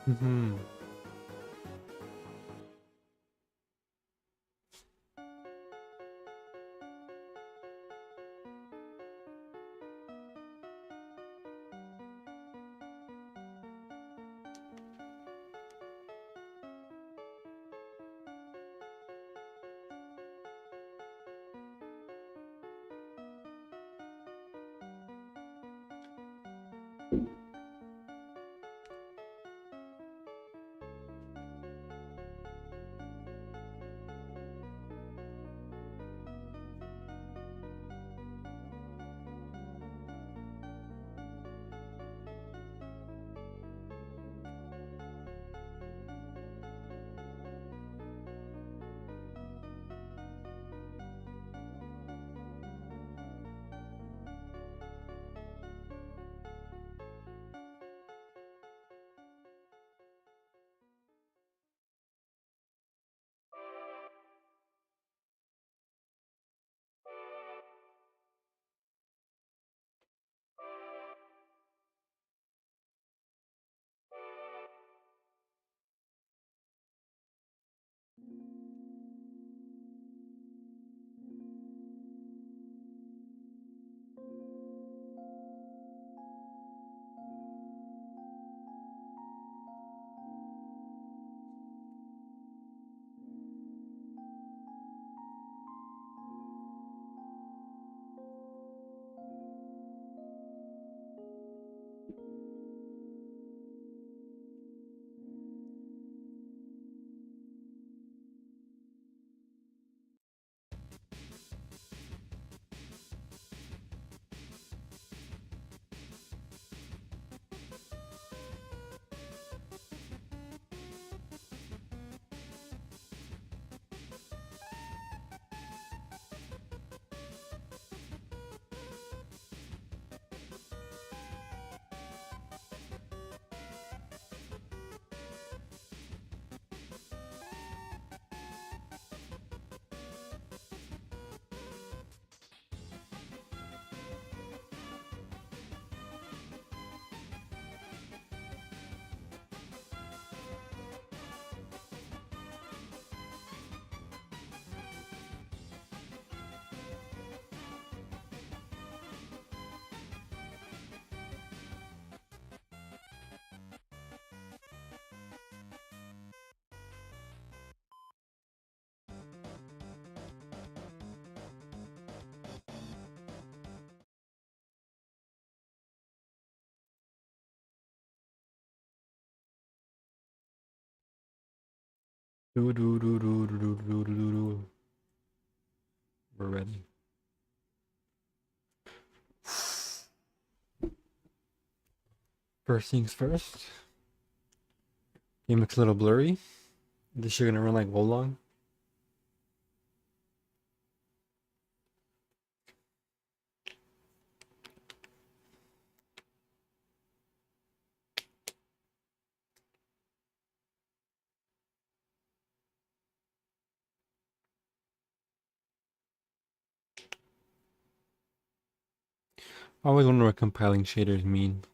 Mm-hmm. Do do do do do do do do do. We're ready. First things first. Game looks a little blurry. This shit gonna run like Wolong. I always wonder what compiling shaders mean.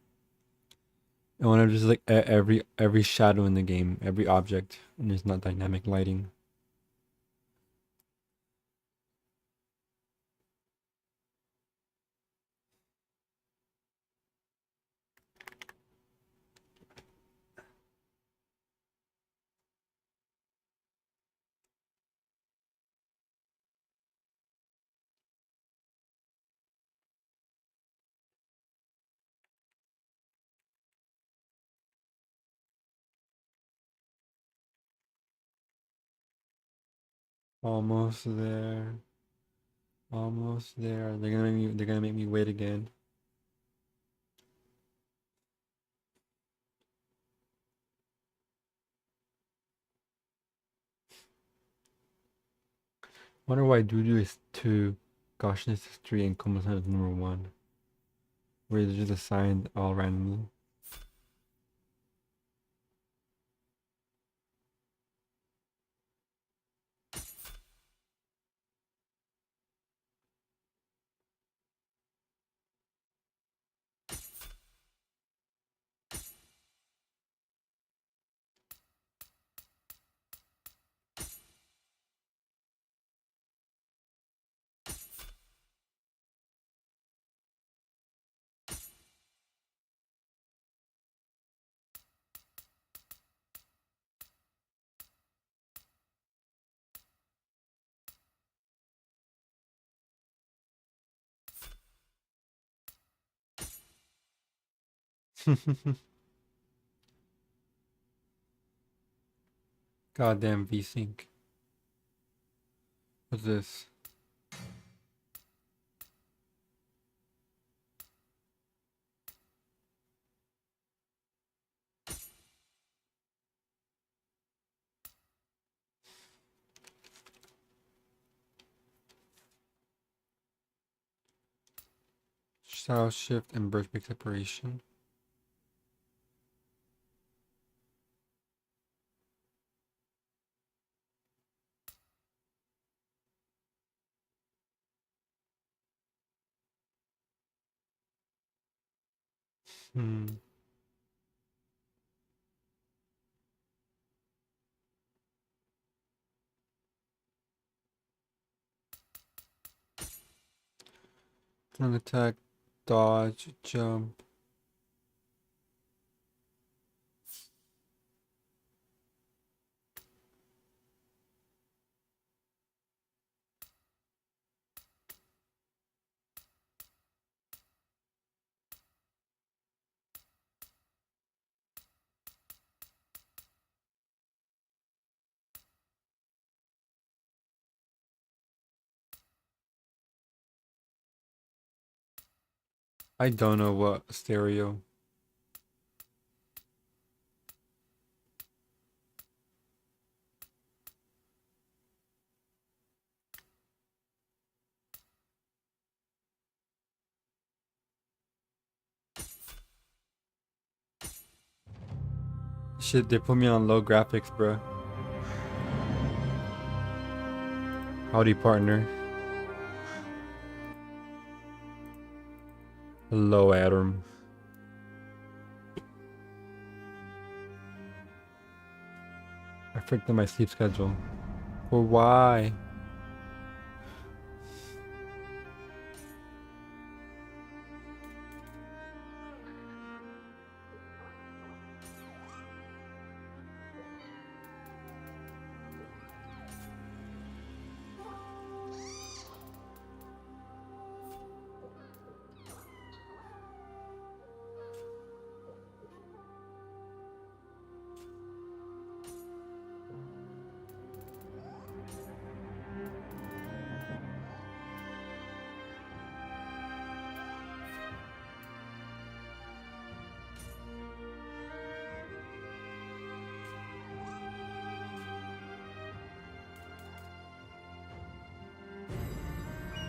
I wonder just like every shadow in the game, every object, and there's not dynamic lighting. Almost there. Almost there. They're gonna make me wait again. Wonder why Dudu is 2, Goshness is 3, and Komasan is number 1. Where it's just assigned all randomly. Goddamn VSync. What's this? Style shift and birth peak separation. Strong attack, dodge, jump. I don't know what stereo. Shit, they put me on low graphics, bruh. Howdy, partner. Hello, Adam. I freaked out my sleep schedule. Well, why?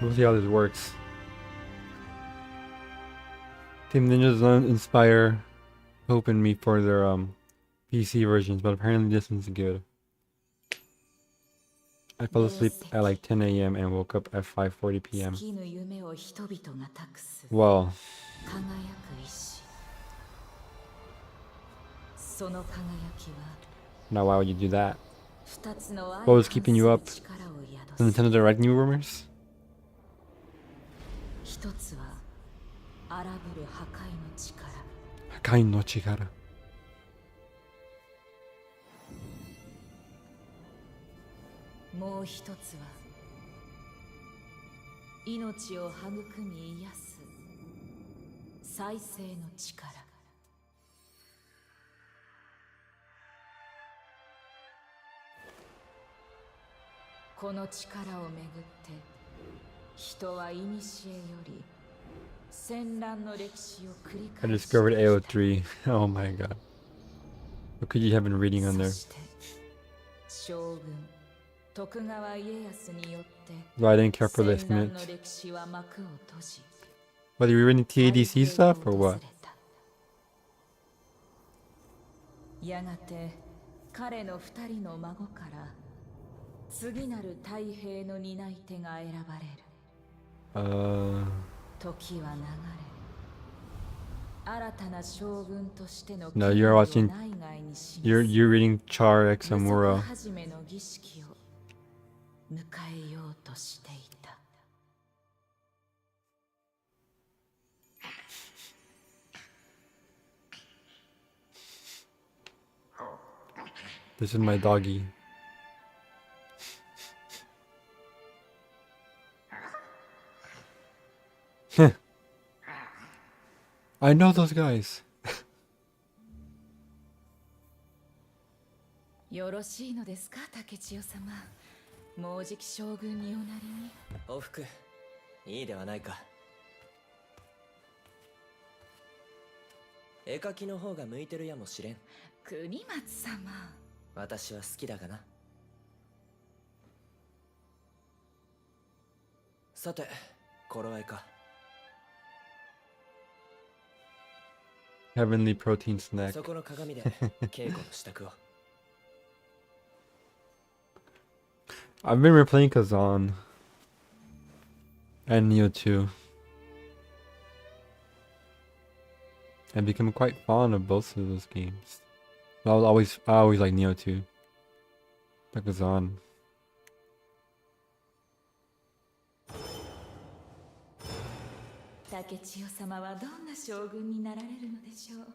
We'll see how this works. Team Ninja's don't inspire hope in me for their PC versions, but apparently this one's good. I fell asleep at like 10 a.m. and woke up at 5:40 p.m. Well, now why would you do that? What was keeping you up? The Nintendo Direct new rumors? 一つは荒ぶる破壊の力。破壊の力。もう一つは命を育み癒す再生の力。この力をめぐって人は古より戦乱の歴史を繰り I 返してきた。 discovered AO3. Oh my god. What could you have been reading on there? そして将軍徳川家康によって Well, I didn't care for this 戦乱 minute. の歴史は幕を閉じ Whether you're reading TADC stuff or what? やがて彼の二人の孫から次なる太平の担い手が選ばれる。時は流れ、新たな将軍としての No, you're watching. You're reading Char X Amura. 初めの儀式を迎えようとしていた。 This is my doggy. I know those guys. よろしいのですか、竹千代様。もうじき将軍におなりに。おふく、いいではないか。絵描きの方が向いてるやもしれん。国松様。私は好きだがな。さて、頃合いか。Heavenly protein snack. そこの鏡で稽古の支度を。I've been replaying Kazan and Neo 2. I've become quite fond of both of those games. I always like Neo 2. But Kazan. 竹千代様はどんな将軍になられるのでしょう。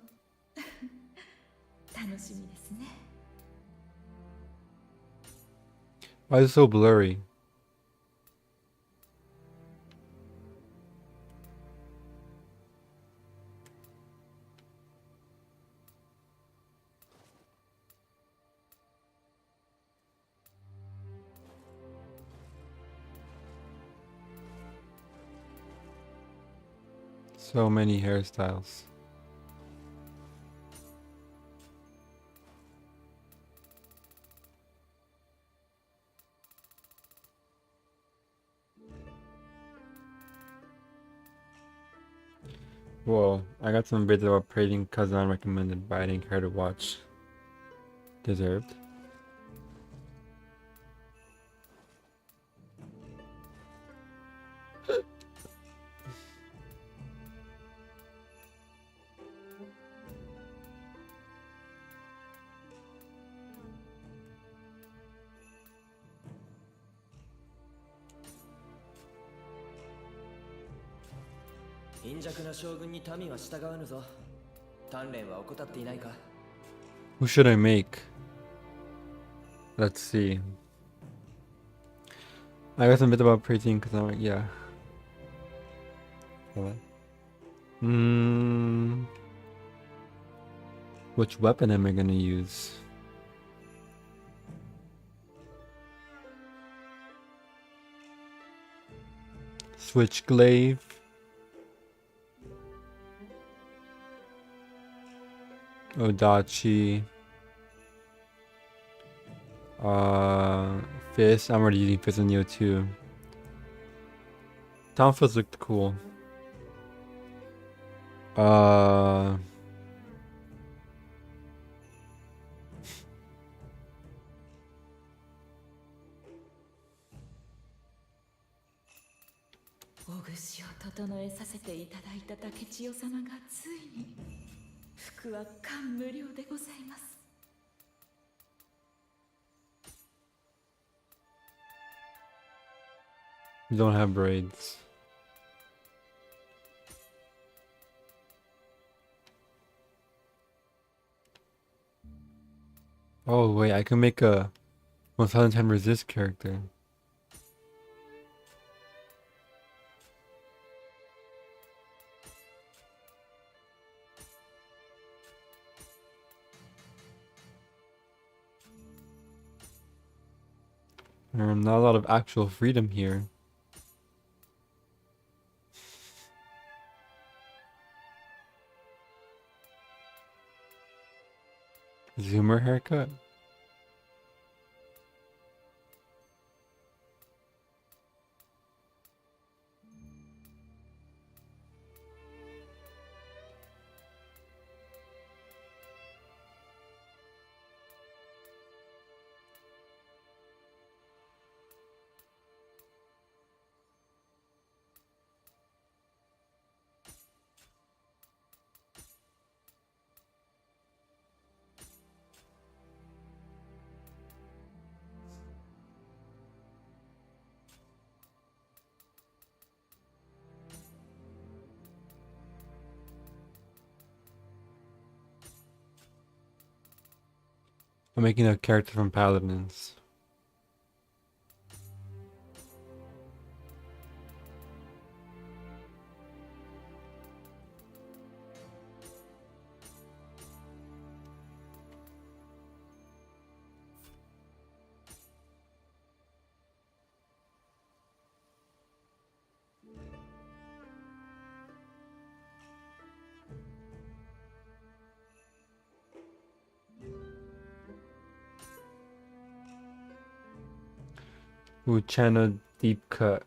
楽しみですね。Why is it so blurry? So many hairstyles. Whoa, I got some bits about praising Kazan recommended, but I didn't care to watch. Deserved. Who should I make? Let's see. I got some bits about praising Kazan. Yeah. Which weapon am I gonna use? Switchglaive. Odachi. Fist. I'm already using Fist in Neo 2. Townfields looked cool. You don't have braids. Oh wait, I can make a 1010 resist character. Not a lot of actual freedom here. Zoomer haircut. I'm making a character from Paladins. Ooh, channel deep cut.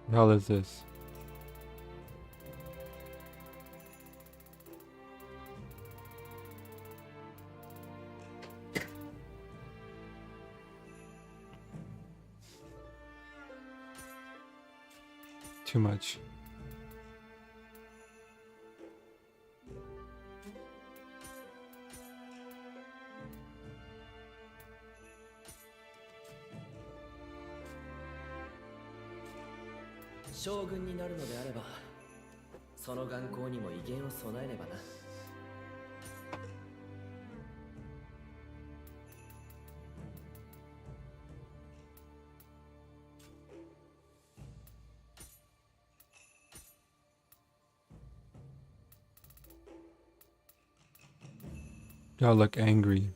What the hell is this? Too much.将軍になるのであれば、その眼光にも威厳を備えねばな。Y'all look angry.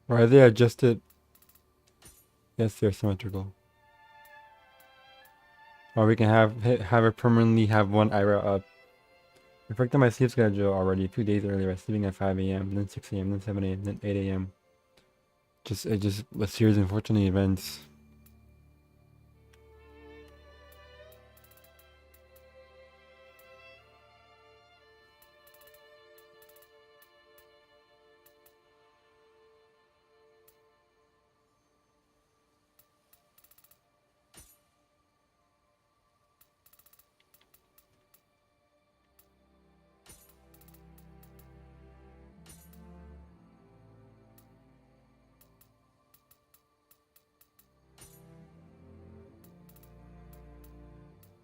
Or are they adjusted? Yes, they're symmetrical. Or we can have it permanently have one IRA up. Reflecting my sleep schedule already 2 days earlier, sleeping at 5 a.m., then 6 a.m., then 7 a.m., then 8 a.m. It just a series of unfortunate events.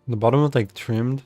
The bottom was like trimmed.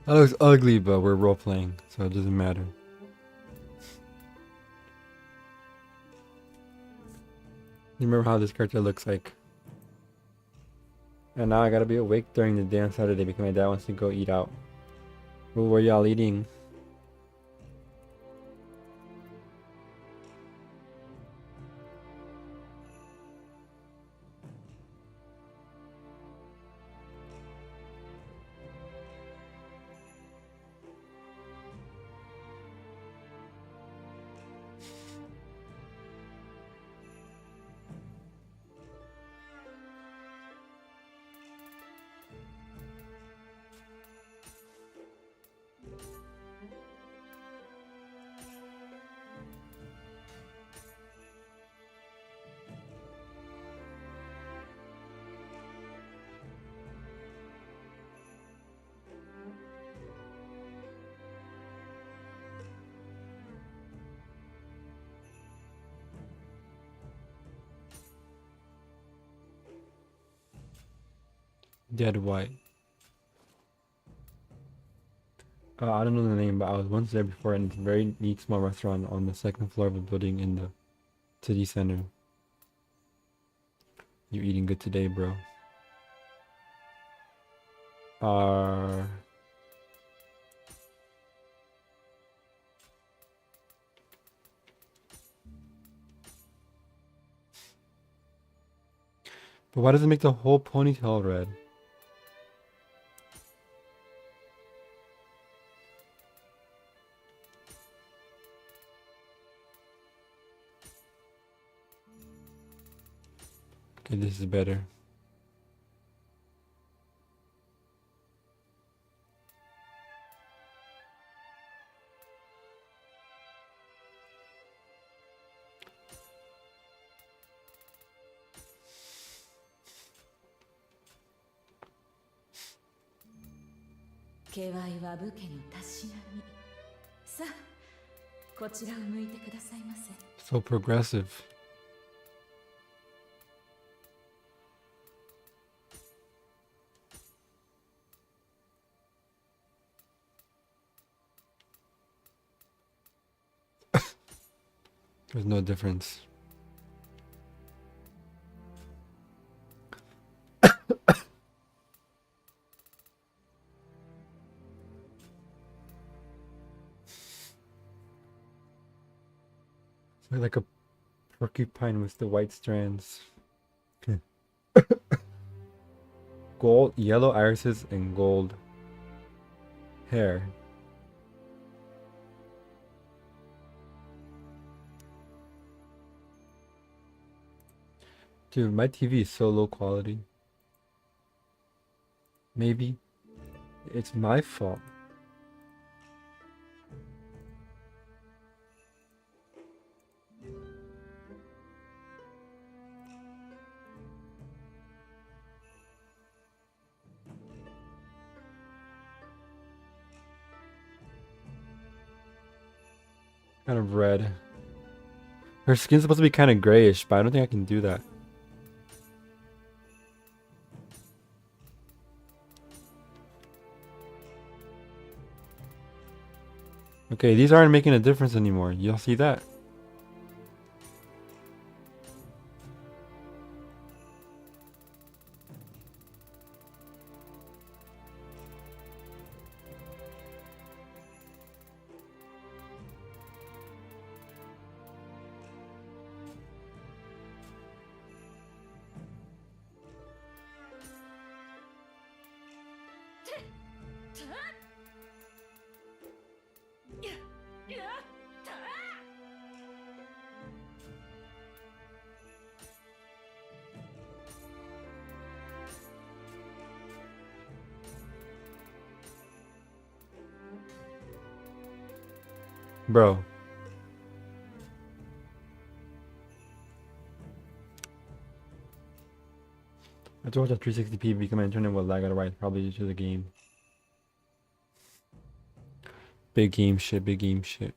That looks ugly, but we're role playing, so it doesn't matter. You remember how this character looks like. And now I gotta be awake during the day on Saturday because my dad wants to go eat out. Well, where y'all eating? Dead White. I don't know the name, but I was once there before, and it's a very neat small restaurant on the second floor of a building in the city center. You're eating good today, bro. But why does it make the whole ponytail red? Okay, this is better. So progressive. There's no difference. It's like a porcupine with the white strands. Gold, yellow irises, and gold hair. Dude, my TV is so low quality. Maybe it's my fault. Kind of red. Her skin's supposed to be kind of grayish, but I don't think I can do that. Okay, these aren't making a difference anymore. You'll see that. Bro. I have to watch at 360p because my internet will lag otherwise, probably due to the game. Big game shit, big game shit.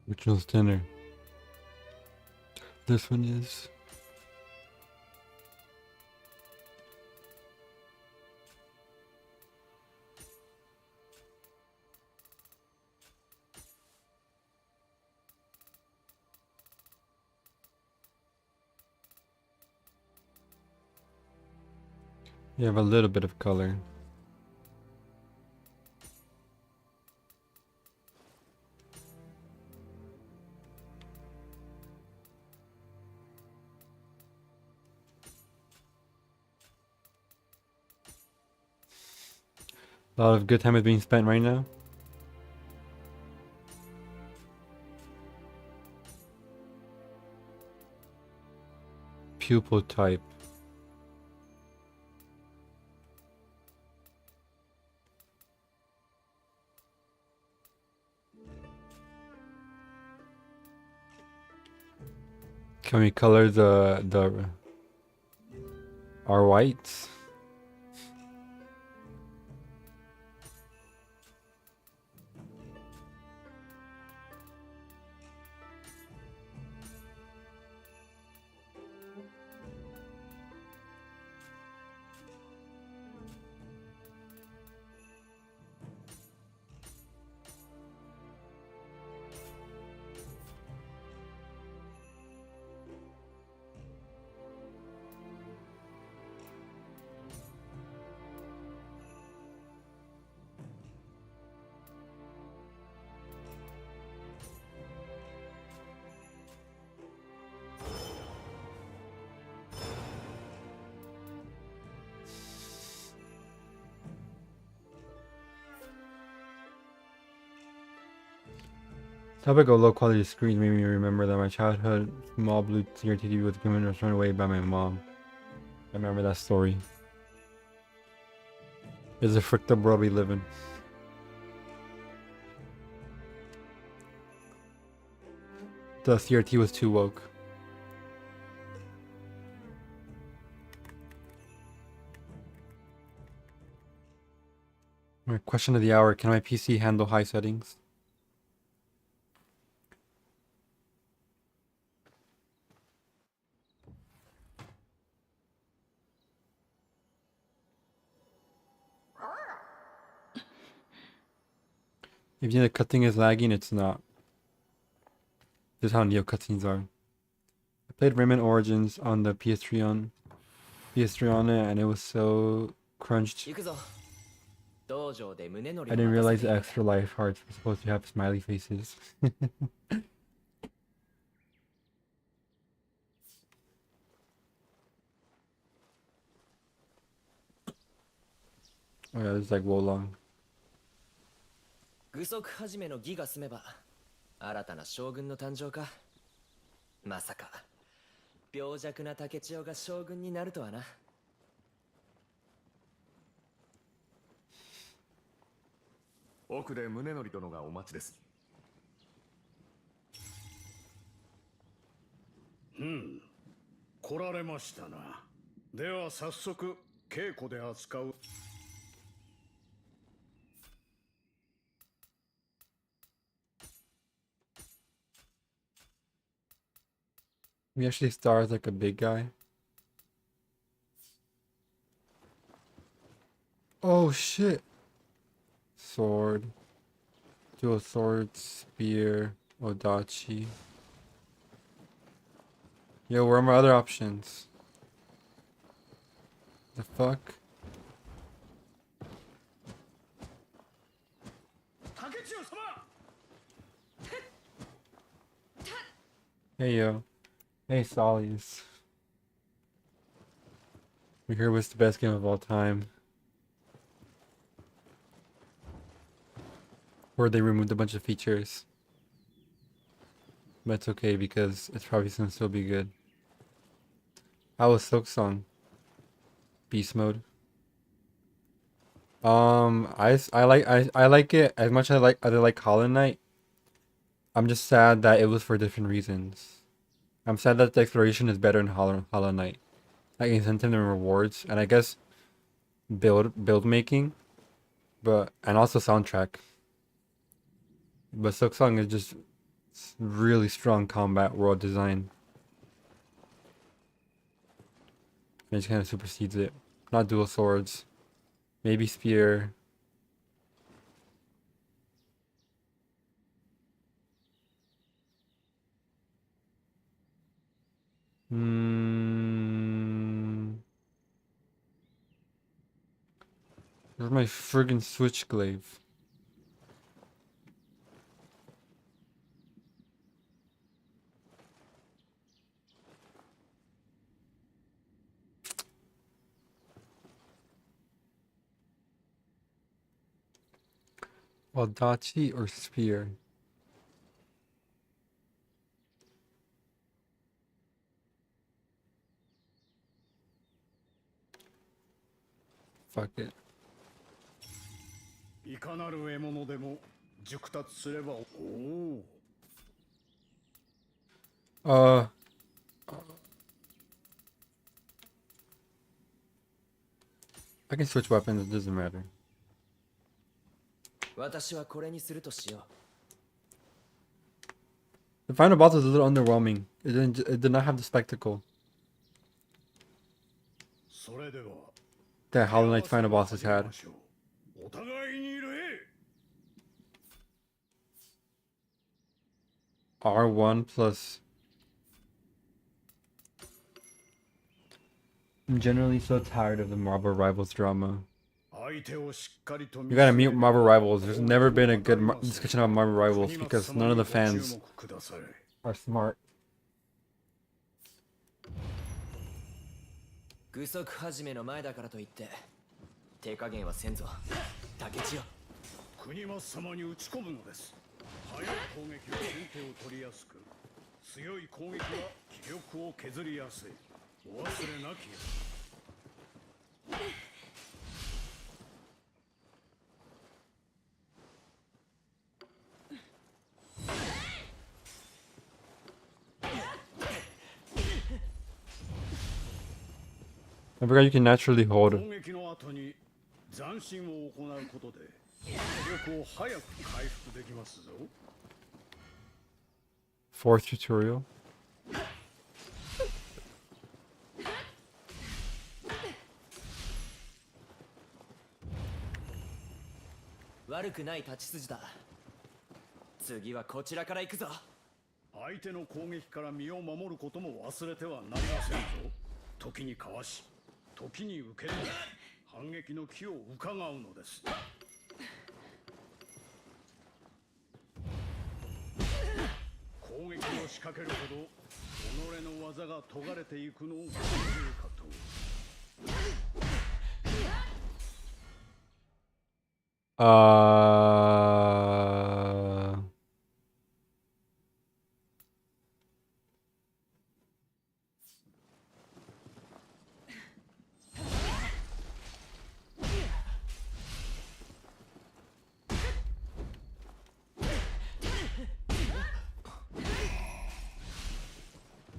Which one's thinner? This one is. You have a little bit of color. A lot of good time is being spent right now. Pupil type. Can we color our whites? Topic of low quality screens made me remember that my childhood small blue clear TV was given or thrown away by my mom. I remember that story. It's a fricked up world we live in. The CRT was too woke. Alright, question of the hour. Can my PC handle high settings? If you know the cutscene is lagging, it's not. This is how Neo cutscenes are. I played Rayman Origins on the PS3 on it, and it was so crunched. I didn't realize the extra life hearts were supposed to have smiley faces. Oh yeah, this is like Wolong. 具足始めの儀が済めば新たな将軍の誕生か。まさか病弱な竹千代が将軍になるとはな。奥で宗則殿がお待ちです。来られましたな。では早速稽古で扱う。He actually stars like a big guy. Oh shit! Sword. Dual sword, spear, Odachi. Yo, where are my other options? The fuck? Hey yo. Hey Sollies. We heard what's the best game of all time. Or they removed a bunch of features. But it's okay because it's probably gonna still be good. How was Silk Song? Beast mode. I like it as much as I like Hollow Knight. I'm just sad that it was for different reasons. I'm sad that the exploration is better in Hollow Knight. Like incentive and rewards, and I guess build making, and also soundtrack. But Silk Song is just really strong combat world design. It just kind of supersedes it. Not dual swords. Maybe spear. Where's my friggin' switchglaive? Wadachi or spear? Fuck it. いかなる獲物でも熟達すればおお I can switch weapons, it doesn't matter. 私はこれにするとしよ The final boss was a little underwhelming. It did not have the spectacle それでは that Hollow Knight's final bosses had. お互いに礼 R1 plus. I'm generally so tired of the Marvel Rivals drama. 相手をしっかりと You gotta mute Marvel Rivals. There's never been a good discussion about Marvel Rivals because none of the fans are smart. う。具足始めの前だからといって手加減はせんぞ竹千代。国松様に打ち込むのです。速い攻撃は先手を取りやすく、強い攻撃は気力を削りやすい。お忘れなきよ。 I forgot you can naturally hold. 攻撃の後に斬新を行うことで気力を早く回復できますぞ。 Fourth tutorial. 悪くない立ち筋だ。次はこちらから行くぞ。相手の攻撃から身を守ることも忘れてはなりませんぞ。時にかわし、時に受け止め、反撃の機を伺うのです。攻撃を仕掛けるほど己の技が研がれていくのを感じるかと。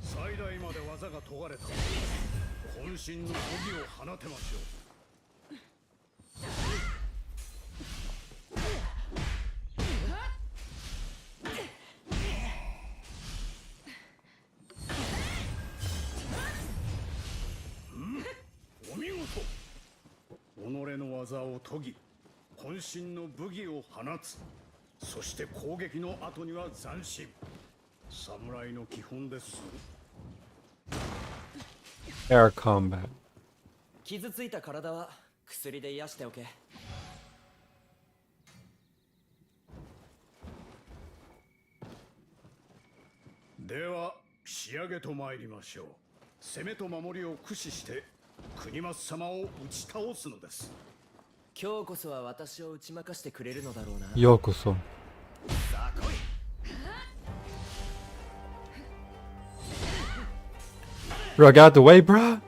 最大まで技が研がれた。渾身の武技を放てましょう。 お見事。己の技を研ぎ、渾身の武技を放つ。そして攻撃の後には斬新。侍の基本です。 Air combat. 傷ついた体は薬で癒しておけ。では仕上げと参りましょう。攻めと守りを駆使して国松様を打ち倒すのです。今日こそは私を打ち負かしてくれるのだろうな。Yokoso. さあ来い。 Bro, get out the way, bro.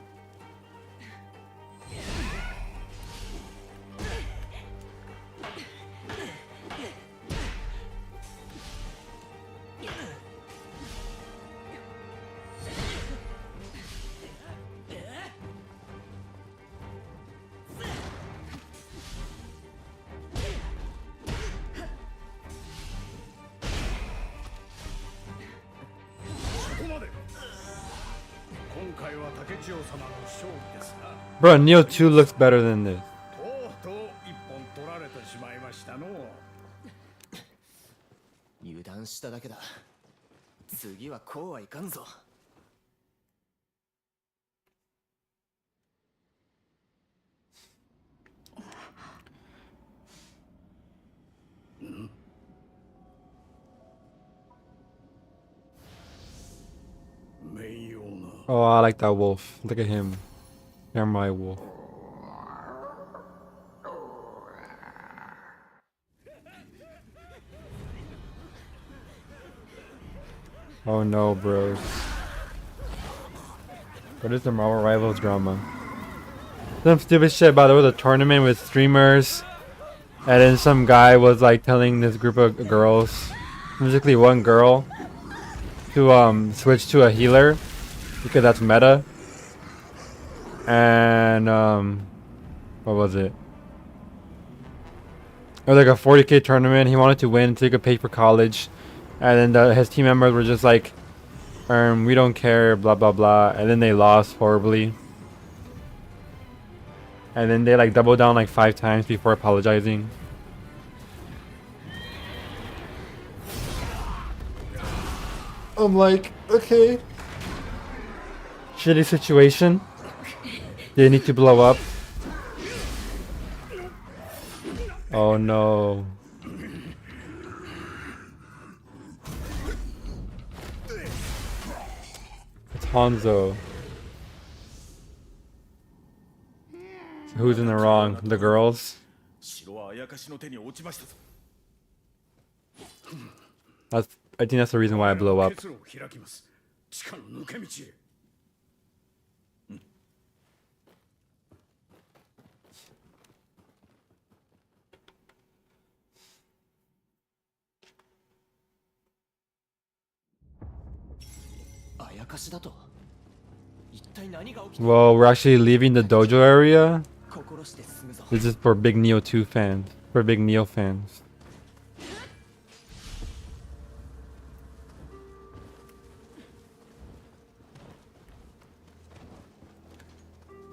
Bro, Neo 2 looks better than this. とうとう一本取られてしまいましたの。油断しただけだ。次はこうはいかんぞ。名誉な。 Oh, I like that wolf. Look at him. You're my wolf. Oh no, bros. What is the Marvel Rivals drama? Some stupid shit about there was a tournament with streamers, and then some guy was like telling this group of girls, basically one girl, to switch to a healer because that's meta. And what was it? It was like a 40k tournament. He wanted to win so he could pay for college, and then his team members were just like, we don't care, blah blah blah, and then they lost horribly. And then they like doubled down like 5 times before apologizing. I'm like, okay. Shitty situation. They need to blow up. Oh no. It's Hanzo. Who's in the wrong? The girls? 城はあやかしの手に落ちましたぞ。 I think that's the reason why I blow up. 結露を開きます。地下の抜け道へ。あやかしだと一体何が起きた Well, we're actually leaving the dojo area. 心して進むぞ This is for big Neo 2 fans. For big Neo fans.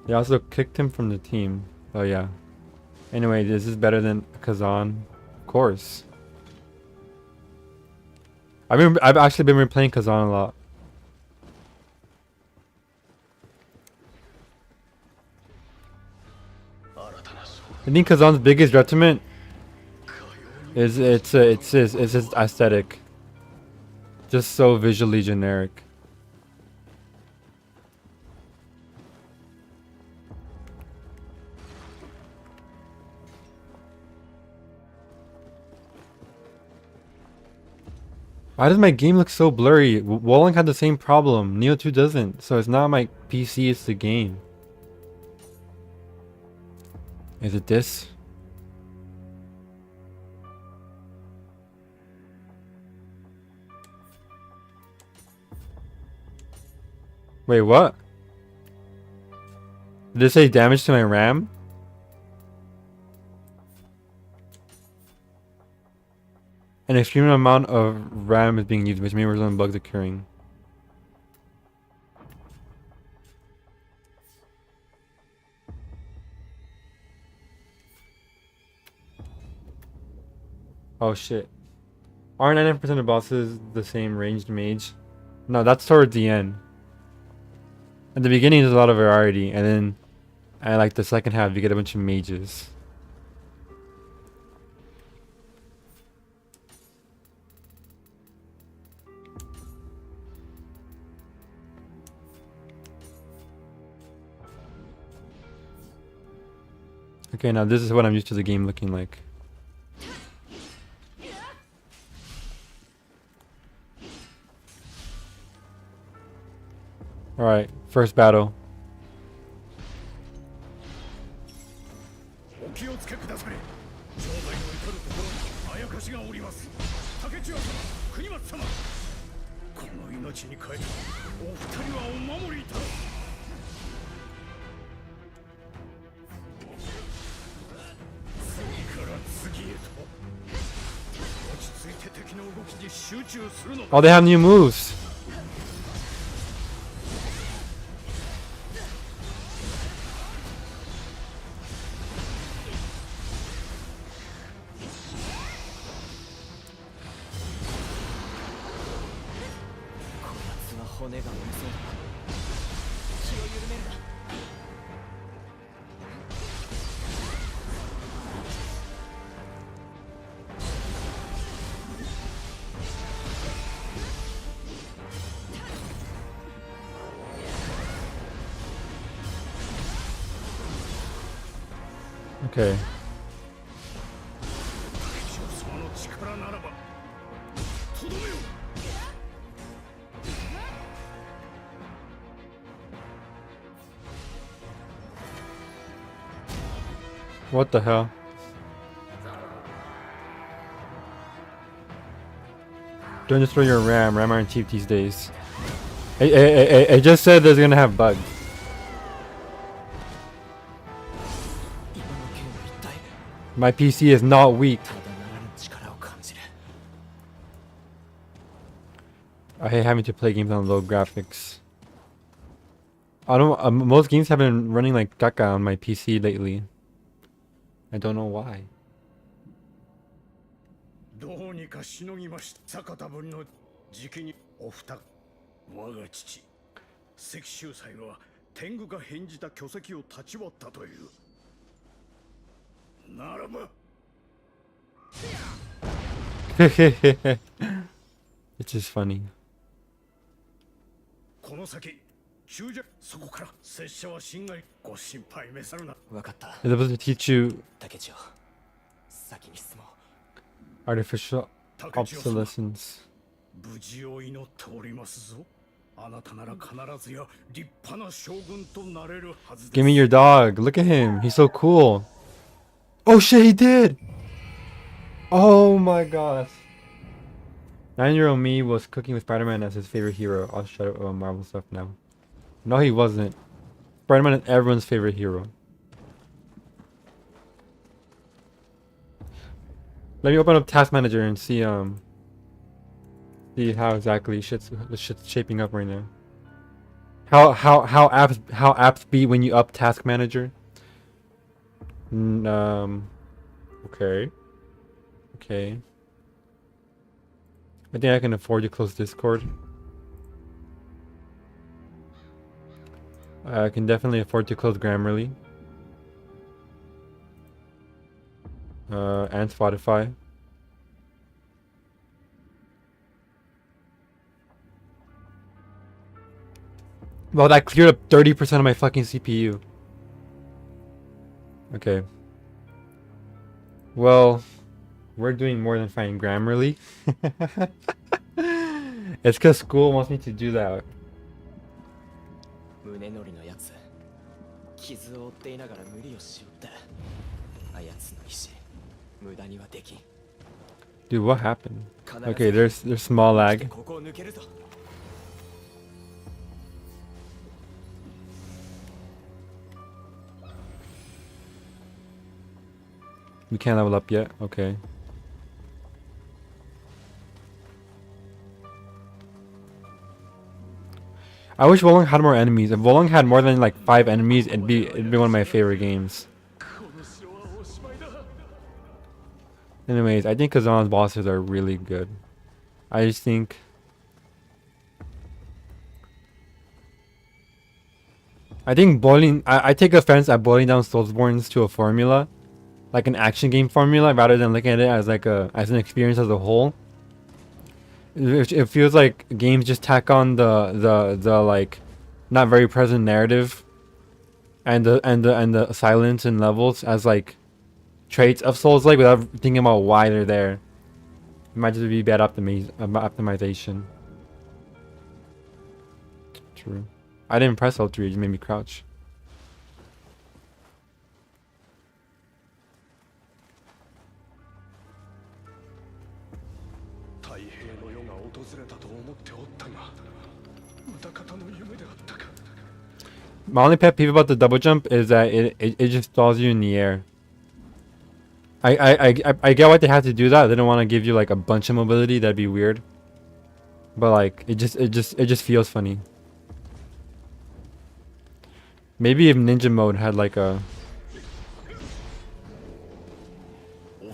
They also kicked him from the team. Oh yeah. Anyway, this is better than Kazan. Of course. I've actually been replaying Kazan a lot. I think Kazan's biggest detriment is it's his aesthetic. Just so visually generic. Why does my game look so blurry? Walling had the same problem. Neo 2 doesn't. So it's not my PC, it's the game. Is it this? Wait, what? Did it say damage to my RAM? An extreme amount of RAM is being used, which may result in bugs occurring. Oh shit. Are 99% of bosses the same ranged mage? No, that's towards the end. At the beginning there's a lot of variety, and then at like the second half you get a bunch of mages. Okay, now this is what I'm used to the game looking like. Alright, first battle. お気をつけください。城内の至る所にあやかしがおります。竹千代様、国松様、この命に代えてお二人はお守りいただく。次から次へと落ち着いて敵の動きに集中するの。 Oh, they have new moves. Okay. 竹千代様の力ならばとどめよ。What the hell? Don't destroy your RAM. RAM aren't cheap these days. I just said there's gonna have bugs. 今の剣は一体 My PC is not weak. ただならぬ力を感じる。 I hate having to play games on low graphics. I don't. Most games have been running like caca on my PC lately. I don't know why. どうにかしのぎました。坂田分の時期にお二我が父関秀才は天狗が返じた巨石を立ち割ったという。ならば It's just funny. この先中弱そこから拙者は心外ご心配めさるな。分かった。 It's supposed to teach you 竹千代、先に進もう。 artificial obsolescence. 無事を祈っておりますぞ。あなたなら必ずや立派な将軍となれるはずです。 Give me your dog. Look at him. He's so cool. Oh shit, he did. Oh my gosh. 9-year-old me was cooking with Spider-Man as his favorite hero. I'll shut up about Marvel stuff now. No, he wasn't. Spider-Man is everyone's favorite hero. Let me open up Task Manager and see how exactly the shit's shaping up right now. How apps beat when you up Task Manager? Okay. Okay. I think I can afford to close Discord. I can definitely afford to close Grammarly. And Spotify. Well, that cleared up 30% of my fucking CPU. Okay. Well, we're doing more than fine Grammarly. It's because school wants me to do that. 胸乗りのやつ、傷を負っていながら無理をしよって。あやつの意志、無駄にはできん。 Dude, what happened? Okay, there's small lag. ここを抜けるぞ。 We can't level up yet. Okay. I wish Wolong had more enemies. If Wolong had more than like 5 enemies, it'd be one of my favorite games. Anyways, I think Kazan's bosses are really good. I just think boiling I take offense at boiling down Soulsborns to a formula, like an action game formula, rather than looking at it as like as an experience as a whole. It feels like games just tack on the like not very present narrative and the silence and levels as like traits of Souls-like without thinking about why they're there. It might just be bad optimization. True. I didn't press L3, it just made me crouch. My only pet peeve about the double jump is that it just stalls you in the air. I get why they had to do that. They don't want to give you like a bunch of mobility. That'd be weird. But like it just feels funny. Maybe if ninja mode had like a oh,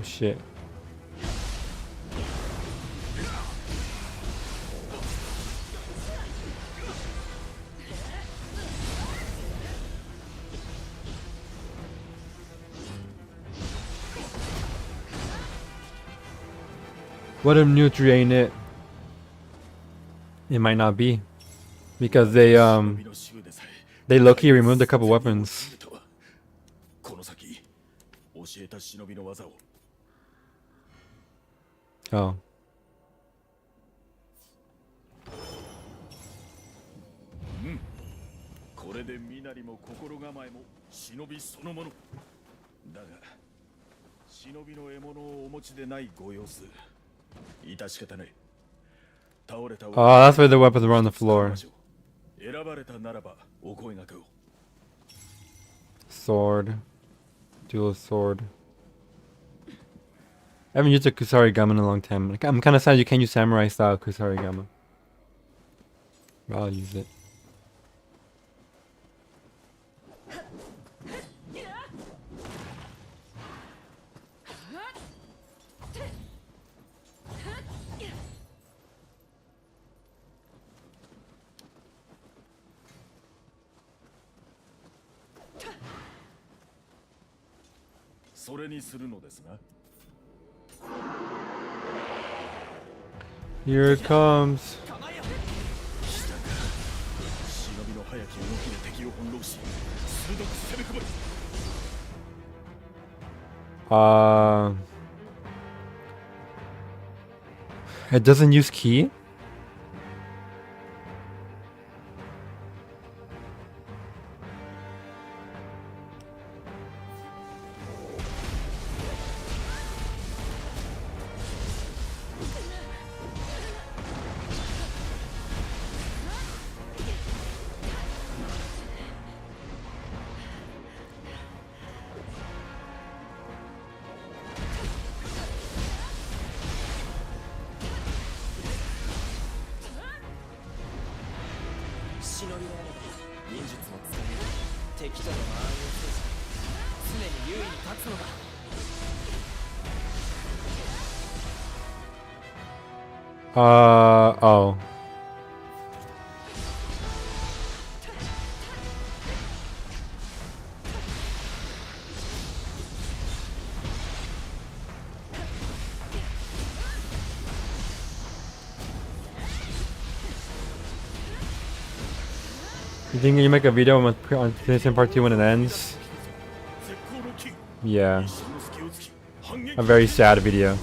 shit. What if Nutri ain't it? It might not be. Because they low-key removed a couple weapons. Oh. れで身なりも心構えも忍びそのものだが忍びの獲物をお持ちでないご様子致し方ない倒れた Oh, that's why the weapons were on the floor. 選ばれたならばお声掛けを Sword. Dual sword. I haven't used a Kusarigama in a long time. Like, I'm kind of sad you can't use samurai style Kusarigama. But I'll use it. Here it comes. It doesn't use ki? Oh. You think you make a video on finishing part 2 when it ends? Yeah. A very sad video.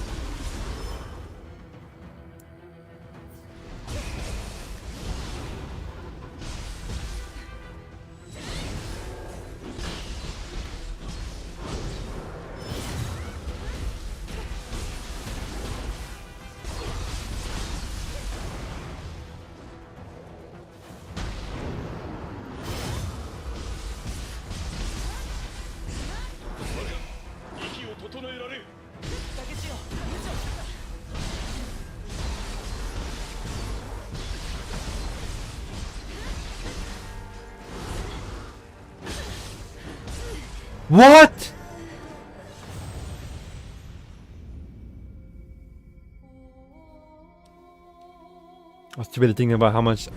What?! I was too busy thinking about how much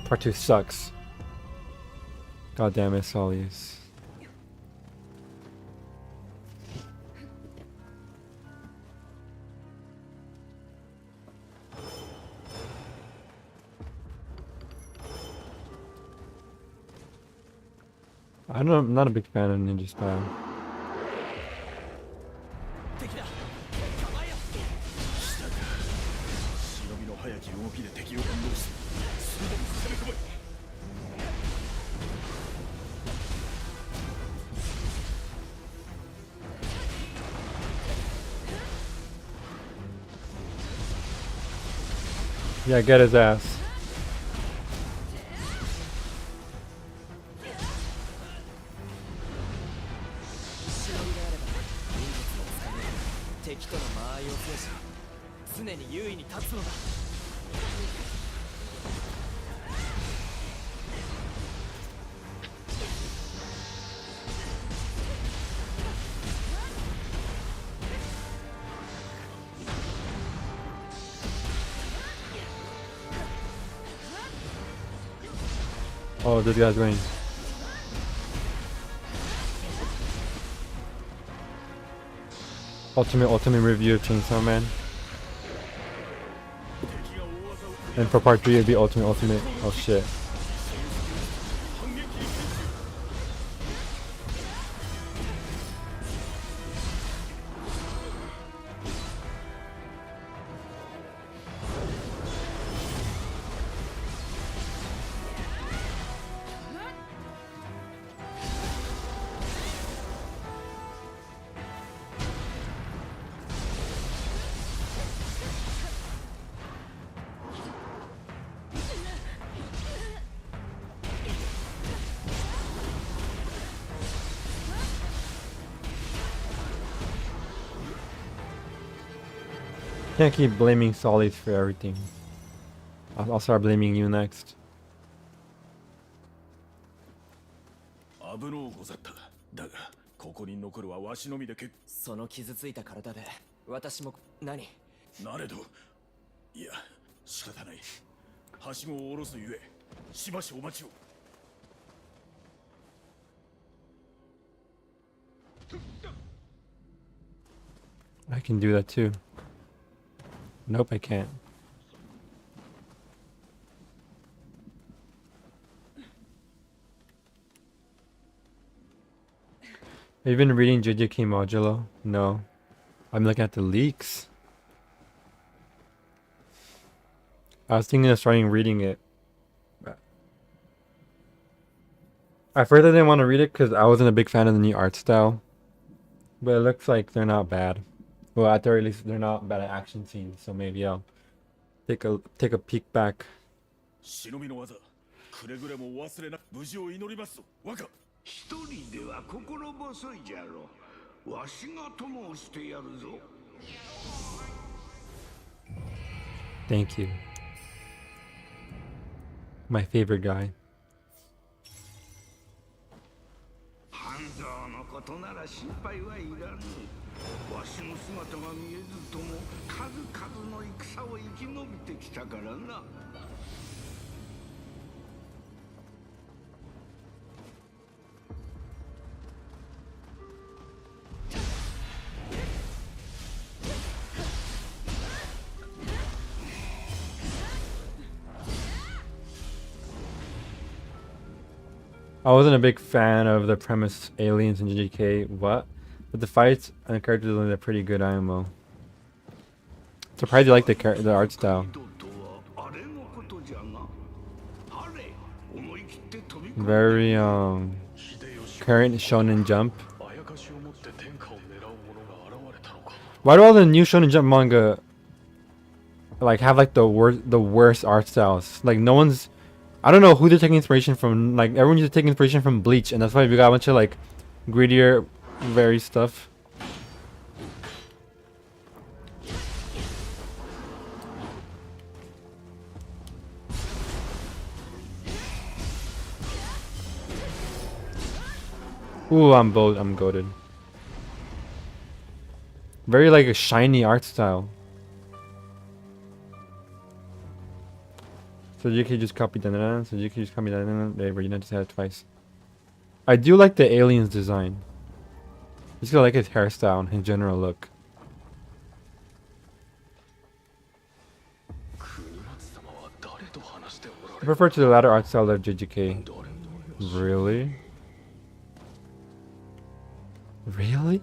part 2 sucks. God damn it, Solis. I'm not a big fan of ninja style. Yeah, get his ass. Oh, this guy's winning. Ultimate review of Chainsaw Man. And for part 3 it'd be ultimate. Oh shit. Can't keep blaming Solis for everything. I'll start blaming you next. 危のうござった。だがここに残るはわしのみで結その傷ついた体で私も何なれど、いや仕方ない。はしごを下ろすゆえしばしお待ちを。 I can do that too. Nope, I can't. Have you been reading JJK Modulo? No. I'm looking at the leaks. I was thinking of starting reading it. At first I didn't want to read it because I wasn't a big fan of the new art style. But it looks like they're not bad. Well, at the very least, they're not bad at action scenes. So maybe I'll take a peek back. 忍びの技、くれぐれも忘れな無事を祈りますぞ。若。一人では心細いじゃろう。わしが友をしてやるぞ。Thank you. My favorite guy. 半蔵のことなら心配はいらぬ。わしの姿が見えずとも数々の戦を生き延びてきたからな。 I wasn't a big fan of the premise aliens in JJK, what? But the fights and the character design are pretty good IMO. Surprised you like the art style. Very current Shonen Jump. Why do all the new Shonen Jump manga like have like the worst art styles? Like no one's, I don't know who they're taking inspiration from. Like everyone's just taking inspiration from Bleach, and that's why we got a bunch of like grittier, very stuff. Ooh, I'm goated. Very like a shiny art style. So JK just copied that. So JK just copied that. They were just had it twice. I do like the aliens design. Just like his hairstyle and his general look. I prefer to the latter art style of JJK. Really? Really?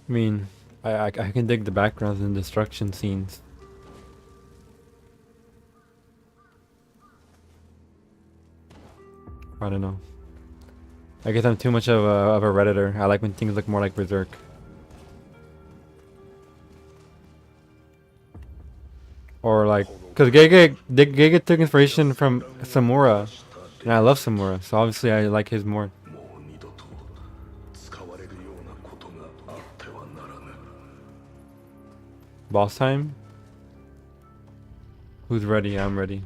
I mean, I can dig the backgrounds and destruction scenes. I don't know. I guess I'm too much of a redditor. I like when things look more like Berserk. Or like, cause Gege took inspiration from Samura, and I love Samura, so obviously I like his more. Boss time? Who's ready? I'm ready.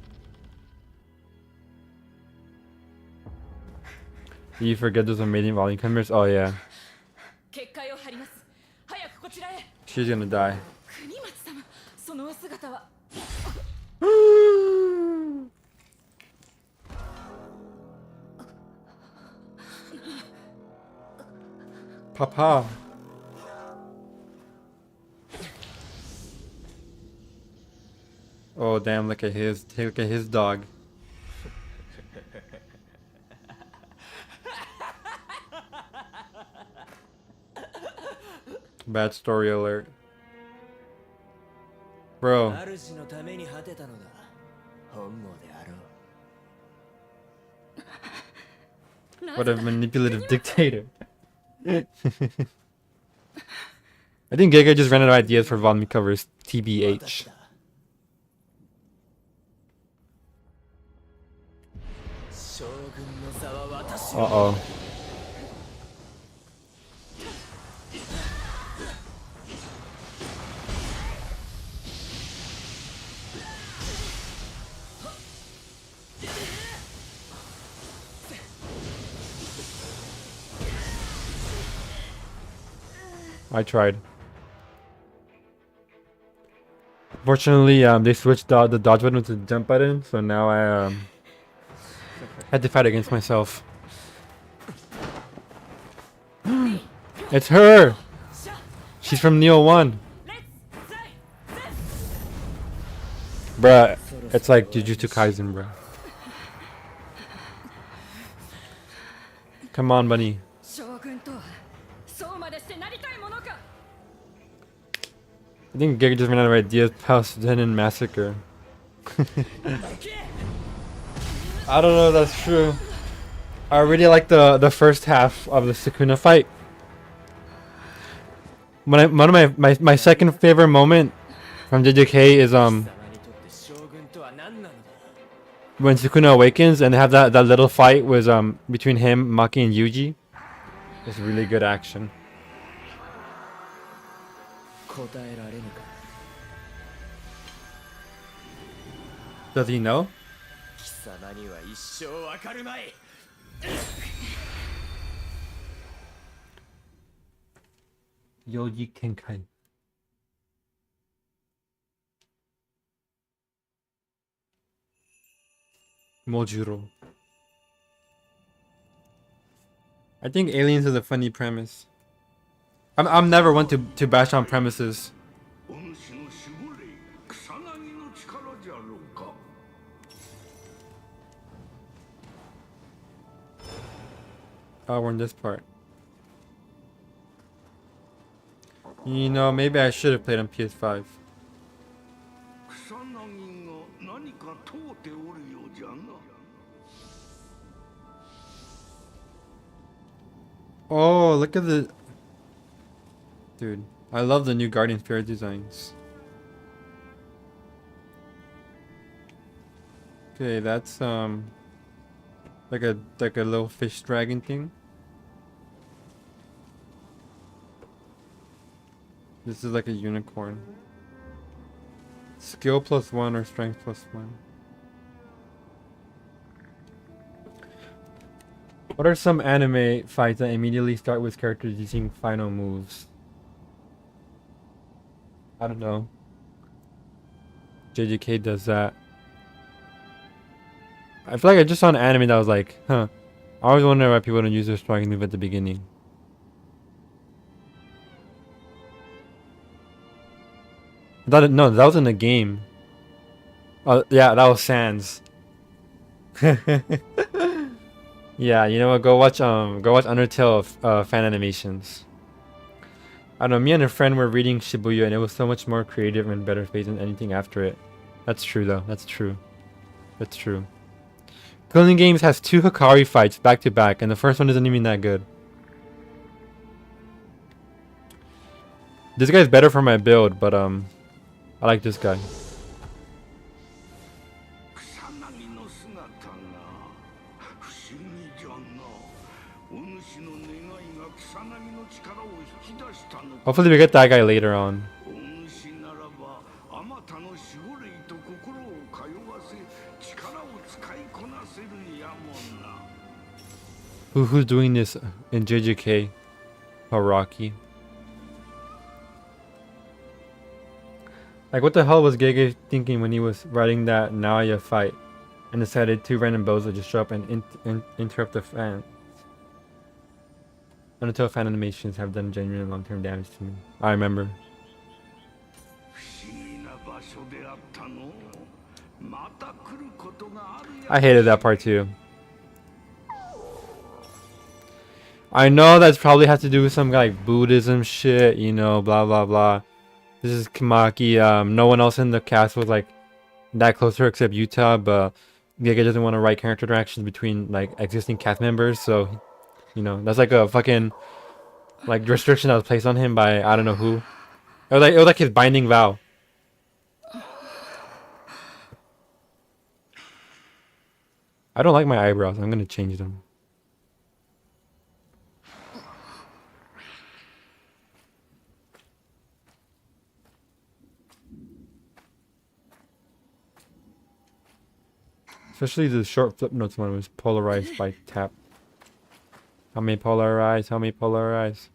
Did you forget those amazing volume cameras? Oh yeah. She's gonna die. Papa. Oh damn, look at his dog. Bad story alert. Bro. What a manipulative dictator. I think Gege just ran out of ideas for volume covers, TBH. Uh-oh. I tried. Fortunately, they switched the dodge button to the jump button, so now I had to fight against myself. It's her! She's from Neo 1. Bruh, it's like Jujutsu Kaisen, bruh. Come on, bunny. 将軍とはそうまでしてなりたいものか。 I think Giga just ran out of ideas past Zenin Massacre. I don't know if that's true. I really like the first half of the Sukuna fight. One of my second favorite moment from JJK is 貴様にとって将軍とは何なのだ。 when Sukuna awakens and they have that little fight with between him, Maki, and Yuji. It's really good action. 答えられぬか。 Does he know? 貴様には一生わかるまい。 Yoji Kenkai. Mojuro. I think Aliens is a funny premise. I'm never one to bash on premises. お主の守護霊草薙の力じゃろうか。 Oh, we're in this part. You know, maybe I should have played on PS5. 草薙が何か問うておるようじゃな。 Oh, look at the... Dude, I love the new Guardian Spirit designs. Okay, that's like a little fish dragon thing. This is like a unicorn. Skill +1 or strength +1. What are some anime fights that immediately start with characters using final moves? I don't know. JJK does that. I feel like I just saw an anime that was like, huh. I always wonder why people don't use their strong move at the beginning. No, that was in the game. Oh yeah, that was Sans. Yeah, you know what? Go watch Undertale fan animations. I don't know. Me and a friend were reading Shibuya, and it was so much more creative and better paced than anything after it. That's true, though. That's true. That's true. Killing Games has 2 Hikari fights back to back, and the first one isn't even that good. This guy's better for my build, but I like this guy. 草薙の姿が不思議じゃな。お主の願いが草薙の力を引き出したのか。 Hopefully we get that guy later on. お主ならばあまたの守護霊と心を通わせ力を使いこなせるやもんな。 Who's doing this in JJK? Haraki. Like, what the hell was Gege thinking when he was writing that Naoya fight and decided 2 random bows would just show up and interrupt the fan? Until fan animations have done genuine long-term damage to me. I remember. 不思議な場所であったの。また来ることがあるや。 I hated that part too. I know that's probably has to do with some like Buddhism shit, you know, blah blah blah. This is Kamaki. No one else in the cast was like that close to her except Utah, but Gege doesn't want to write character interactions between like existing cast members, so you know that's like a fucking like restriction that was placed on him by I don't know who. It was like his binding vow. I don't like my eyebrows. I'm gonna change them. Especially the short flip notes one was polarized by tap. How many polarize? How many polarize?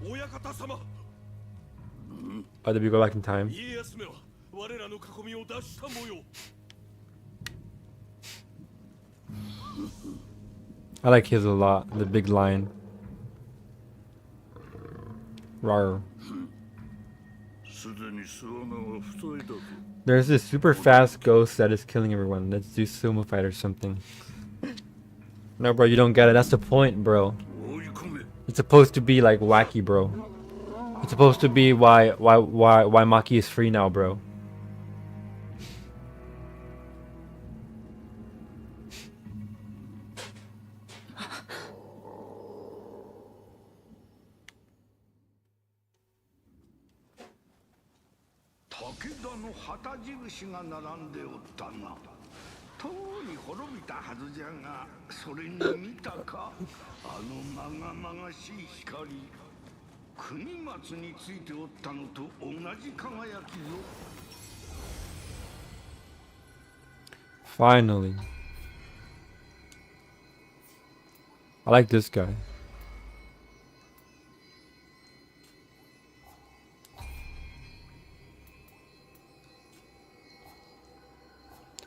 親方様。 Oh, did we go back in time? 家康めは我らの囲みを脱した模様。 I like his a lot. The big line. Rawr. すでに巣穴は太いだぞ。 There's this super fast ghost that is killing everyone. Let's do sumo fight or something. No, bro, you don't get it. That's the point, bro. 追い込め。 It's supposed to be like wacky, bro. It's supposed to be why Maki is free now, bro. Finally. I like this guy.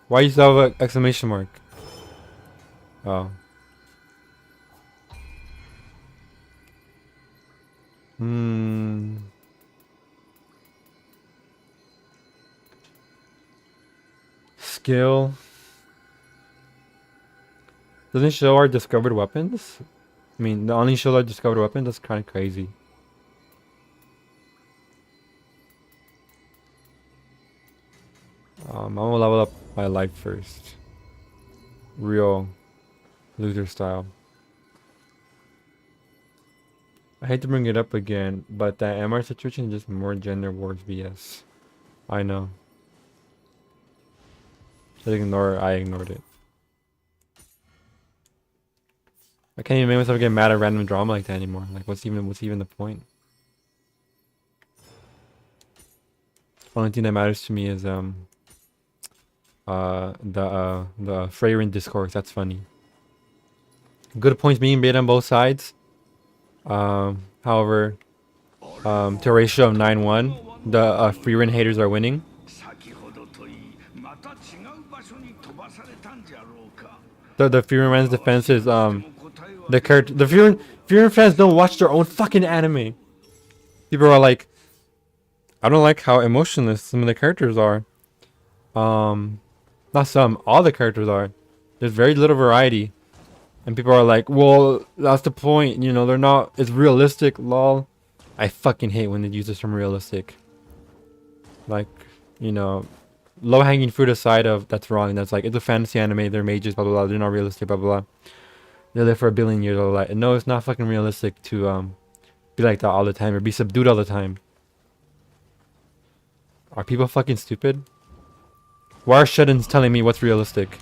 Why you still have an exclamation mark? Oh. Skill. Doesn't show our discovered weapons? I mean, the only show our discovered weapons? That's kind of crazy. I'm gonna level up my life first. Real loser style. I hate to bring it up again, but that MR situation is just more gender wars BS. I know. I ignored it. I can't even make myself get mad at random drama like that anymore. Like, what's even the point? Only thing that matters to me is the Freyrin discourse. That's funny. Good points being made on both sides. However, to a ratio of 9-1, the Freyrin haters are winning. The Freyrin defense is the Freyrin fans don't watch their own fucking anime. People are like, I don't like how emotionless some of the characters are. Not some, all the characters are. There's very little variety. And people are like, well, that's the point, you know, they're not, it's realistic, lol. I fucking hate when they use this term realistic. Like, you know, low-hanging fruit aside of, that's wrong, that's like, it's a fantasy anime, they're mages, blah, blah, blah, they're not realistic, blah, blah, blah. They live for a billion years, blah, blah, blah. And no, it's not fucking realistic to, be like that all the time, or be subdued all the time. Are people fucking stupid? Why are shut-ins telling me what's realistic?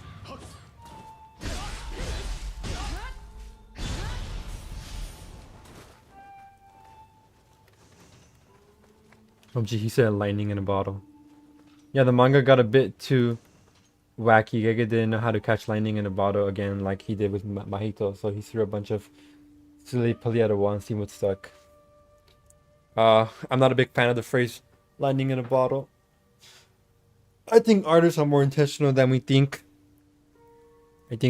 Oh gee, he said lightning in a bottle. Yeah, the manga got a bit too wacky. Gege didn't know how to catch lightning in a bottle again like he did with Mahito, so he threw a bunch of silly pulli at a wall and see what stuck. I'm not a big fan of the phrase lightning in a bottle. I think artists are more intentional than we think. But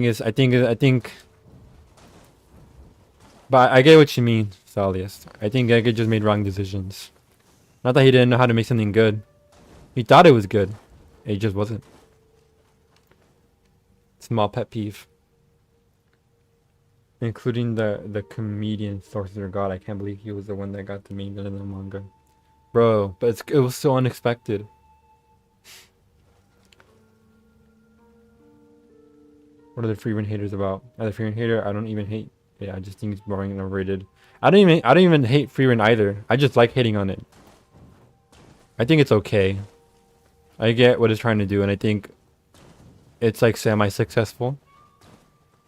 I get what you mean, Salius. I think Gege just made wrong decisions. Not that he didn't know how to make something good. He thought it was good. It just wasn't. Small pet peeve. Including the comedian Sorcerer God. I can't believe he was the one that got the main villain in the manga. Bro, but it was so unexpected. What are the Freyrin haters about? As a Freyrin hater, I don't even hate. Yeah, I just think it's boring and overrated. I don't even hate Freyrin either. I just like hating on it. I think it's okay. I get what it's trying to do, and I think it's like semi-successful.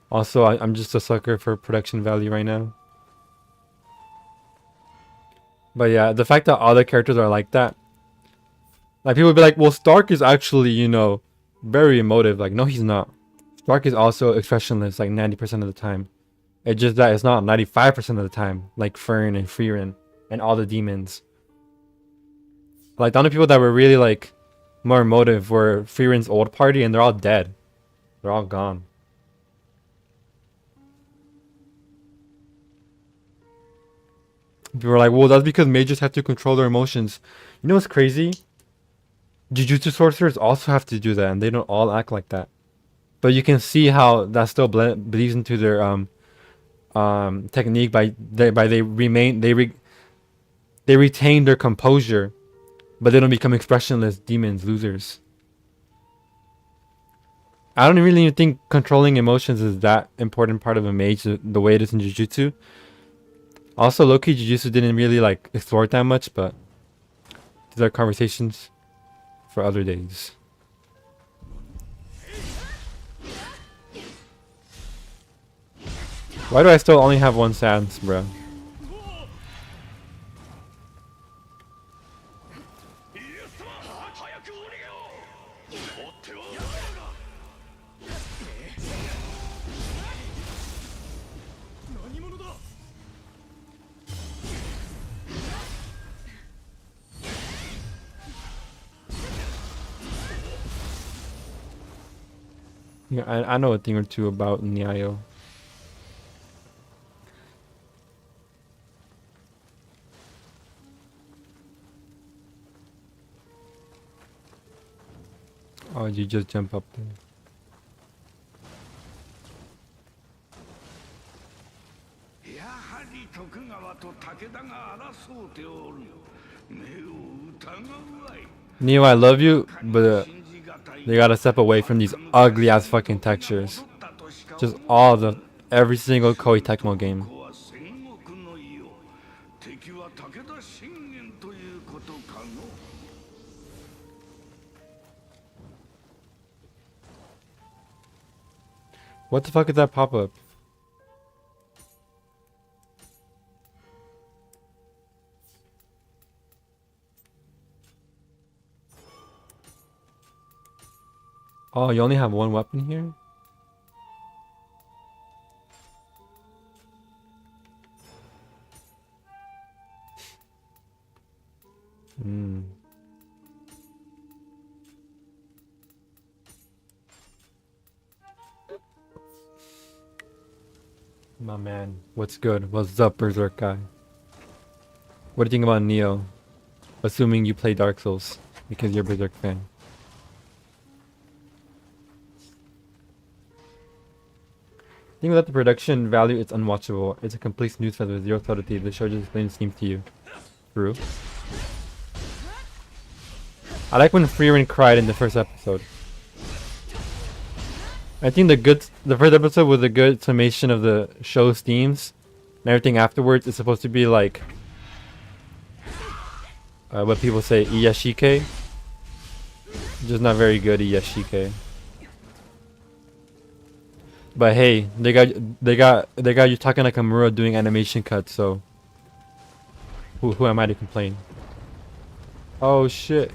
Also, I'm just a sucker for production value right now. But yeah, the fact that all the characters are like that. Like, people would be like, well, Stark is actually, you know, very emotive. Like, no, he's not. Stark is also expressionless, like 90% of the time. It's just that it's not 95% of the time, like Fern and Freyrin. and all the demons. Like the only people that were really like more emotive were Frierin's old party, and they're all dead. They're all gone. People were like, well, that's because mages have to control their emotions. You know what's crazy? Jujutsu sorcerers also have to do that, and they don't all act like that. But you can see how that still bleeds into their technique they retain their composure, but they don't become expressionless demons, losers. I don't really even think controlling emotions is that important part of a mage the way it is in Jujutsu. Also, low-key Jujutsu didn't really like explore it that much, but these are conversations for other days. Why do I still only have one stance, bro? Yeah, I know a thing or two about Nyayo. Oh, you just jump up there. やはり徳川と武田が争うておる。目を疑うわい。 Neo, I love you, but they gotta step away from these ugly ass fucking textures. Just all the every single Koei Tecmo game. ここは戦国の世。敵は武田信玄ということかの。 What the fuck is that pop up? Oh, you only have one weapon here? Hmm. My man, what's good? What's up, Berserk guy? What do you think about Neo? Assuming you play Dark Souls, because you're a Berserk fan. I think without the production value, it's unwatchable. It's a complete snooze fest with zero subtlety. The show just explains themes to you. True. I like when Frieren cried in the first episode. I think the first episode was a good summation of the show's themes, and everything afterwards is supposed to be like what people say iyashike. Just not very good iyashike. But hey, they got Yutaka Nakamura doing animation cuts, so who am I to complain? Oh shit.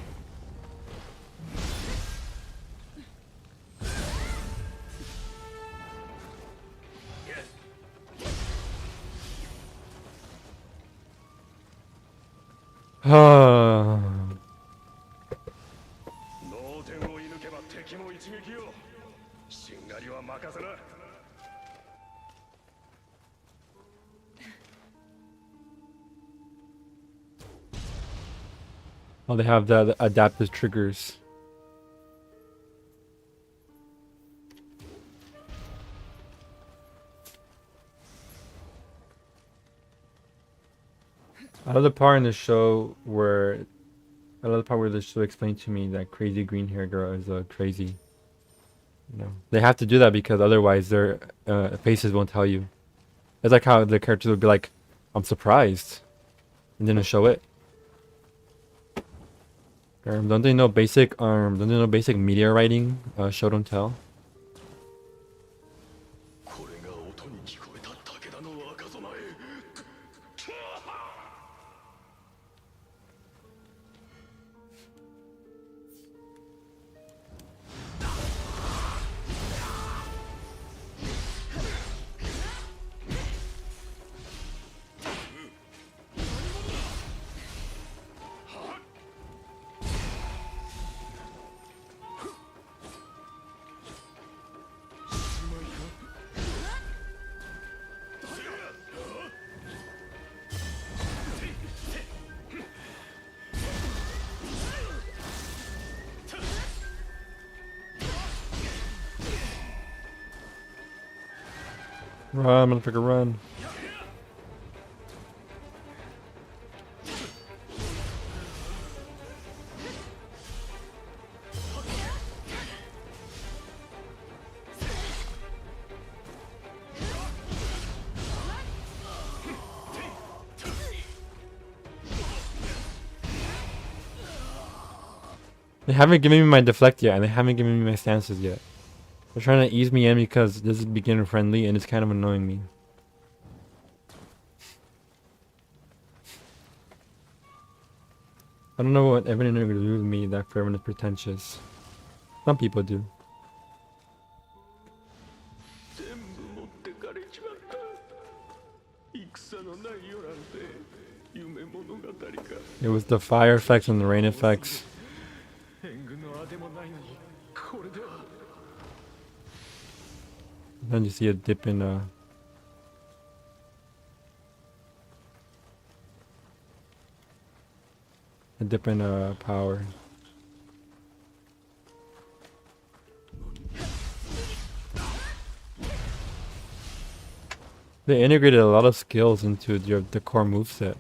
Ah. 脳天を射抜けば敵も一撃よ。しんがりは任せな。 Oh, they have the adaptive triggers. I love the part in the show where the show explained to me that crazy green hair girl is crazy. You know, they have to do that because otherwise their faces won't tell you. It's like how the characters would be like, "I'm surprised," and then show it. Don't they know basic media writing? Show don't tell. これが音に聞こえた武田の若様へ。 こ Run, motherfucker, run. They haven't given me my deflect yet, and they haven't given me my stances yet. They're trying to ease me in because this is beginner friendly, and it's kind of annoying me. I don't know what everyone agrees with me that Fairman is pretentious. Some people do. 全部持ってかれちまった。戦のない夜なんて夢物語か。 It was the fire effects and the rain effects. 援軍のあてもないのにこれでは。 Then you see a dip in power. They integrated a lot of skills into the core moveset.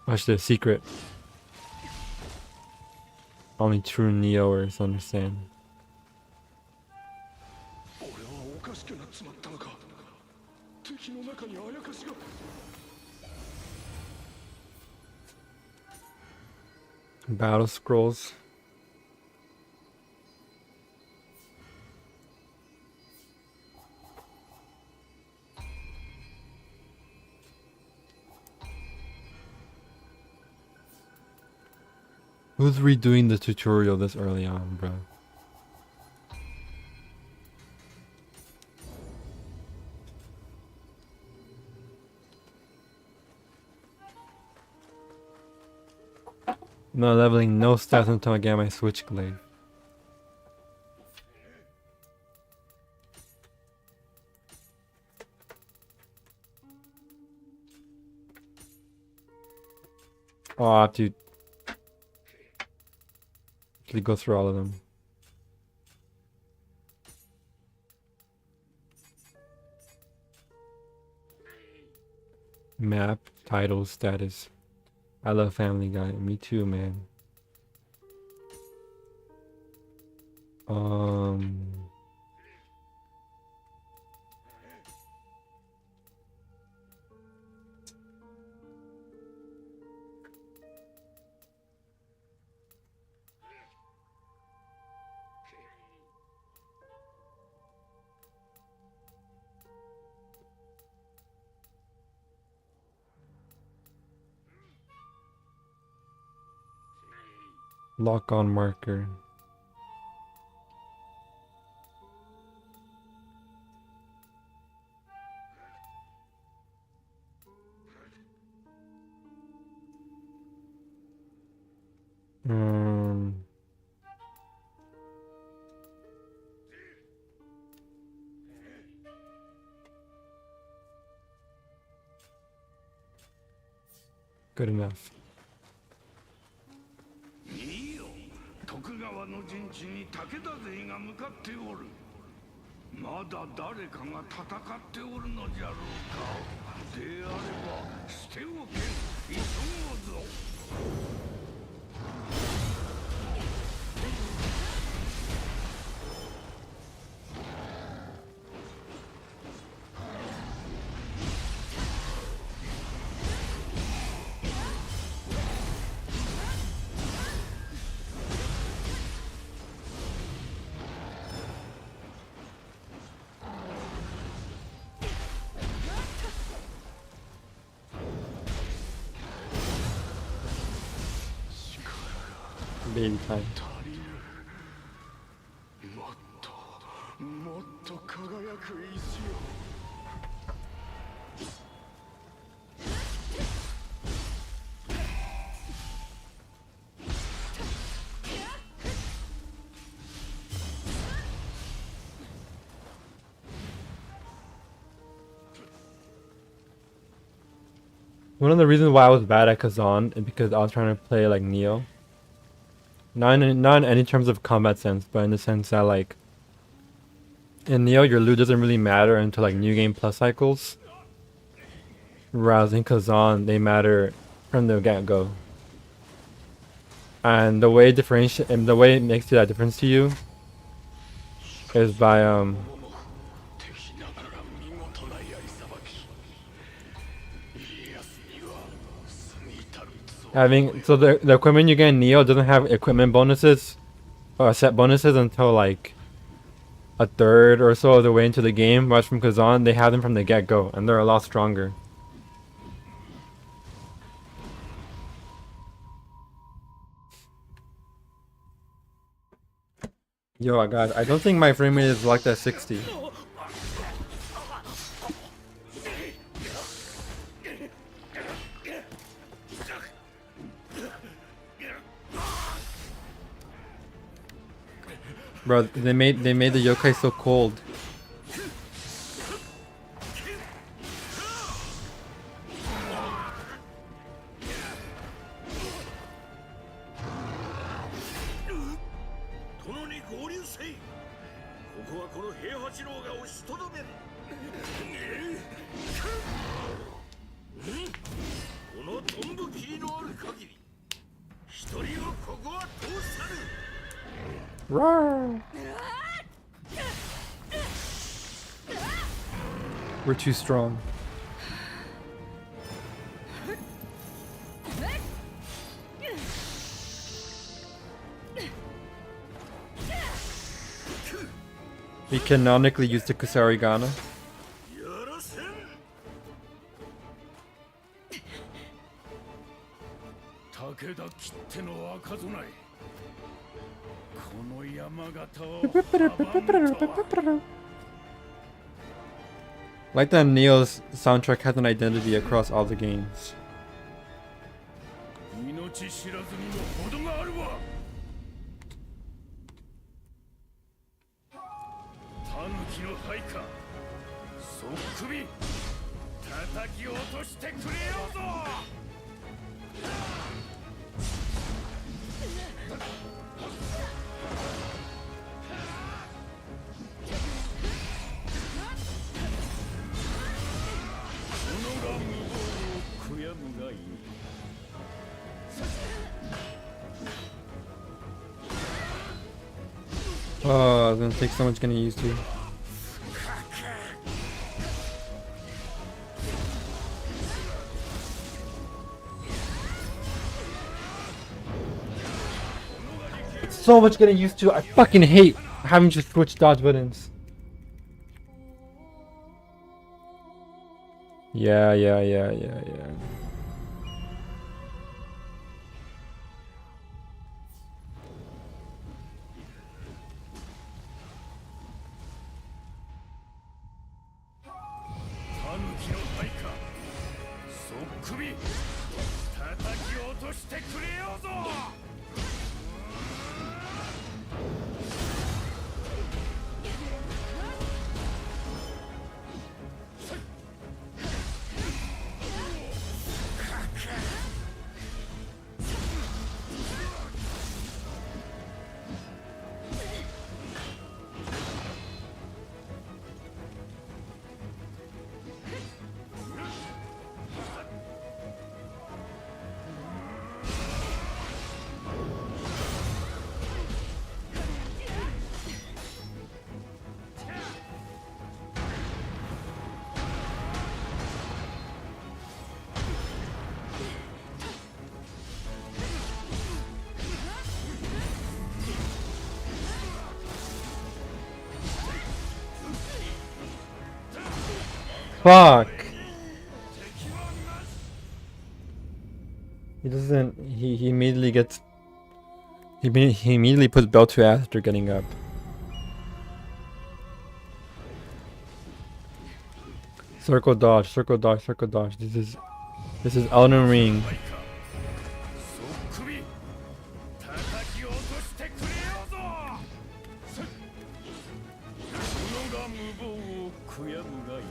Watch the secret. Only true Neoers understand. 俺はおかしくなっちまったのか。敵の中にあやかしが。 Battle scrolls. Who's redoing the tutorial this early on, bro? No leveling, no stats until I get my switchblade. Oh, I have to actually go through all of them. Map, title, status. I love Family Guy. Me too, man. Lock on marker. Good enough. いいよ。徳川の陣地に武田勢が向かっておる。まだ誰かが戦っておるのじゃろうか。であれば捨ておけん。急ごうぞ。Baby time. もっと輝く石よ。One of the reasons why I was bad at Kazan is because I was trying to play like Neo. Not in any terms of combat sense, but in the sense that like in Neo your loot doesn't really matter until like new game plus cycles. Whereas in Kazan they matter from the get-go. And the way the way it makes that difference to you is by having, so the equipment you get in Neo doesn't have equipment bonuses or set bonuses until like a third or so of the way into the game. Whereas from Kazan they have them from the get-go and they're a lot stronger. Yo, guys, I don't think my frame rate is locked at 60. Bro, they made the yokai so cold. Roar. We're too strong. We canonically use the Kusarigana. 武田きっての赤備え。この山形を Like that Neo's soundtrack has an identity across all the games. 命知らずにも程があるわ。狸の配下、そっくび叩き落としてくれようぞ。 Oh, it's gonna take so much getting used to. So much getting used to. I fucking hate having to switch dodge buttons. Yeah. 'Fuck! He doesn't. He immediately gets He immediately puts belt to ass after getting up. Circle dodge, circle dodge, circle dodge. This is Elden Ring. そっくび叩き落としてくれようぞ己が無謀を悔やむがいい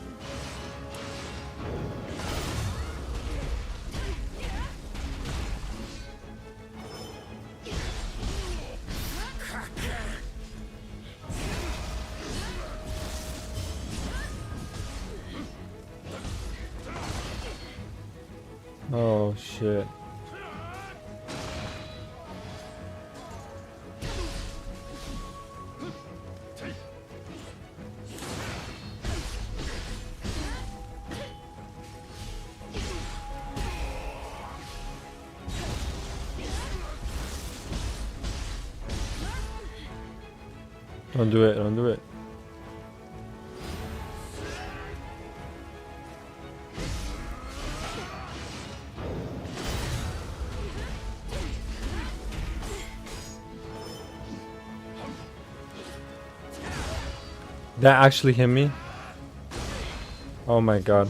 Oh shit. Don't do it, don't do it. That actually hit me? Oh my god.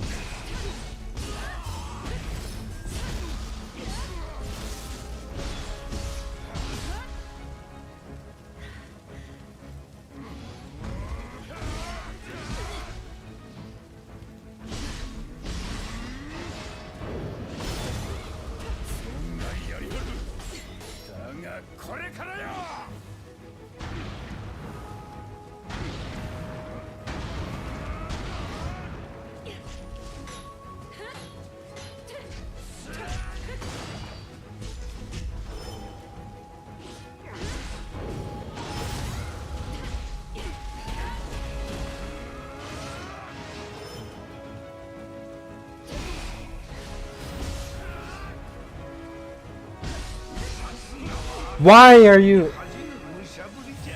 Why are you?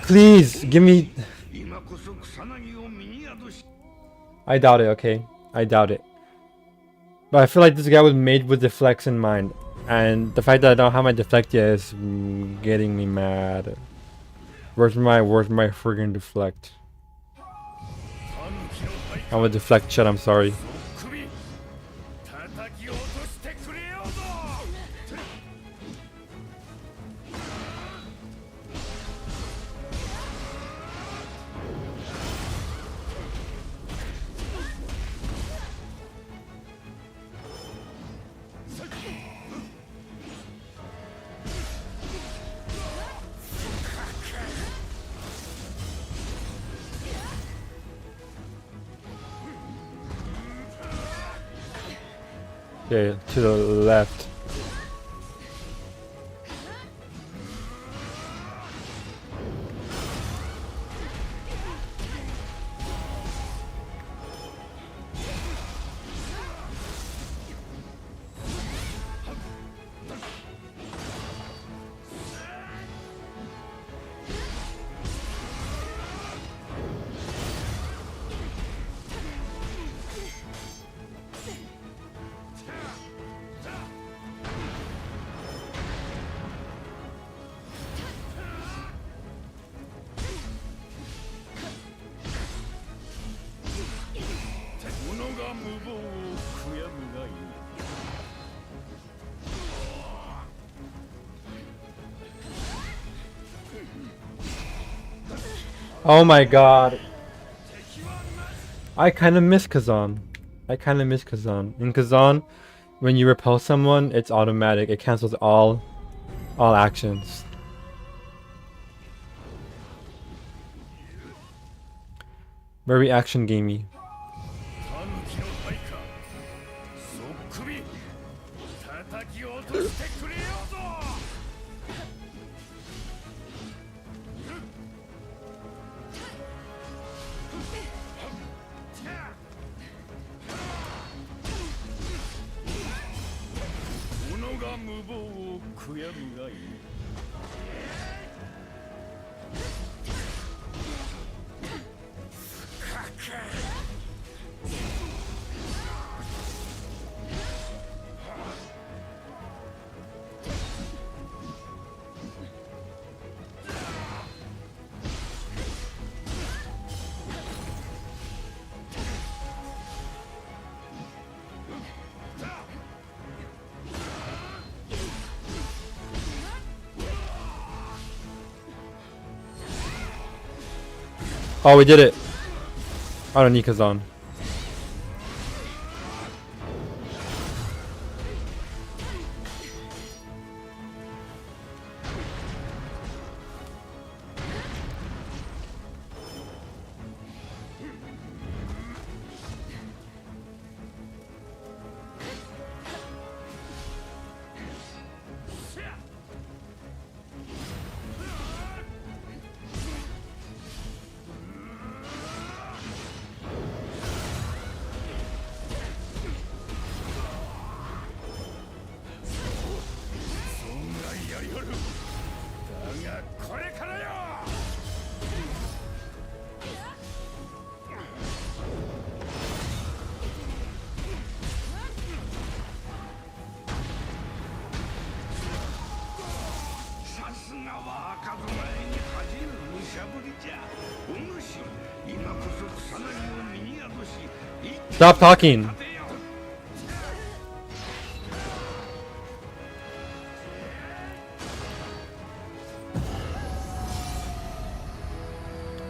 Please give me. I doubt it. Okay, I doubt it. But I feel like this guy was made with deflects in mind, and the fact that I don't have my deflect yet is getting me mad. Where's my friggin' deflect? I'm a deflect shit. I'm sorry. Okay, to the left. Oh my god. I kind of miss Kazan. In Kazan, when you repel someone, it's automatic. It cancels all actions. Very action gamey. Oh, we did it. Oh, no, Nika's on. Stop talking.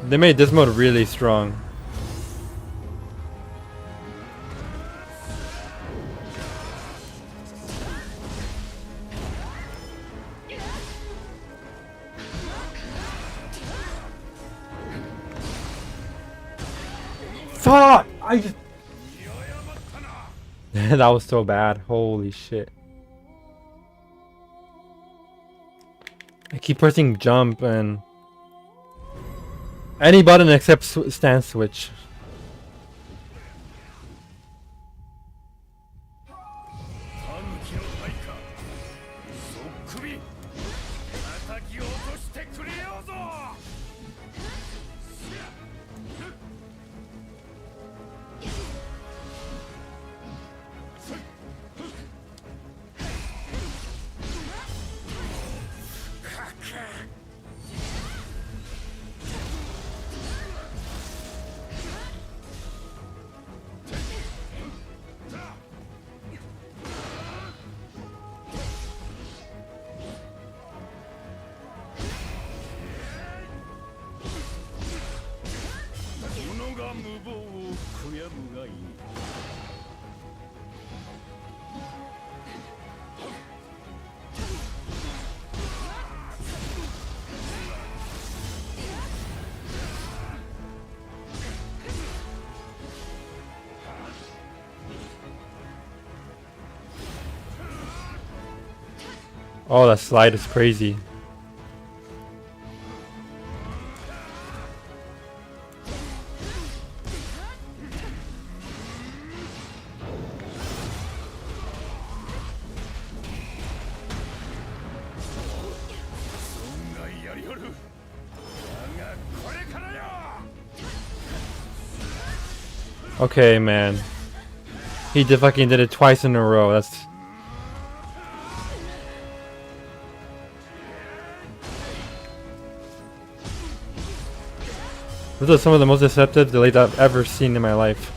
They made this mode really strong. Fuck! I just... That was so bad. Holy shit. I keep pressing jump and... Any button except stand switch. Oh, that slide is crazy. Okay, man. He fucking did it twice in a row. That's... Those are some of the most deceptive delays I've ever seen in my life.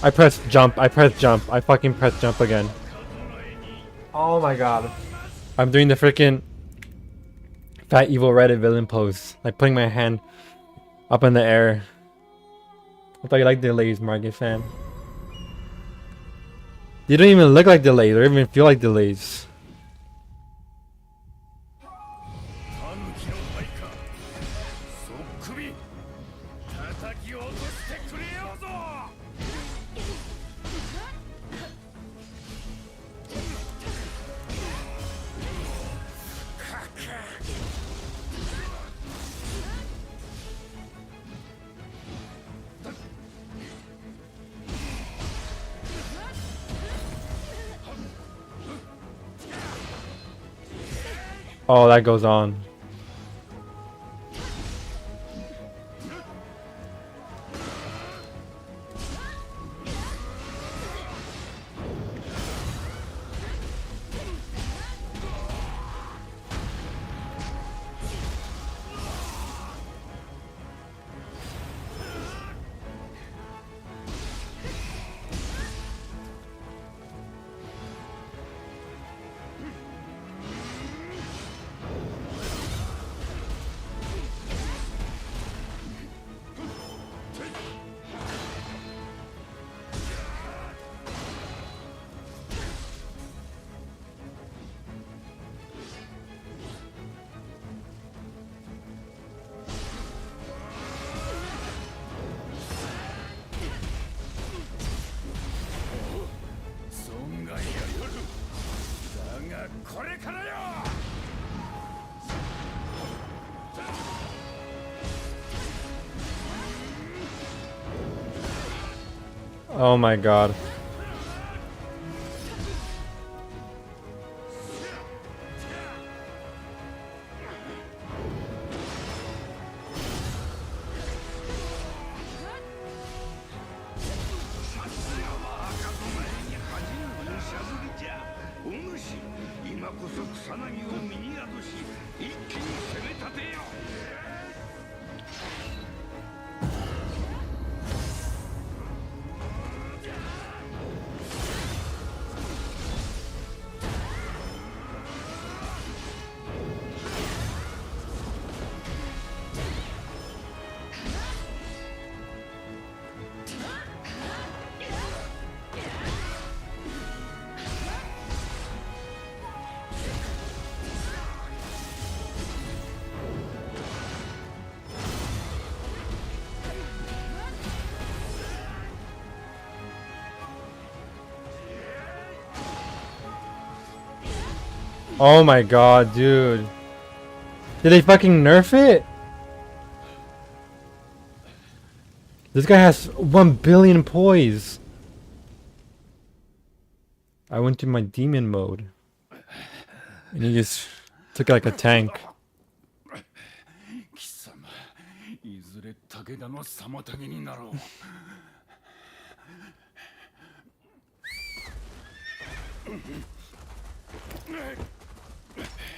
I pressed jump, I fucking pressed jump again. Oh my god. I'm doing the freaking fat evil Reddit villain pose. Like putting my hand up in the air. I thought you liked delays, Market fan. You don't even look like delays or even feel like delays. Oh, that goes on. Oh my god. Oh my god, dude. Did they fucking nerf it? This guy has 1 billion poise. I went to my demon mode. And he just took it like a tank. 貴様いずれ武田の妨げになろう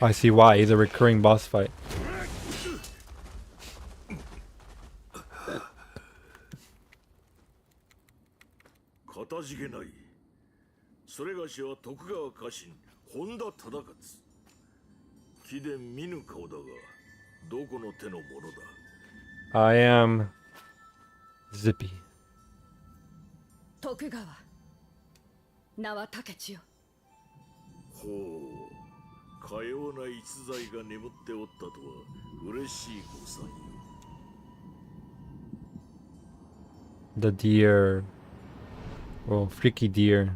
I see why. He's a recurring boss fight. かたじけない。それがしは徳川家臣本田忠勝。貴殿見ぬ顔だが、どこの手のものだ。 I am Zippy. 徳川名は竹千代。ほう、かような逸材が眠っておったとは嬉しいごさんよ。 The deer. Oh, freaky deer.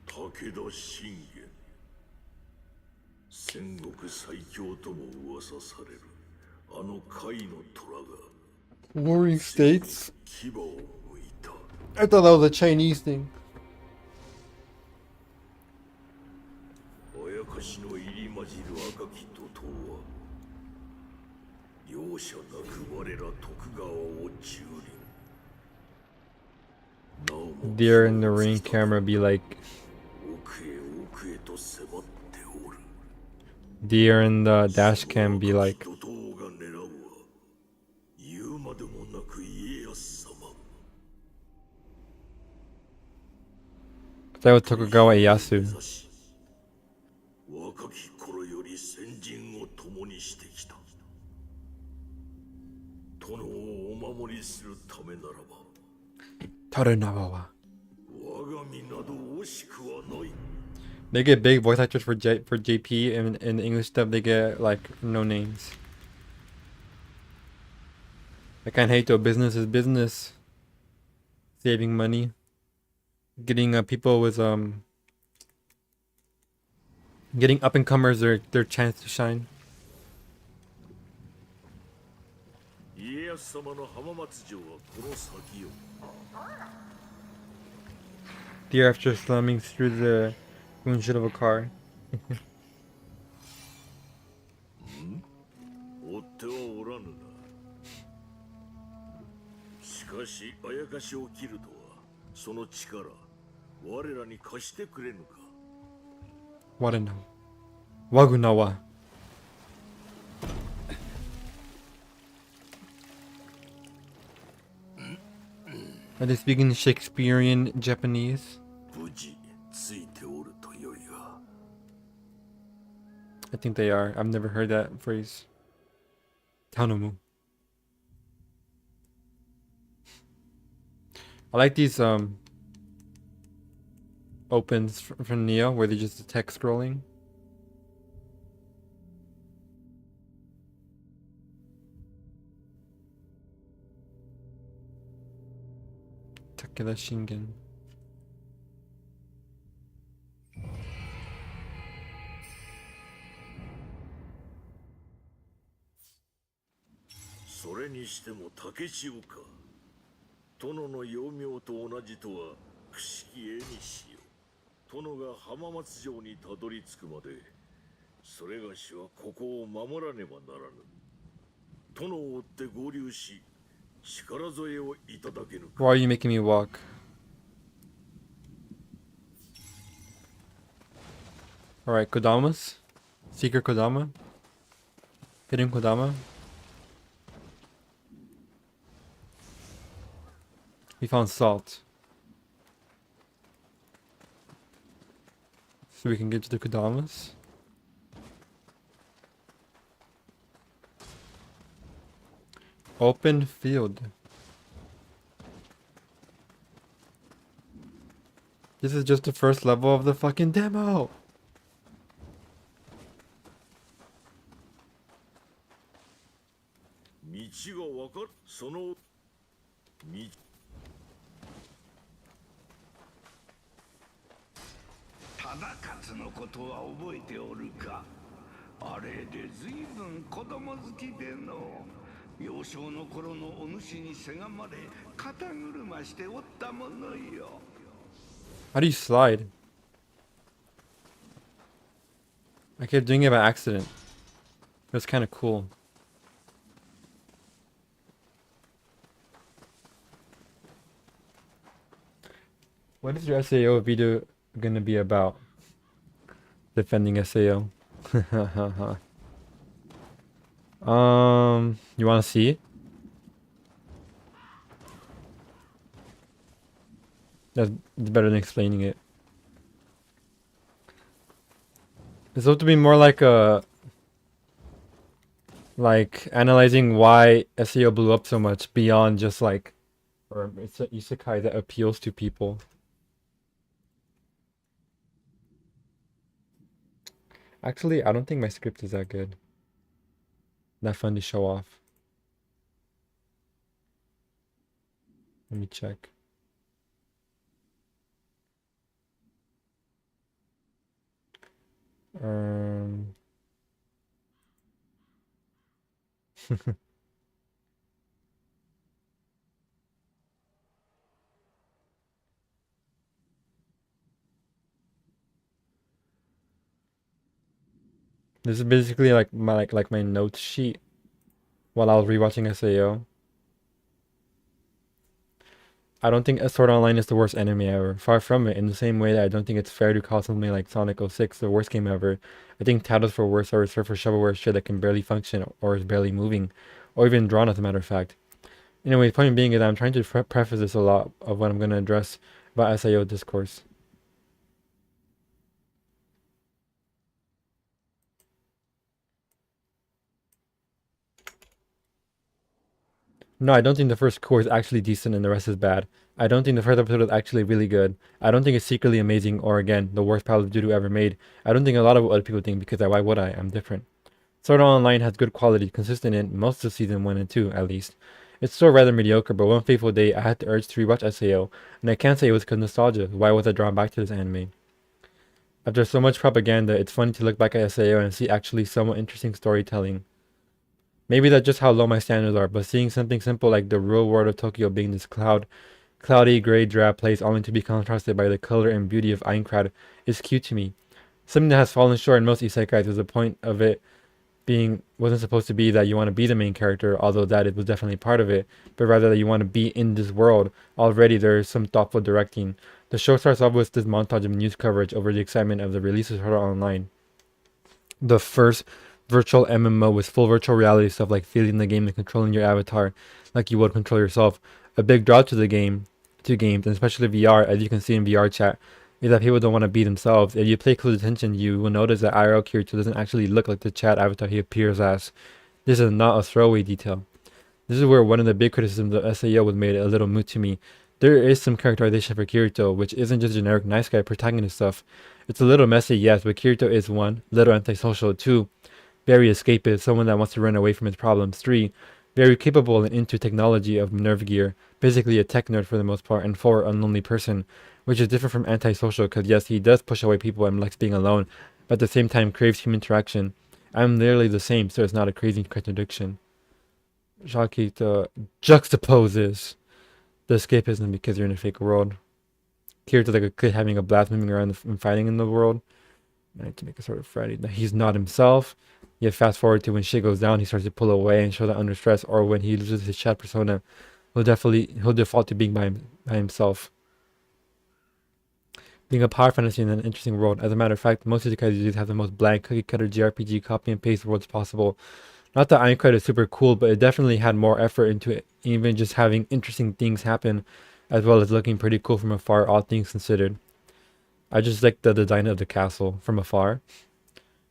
武田信玄、戦国最強とも噂されるあの甲斐の虎が Warring states? 牙をむいた。 I thought that was a Chinese thing. あやかしの入り混じる赤き怒涛は容赦なく我ら徳川を蹂躙。なおも Deer in the ring camera be like 奥へ奥へと迫っておる。 deer in the dash cam be like 怒涛が狙うは言うまでもなく家康様。 that was Tokugawa Ieyasu. 若き頃より先陣を共にしてきた。殿をお守りするためならば Torunawa. 我が身など惜しくはない。 They get big voice actors for JP, and in the English dub they get like no names. I can't hate though. Business is business. Saving money, getting people with getting up and comers their chance to shine. 家康様の浜松城はこの先よ。 Deer after slamming through the windshield of a car. 追ってはおらぬな。しかしあやかしを切るとはその力我らに貸してくれぬか。 Waruna. Wagunawa. Are they speaking Shakespearean Japanese? 無事ついておるとよいが。 I think they are. I've never heard that phrase. Tanomu. I like these opens from Neo where they just text scrolling. Takeda Shingen. それにしても竹千代か。殿の幼名と同じとはくしき絵にしよう。殿が浜松城にたどり着くまでそれがしはここを守らねばならぬ。殿を追って合流し力添えをいただけぬか。 Why are you making me walk? Alright, Kodamas. Seeker Kodama. Hidden Kodama. We found salt. So we can get to the Kodamas. Open field. This is just the first level of the fucking demo. 道がわかる。その道。忠勝のことは覚えておるか。あれで随分子供好きでの。幼少の頃のお主にせがまれ肩車しておったものよ。 How do you slide? I kept doing it by accident. It was kind of cool. What is your SAO video gonna be about? Defending SAO. You wanna see it? That's better than explaining it. It's supposed to be more like analyzing why SAO blew up so much beyond just like, or it's an isekai that appeals to people. Actually, I don't think my script is that good. Not fun to show off. Let me check. This is basically like my notes sheet while I was rewatching SAO. I don't think Sword Art Online is the worst anime ever. Far from it. In the same way that I don't think it's fair to call something like Sonic 06 the worst game ever. I think titles for worse are reserved for shovelware shit that can barely function or is barely moving, or even drawn as a matter of fact. Anyway, the point being is that I'm trying to preface this a lot of what I'm going to address about SAO discourse. No, I don't think the first core is actually decent and the rest is bad. I don't think the first episode is actually really good. I don't think it's secretly amazing or, again, the worst Call of Duty ever made. I don't think a lot of what other people think because why would I? I'm different. Sword Art Online has good quality, consistent in most of season 1 and 2, at least. It's still rather mediocre, but one fateful day I had the urge to rewatch SAO, and I can't say it was because nostalgia. Why was I drawn back to this anime? After so much propaganda, it's funny to look back at SAO and see actually somewhat interesting storytelling. Maybe that's just how low my standards are, but seeing something simple like the real world of Tokyo being this cloudy, gray, drab place only to be contrasted by the color and beauty of Aincrad is cute to me. Something that has fallen short in most isekais is the point of it being wasn't supposed to be that you want to be the main character, although that it was definitely part of it, but rather that you want to be in this world. Already there is some thoughtful directing. The show starts off with this montage of news coverage over the excitement of the release of Sword Art Online. The first virtual MMO with full virtual reality stuff like feeling the game and controlling your avatar like you would control yourself. A big draw to games, and especially VR, as you can see in VR chat, is that people don't want to be themselves. If you pay close attention, you will notice that IRL Kirito doesn't actually look like the chat avatar he appears as. This is not a throwaway detail. This is where one of the big criticisms of SAO was made a little moot to me. There is some characterization for Kirito, which isn't just generic nice guy protagonist stuff. It's a little messy, yes, but Kirito is 1, little antisocial, 2, very escapist, someone that wants to run away from his problems, 3, very capable and into technology of nerve gear, basically a tech nerd for the most part, and 4, a lonely person, which is different from antisocial because yes, he does push away people and likes being alone, but at the same time craves human interaction. I'm literally the same, so it's not a crazy contradiction. Shakita juxtaposes the escapism because you're in a fake world. Kirito's like a kid having a blast moving around and fighting in the world. I need to make a sort of Freddy. He's not himself. Yet fast forward to when shit goes down, he starts to pull away and show that under stress, or when he loses his chat persona, he'll default to being by himself. Being a power fantasy in an interesting world. As a matter of fact, most of the isekais have the most blank cookie cutter JRPG copy and paste worlds possible. Not that INNNN is super cool, but it definitely had more effort into it, even just having interesting things happen, as well as looking pretty cool from afar, all things considered. I just like the design of the castle from afar.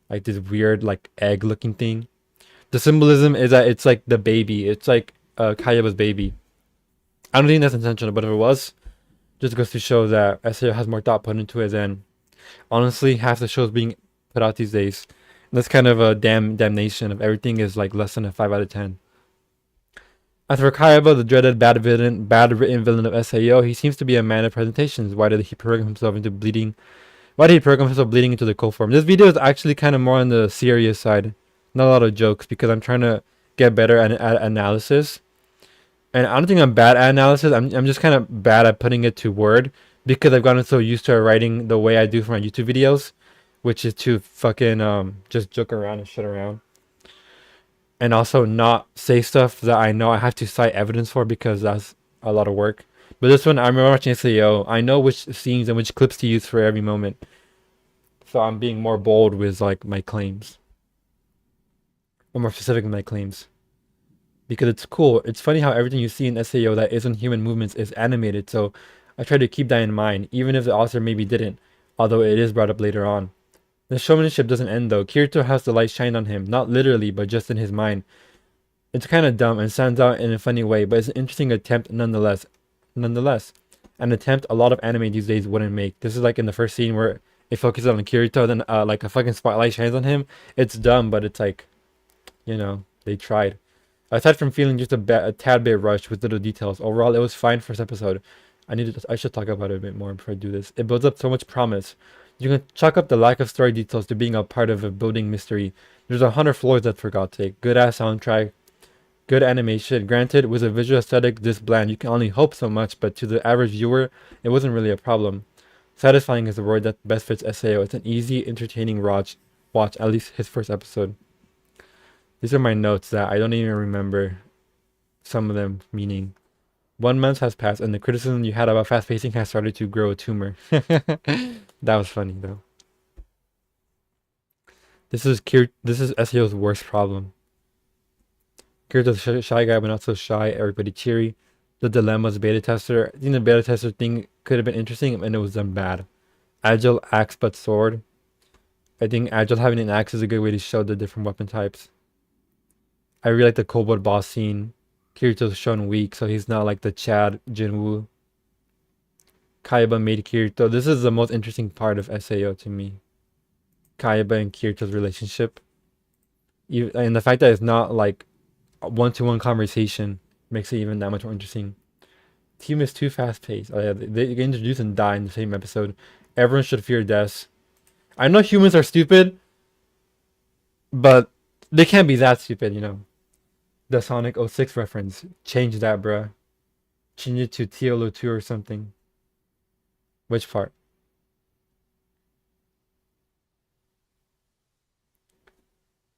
Like this weird, like, egg-looking thing. The symbolism is that it's like the baby. It's like Kayaba's baby. I don't think that's intentional, but if it was, just goes to show that SAO has more thought put into it than, honestly, half the shows being put out these days. And that's kind of a damnation of everything is like less than a 5 out of 10. As for Kayaba, the dreaded bad written villain of SAO, he seems to be a man of presentations. Why did he program himself into bleeding? Why did he program himself bleeding into the cold form? This video is actually kind of more on the serious side. Not a lot of jokes because I'm trying to get better at analysis. And I don't think I'm bad at analysis. I'm just kind of bad at putting it to word because I've gotten so used to writing the way I do for my YouTube videos, which is to fucking just joke around and shit around. And also not say stuff that I know I have to cite evidence for because that's a lot of work. But this one, I remember watching SAO. I know which scenes and which clips to use for every moment. So I'm being more bold with like my claims. Or more specific in my claims. Because it's cool. It's funny how everything you see in SAO that isn't human movements is animated. So I try to keep that in mind, even if the author maybe didn't. Although it is brought up later on. The showmanship doesn't end though. Kirito has the light shine on him. Not literally, but just in his mind. It's kind of dumb and stands out in a funny way, but it's an interesting attempt nonetheless. An attempt a lot of anime these days wouldn't make. This is like in the first scene where it focuses on Kirito, then like a fucking spotlight shines on him. It's dumb, but it's like, you know, they tried. Aside from feeling just a tad bit rushed with little details, overall it was fine first episode. I should talk about it a bit more before I do this. It builds up so much promise. You can chalk up the lack of story details to being a part of a building mystery. There's 100 floors that for God's sake. Good ass soundtrack. Good animation. Granted, with a visual aesthetic this bland, you can only hope so much, but to the average viewer, it wasn't really a problem. Satisfying is the word that best fits SAO. It's an easy, entertaining watch, at least his first episode. These are my notes that I don't even remember some of them meaning. 1 month has passed and the criticism you had about fast pacing has started to grow a tumor. That was funny though. This is SAO's worst problem. Kirito's a shy guy but not so shy, everybody cheery. The dilemma's beta tester. I think the beta tester thing could have been interesting and it was done bad. Agile, axe but sword. I think Agile having an axe is a good way to show the different weapon types. I really like the kobold boss scene. Kirito's shown weak, so he's not like the Chad Jinwoo. Kayaba made Kirito. This is the most interesting part of SAO to me. Kayaba and Kirito's relationship. And the fact that it's not like a one-to-one conversation makes it even that much more interesting. Team is too fast-paced. Oh yeah, they get introduced and die in the same episode. Everyone should fear death. I know humans are stupid, but they can't be that stupid, you know. The Sonic 06 reference. Change that, bruh. Change it to TLO2 or something. Which part?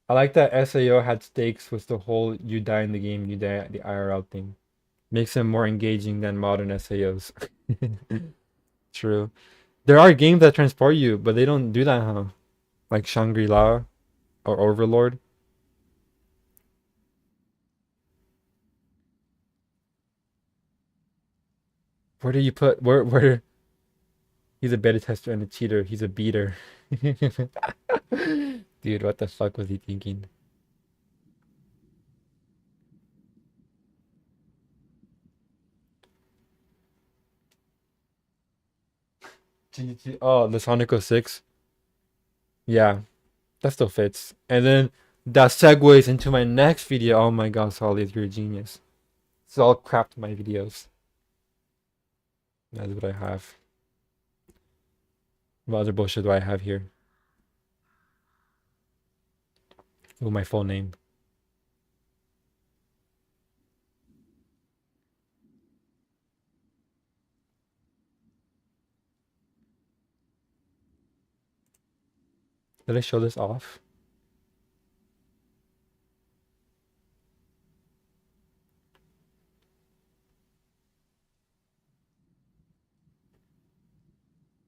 I like that SAO had stakes with the whole you die in the game, you die at the IRL thing. Makes them more engaging than modern SAOs. True. There are games that transport you, but they don't do that, huh? Like Shangri-La or Overlord. Where do you put where he's a beta tester and a cheater. He's a beater. Dude, what the fuck was he thinking? Oh, the Sonic 06. Yeah, that still fits. And then that segues into my next video. Oh my god, Solid, you're a genius. It's all crapped my videos. That's what I have. What other bullshit do I have here? Oh, my full name. Did I show this off?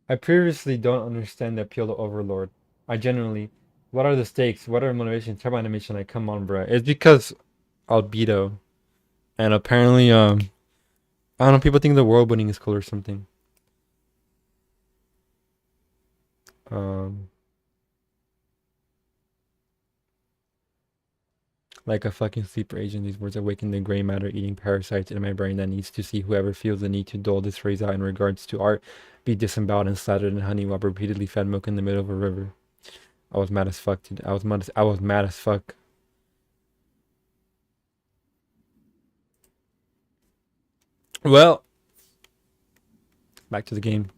I previously don't understand the appeal to Overlord. I genuinely, what are the stakes? What are motivations? Turbo animation, like, come on, bruh. It's because albedo. And apparently, I don't know, people think the world building is cool or something. Like a fucking sleeper agent, these words awaken the gray matter eating parasites in my brain that needs to see whoever feels the need to dole this phrase out in regards to art be disemboweled and slathered in honey while repeatedly fed milk in the middle of a river. I was mad as fuck, dude. I was mad as fuck. Well, back to the game.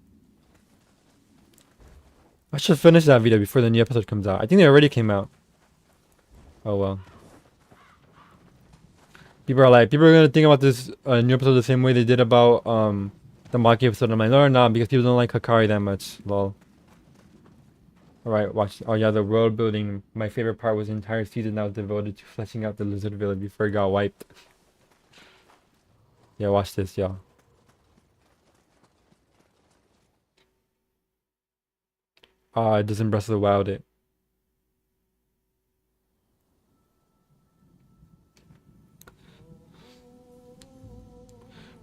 I should finish that video before the new episode comes out. I think they already came out. Oh well. People are gonna think about this new episode the same way they did about the Maki episode. I'm like, no, not because people don't like Hakari that much. Lol. Alright, watch. Oh yeah, the world building. My favorite part was the entire season that was devoted to fleshing out the lizard village before it got wiped. Yeah, watch this, y'all. Ah, it doesn't Breath of the Wild it.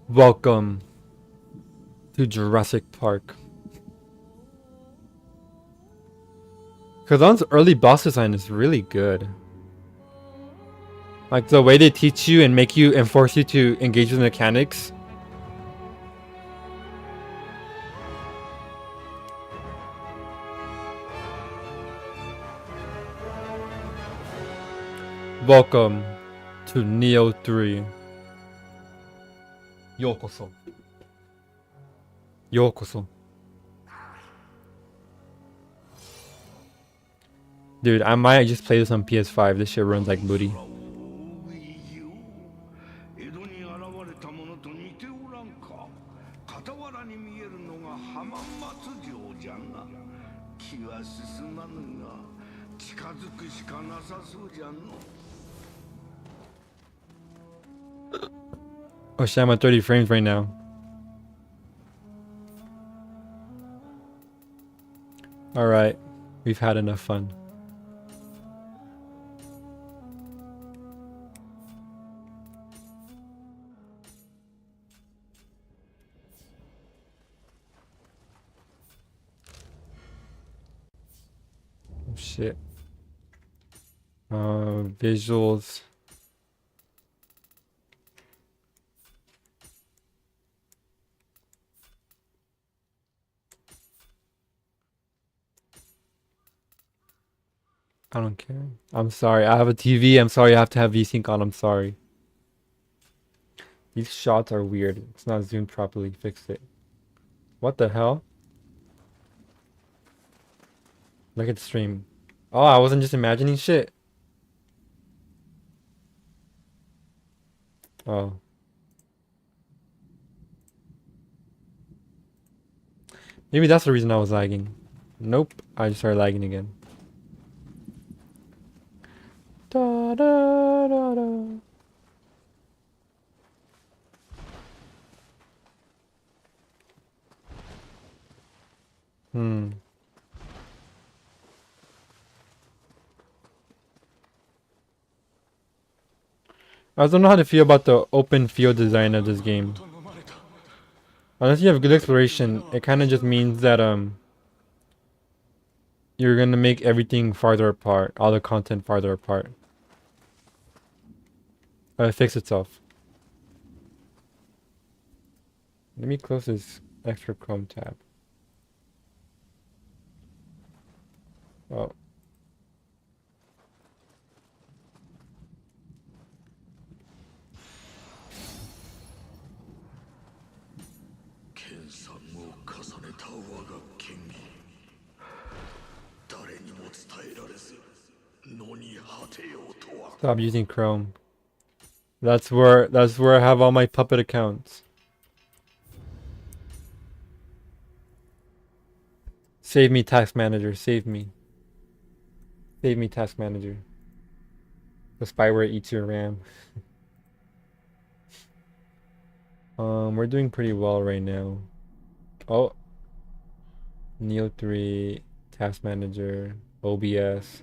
Welcome to Jurassic Park. Kazan's early boss design is really good. Like the way they teach you and make you and force you to engage with mechanics. Welcome to Neo 3. Yokoso. Yokoso. Dude, I might just play this on PS5. This shit runs like booty. 江戸に現れたものと似ておらんか。傍らに見えるのが浜松城じゃが、気は進まぬが近づくしかなさそうじゃの。 Oh shit, I'm at 30 frames right now. Alright, we've had enough fun. Oh shit. Visuals. I don't care. I'm sorry. I have a TV. I'm sorry. I have to have VSync on. I'm sorry. These shots are weird. It's not zoomed properly. Fix it. What the hell? Look at the stream. Oh, I wasn't just imagining shit. Oh. Maybe that's the reason I was lagging. Nope. I just started lagging again. Da, da, da, da. I don't know how to feel about the open field design of this game. Unless you have good exploration, it kind of just means that you're gonna make everything farther apart, all the content farther apart. It fix itself. Let me close this extra Chrome tab. Oh. Stop using Chrome. That's where I have all my Puppet accounts. Save me, Task Manager, save me. Save me, task manager. The spyware eats your RAM. We're doing pretty well right now. Oh, Neo 3, task manager, OBS.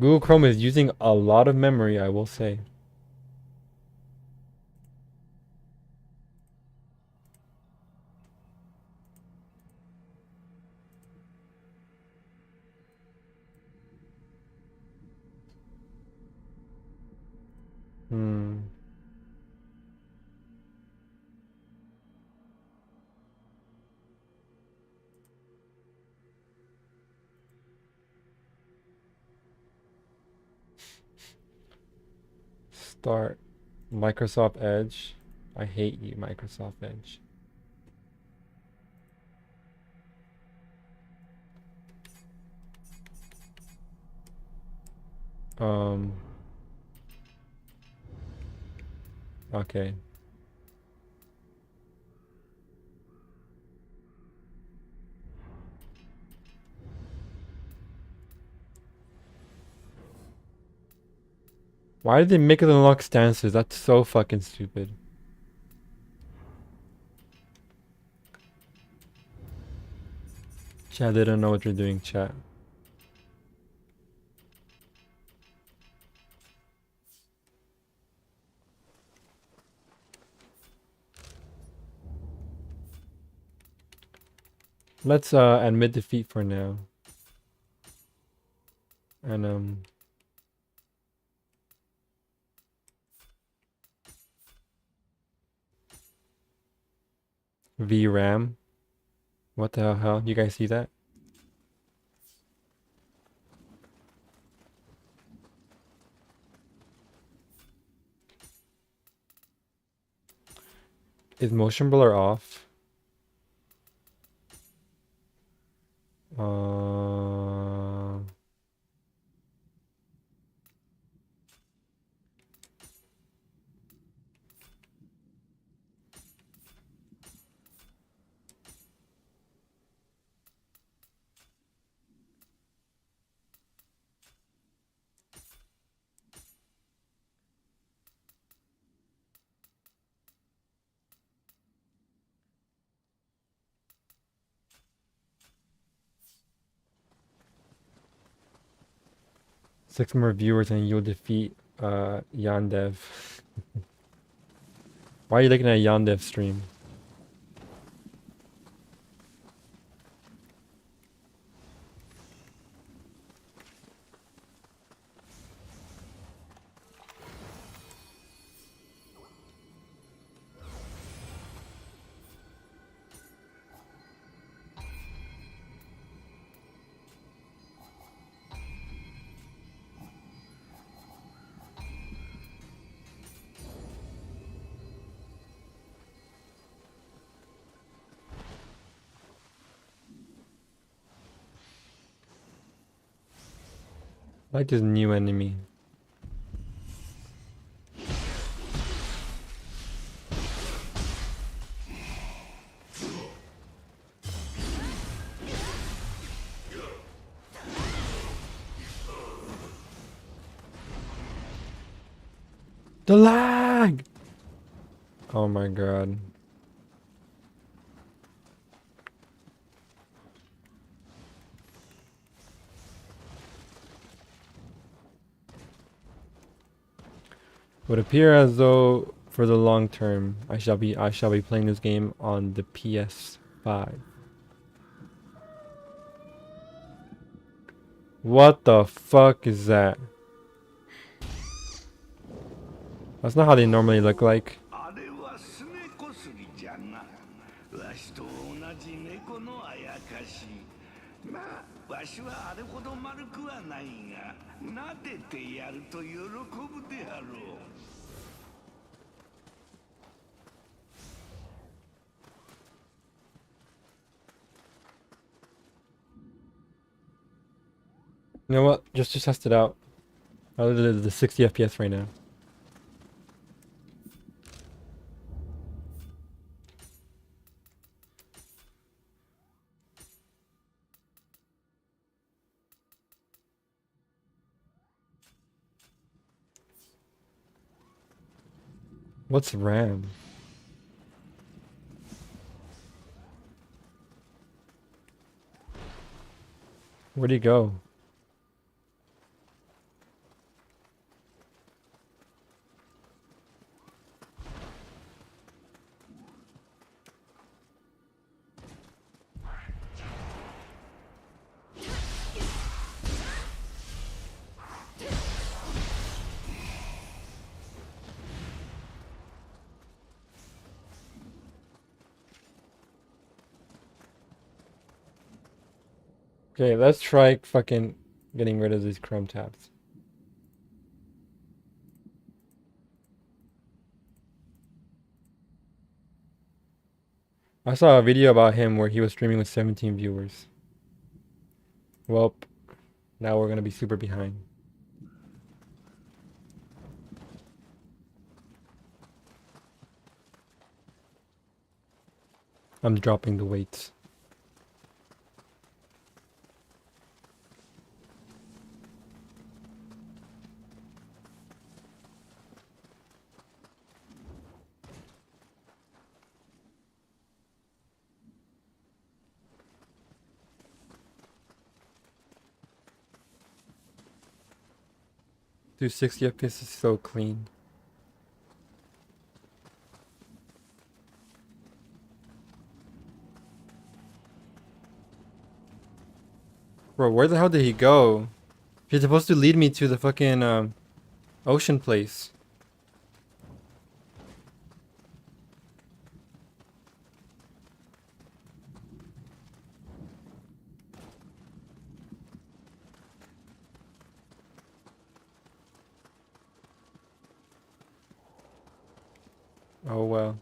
Google Chrome is using a lot of memory, I will say. Hmm. Start. Microsoft Edge. I hate you, Microsoft Edge. Okay. Why did they make it unlock stances? That's so fucking stupid. Chat, they don't know what you're doing, chat. Let's admit defeat for now. And VRAM. What the hell? You guys see that? Is motion blur off? Uh, 6 more viewers and you'll defeat Yandev. Why are you looking at Yandev stream? I like this new enemy. The lag! Oh my god. Would appear as though for the long term I shall be playing this game on the PS5. What the fuck is that? That's not how they normally look like. あれはすねこすりじゃな。わしと同じ猫のあやかし。まあ、わしはあれほど丸くはないが、撫でてやると喜ぶであろう。You know what? Just to test it out. I did the 60 FPS right now. What's RAM? Where'd he go? Okay, let's try fucking getting rid of these chrome tabs. I saw a video about him where he was streaming with 17 viewers. Well, now we're gonna be super behind. I'm dropping the weights. Dude, 60 FPS is so clean. Bro, where the hell did he go? He's supposed to lead me to the fucking ocean place. Oh well.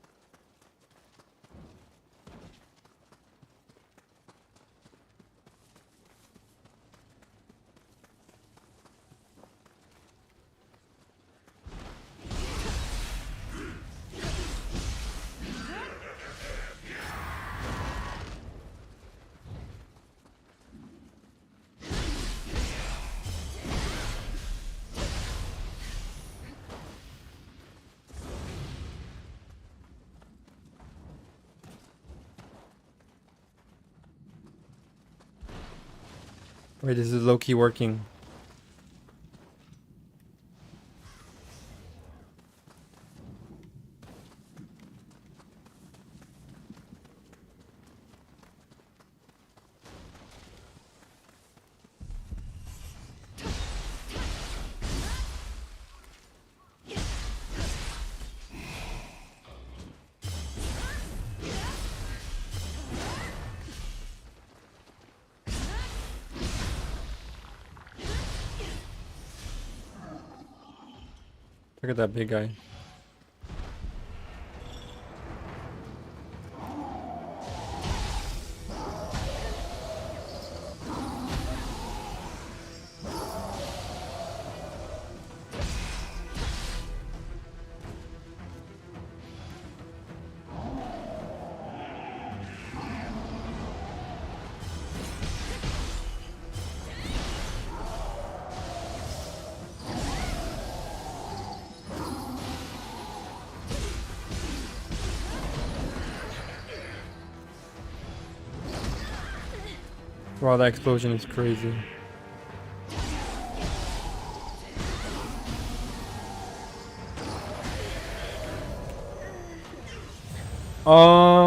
Wait, this is low-key working. Look at that big guy. Wow, that explosion is crazy. Um.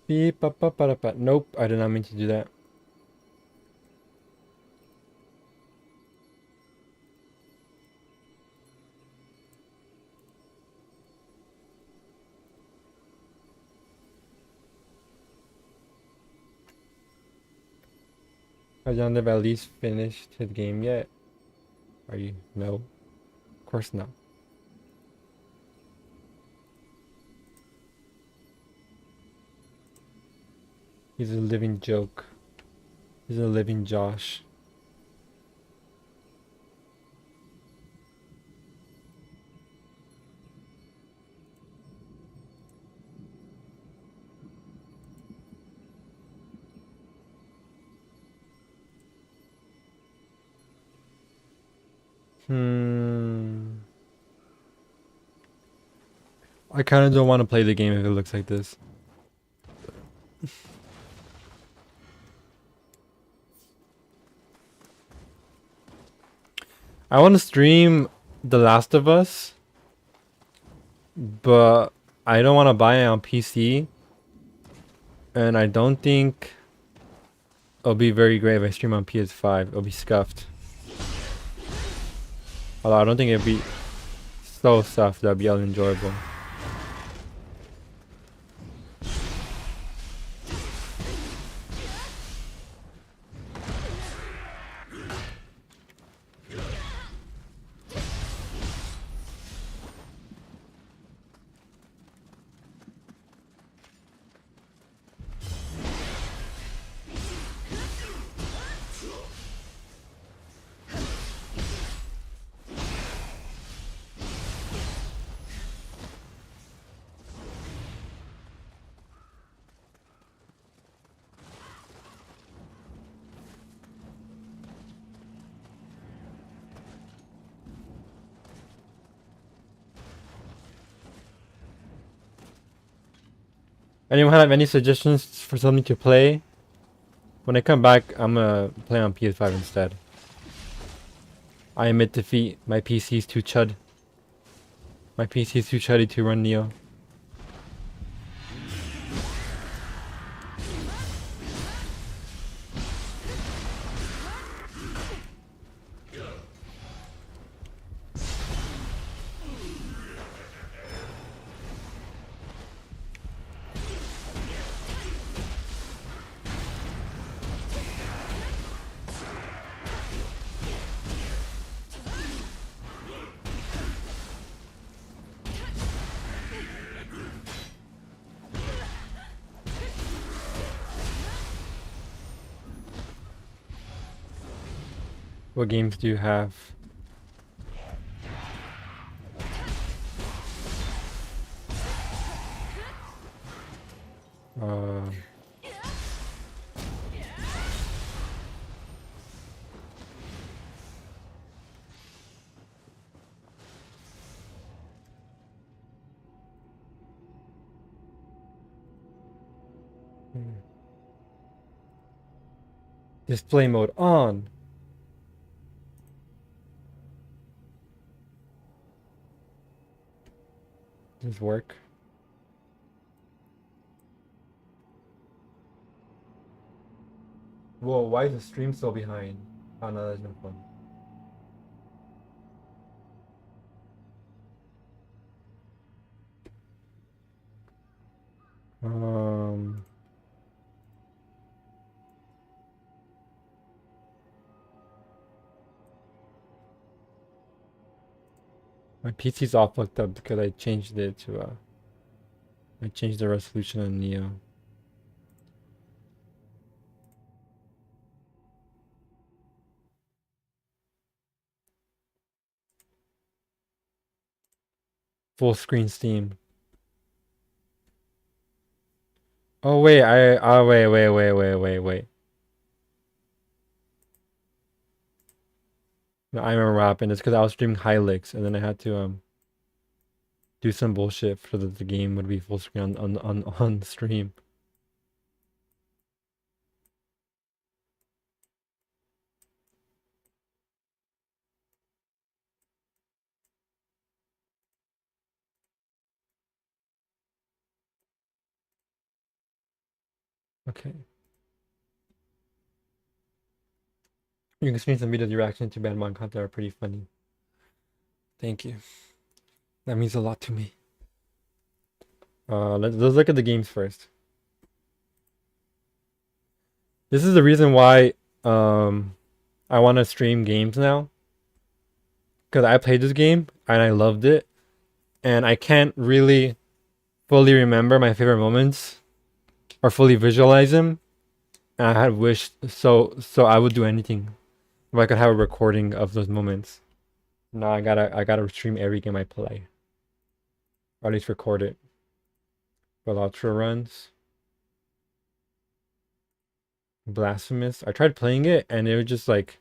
Beep, ba, ba, ba, da, ba. Nope, I did not mean to do that. Has John Depp at least finished his game yet? Are you? No. Of course not. He's a living joke. He's a living Josh. I kind of don't want to play the game if it looks like this. I want to stream The Last of Us, but I don't want to buy it on PC, and I don't think it'll be very great if I stream on PS5. It'll be scuffed. Although I don't think it'd be so scuffed that'd be unenjoyable. Anyone have any suggestions for something to play? When I come back, I'm gonna play on PS5 instead. I admit defeat. My PC's too chud. My PC's too chuddy to run Neo. What games do you have? Uh, Display mode on. Does this work? Whoa, why is the stream still behind? Oh no, that's no fun. My PC's all fucked up because I changed it to I changed the resolution on Neo. Full screen Steam. Oh wait, wait. No, I remember what happened. It's because I was streaming Hylix and then I had to do some bullshit so that the game would be full screen on the stream. Okay. You can stream some videos. Your reaction to bad manga content are pretty funny. Thank you. That means a lot to me. Let's look at the games first. This is the reason why I want to stream games now. Because I played this game and I loved it. And I can't really fully remember my favorite moments or fully visualize them. And I had wished so I would do anything if I could have a recording of those moments. Now I gotta stream every game I play. Or at least record it. But Ultra runs. Blasphemous. I tried playing it and it was just like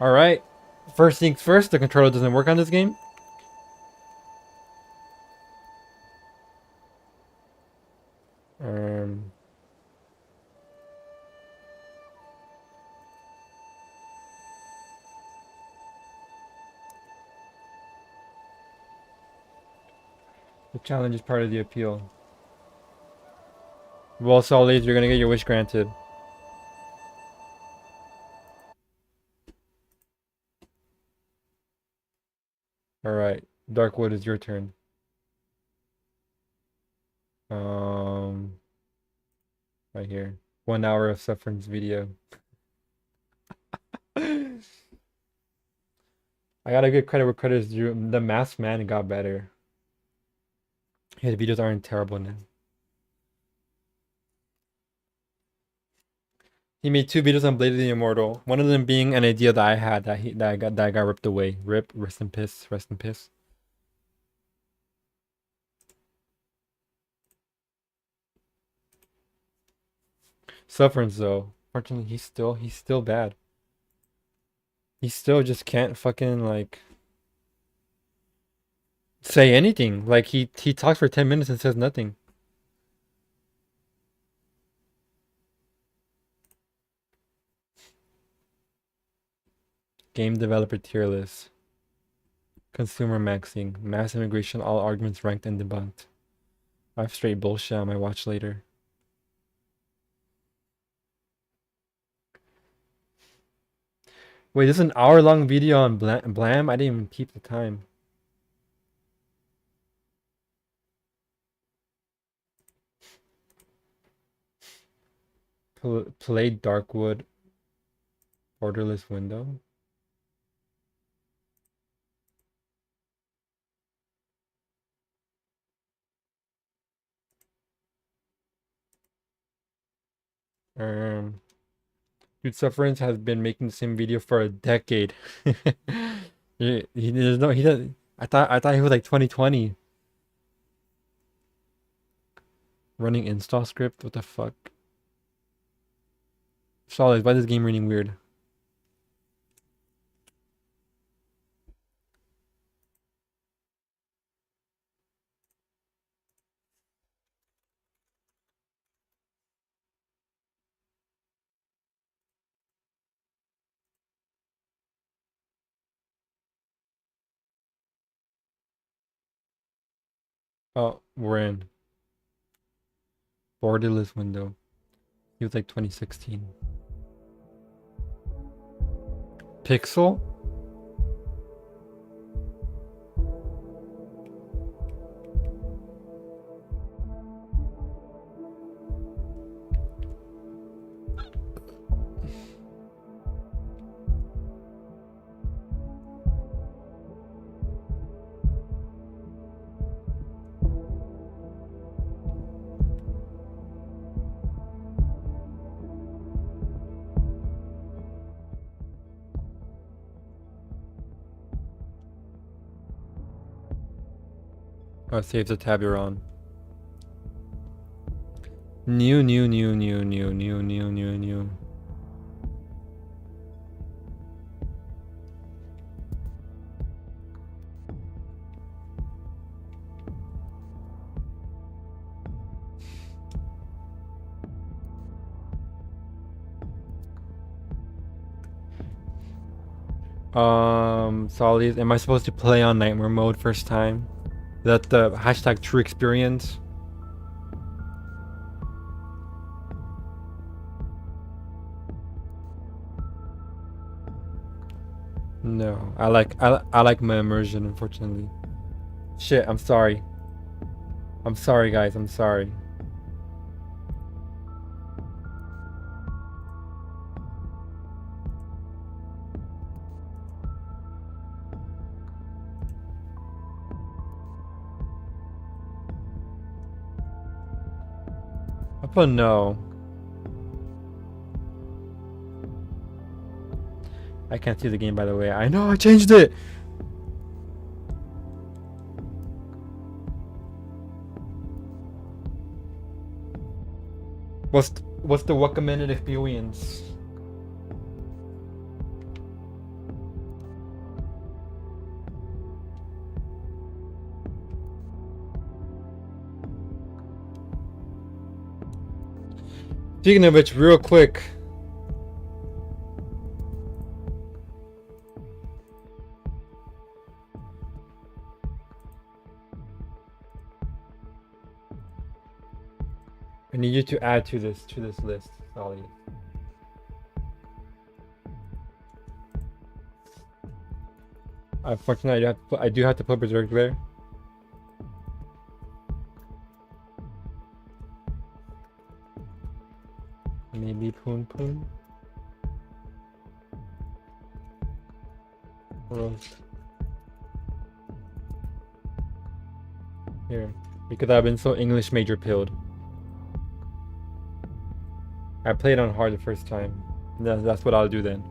Alright. First things first, the controller doesn't work on this game. The challenge is part of the appeal. Well, Solid, you're gonna get your wish granted. Alright, Darkwood is your turn. Right here. 1 hour of sufferance video. I gotta give credit where credit is due. The Masked Man got better. Yeah, the videos aren't terrible now. He made 2 videos on Blade of the Immortal. One of them being an idea that I had that I got ripped away. Rip, rest in piss, rest in piss. Sufferance though. Fortunately, he's still bad. He still just can't fucking like say anything. Like he talks for 10 minutes and says nothing. Game developer tier list. Consumer maxing. Mass immigration, all arguments ranked and debunked. I have straight bullshit on my watch later. Wait, this is an hour-long video on Blam? I didn't even keep the time. Played Darkwood. Borderless window. Dude, Sufferance has been making the same video for a decade. There's no, he doesn't. I thought he was like 2020. Running install script. What the fuck? Solid. Why is this game reading weird? Oh, we're in. Borderless window. He was like 2016. Pixel? Oh, save the tab you're on. New. Solid, am I supposed to play on nightmare mode first time? That the hashtag true experience? No, I like my immersion, unfortunately. Shit, I'm sorry. I'm sorry, guys. I'm sorry. I put no. I can't see the game, by the way. I know I changed it. What's the recommended experience? Speaking of which, real quick. I need you to add to this list, Solly. Unfortunately, I do have to put Berserk there. Maybe Poon Poon. Roast. Here, because I've been so English major pilled. I played on hard the first time. That's what I'll do then.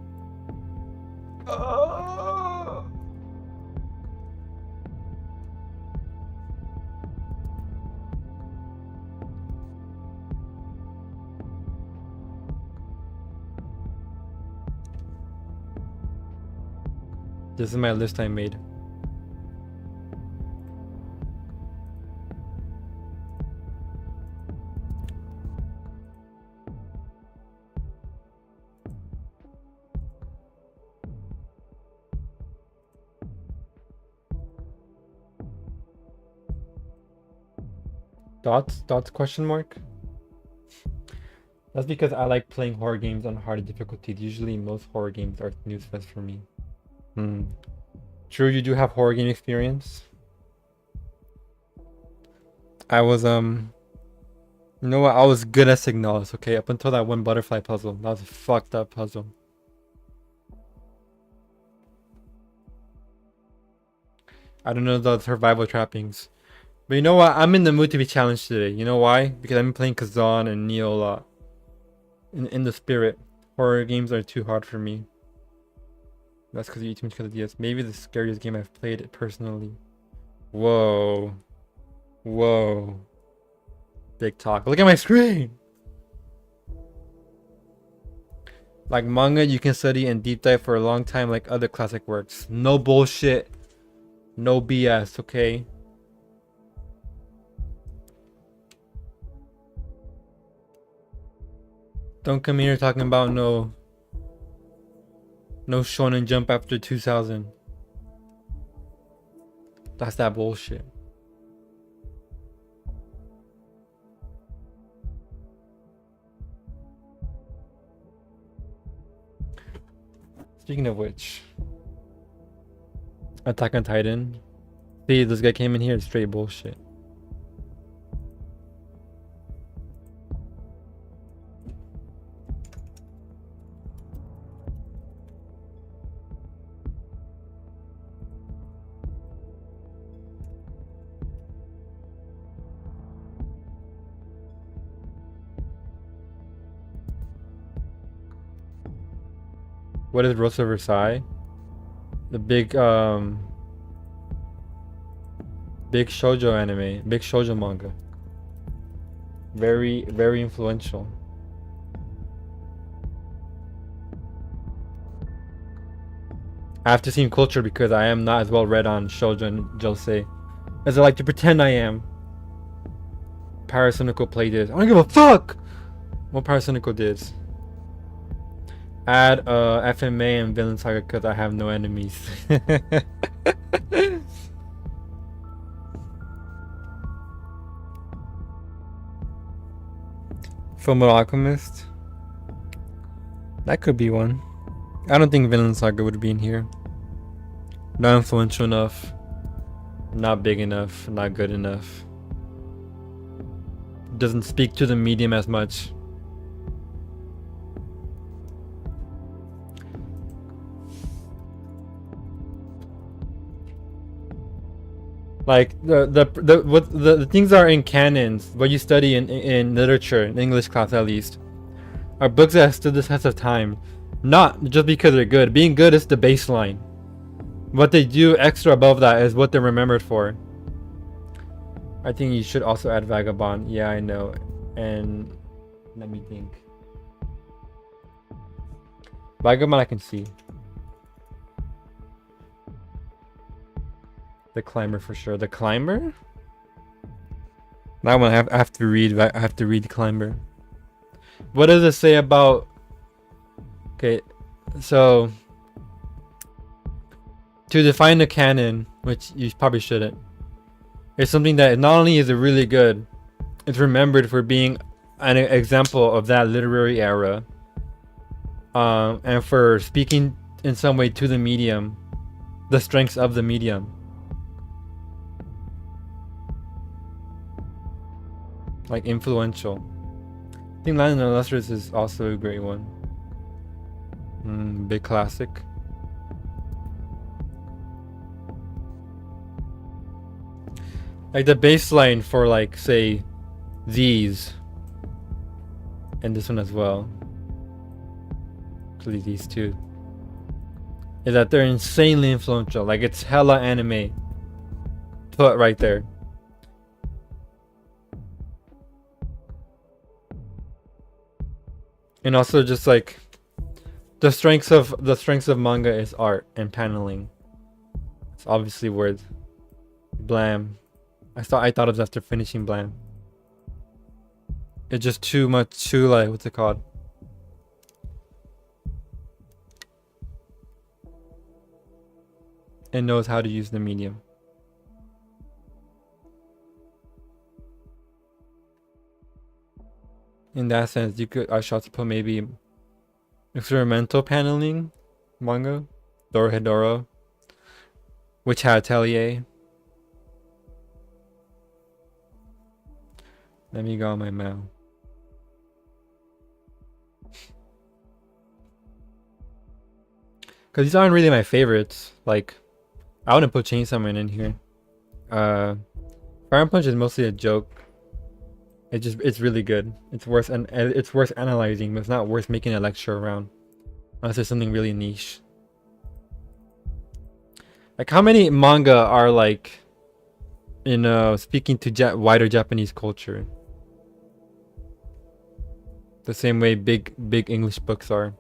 This is my list I made. Dots question mark? That's because I like playing horror games on harder difficulties. Usually most horror games are snooze fest for me. True, you do have horror game experience. I was you know what, I was good at signals, okay, up until that one butterfly puzzle. That was a fucked up puzzle. I don't know the survival trappings. But you know what? I'm in the mood to be challenged today. You know why? Because I've been playing Kazan and Neo a lot. In the spirit. Horror games are too hard for me. That's because you eat too much quesadillas. Maybe the scariest game I've played personally. Whoa. Whoa. Big talk. Look at my screen! Like manga, you can study and deep dive for a long time like other classic works. No bullshit. No BS, okay? Don't come here talking about no Shonen Jump after 2000. That's that bullshit. Speaking of which, Attack on Titan. See, this guy came in here, straight bullshit. What is Rosa Versailles? The big big shoujo anime, big shoujo manga. Very, very influential. I have to seem cultured because I am not as well read on shoujo and josei as I like to pretend I am. Parasynical played this. I don't give a fuck what Parasynical did. Add FMA and Villain Saga because I have no enemies. Fullmetal Alchemist? That could be one. I don't think Villain Saga would be in here. Not influential enough. Not big enough. Not good enough. Doesn't speak to the medium as much. Like the things that are in canons, what you study in literature, in English class at least, are books that have stood the test of time. Not just because they're good. Being good is the baseline. What they do extra above that is what they're remembered for. I think you should also add Vagabond. Yeah, I know. And let me think. Vagabond I can see. The Climber for sure. The Climber? That one I have to read. I have to read The Climber. What does it say about? Okay, so to define the canon, which you probably shouldn't, it's something that not only is it really good, it's remembered for being an example of that literary era, and for speaking in some way to the medium, the strengths of the medium. Like influential. I think Land of the Lustrous is also a great one. Big classic. Like the baseline for like say these and this one as well. Actually these two. Is that they're insanely influential. Like it's hella anime. Put right there. And also just like the strengths of manga is art and paneling. It's obviously worth Blam. I thought of it after finishing Blam. It's just too like what's it called? It knows how to use the medium. In that sense, I should also put maybe experimental paneling manga, Dorohedoro, Witch Hat Atelier. Let me go on my mouth. Because these aren't really my favorites. Like, I wouldn't put Chainsaw Man in here. Fire Punch is mostly a joke. It's really good. It's worth analyzing, but it's not worth making a lecture around. Unless there's something really niche. Like how many manga are like, you know, speaking to wider Japanese culture? The same way big English books are.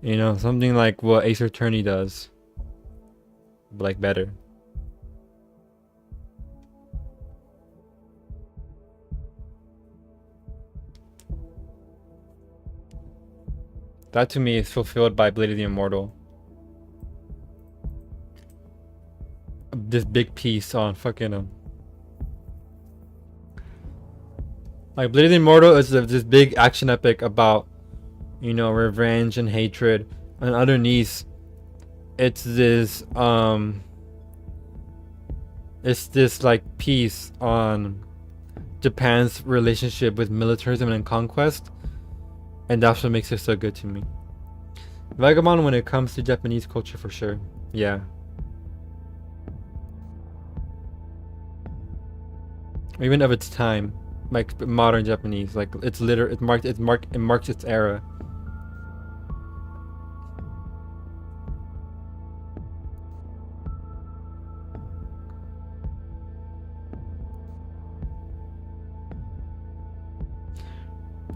You know, something like what Ace Attorney does. But like better. That to me is fulfilled by Blade of the Immortal. This big piece on fucking like Blade of the Immortal is this big action epic about, you know, revenge and hatred, and underneath it's this like piece on Japan's relationship with militarism and conquest. And that's what makes it so good to me. Vagabond when it comes to Japanese culture for sure. Yeah. Even of its time. Like modern Japanese. Like it marks its era.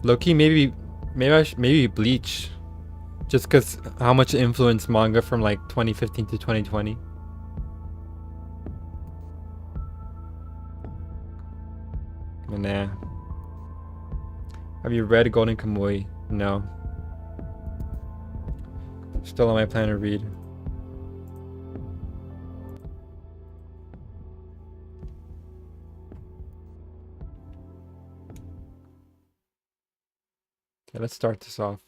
Low-key maybe Bleach, just because how much it influenced manga from like 2015 to 2020. Nah. Have you read Golden Kamuy? No. Still on my plan to read. Okay, let's start this off.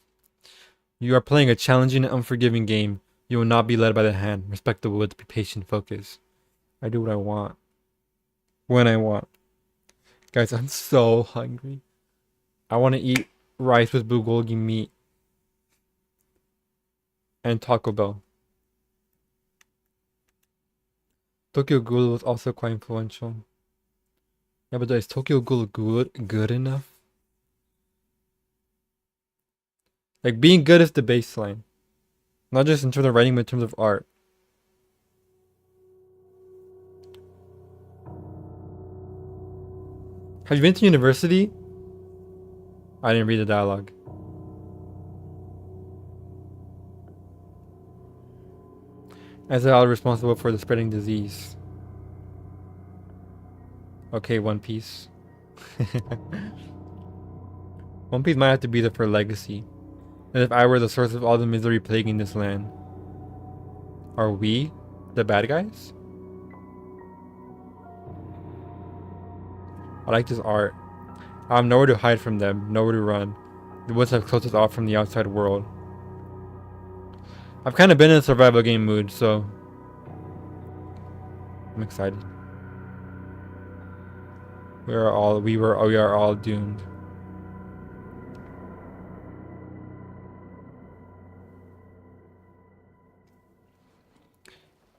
You are playing a challenging and unforgiving game. You will not be led by the hand. Respect the woods, be patient, focus. I do what I want. When I want. Guys, I'm so hungry. I want to eat rice with bulgogi meat. And Taco Bell. Tokyo Ghoul was also quite influential. Yeah, but is Tokyo Ghoul good enough? Like, being good is the baseline. Not just in terms of writing, but in terms of art. Have you been to university? I didn't read the dialogue. As they are responsible for the spreading disease. Okay, One Piece. One Piece might have to be there for legacy. And if I were the source of all the misery plaguing this land, are we the bad guys? I like this art. I have nowhere to hide from them, nowhere to run. The woods have closed us off from the outside world. I've kind of been in a survival game mood, so I'm excited. We are all doomed.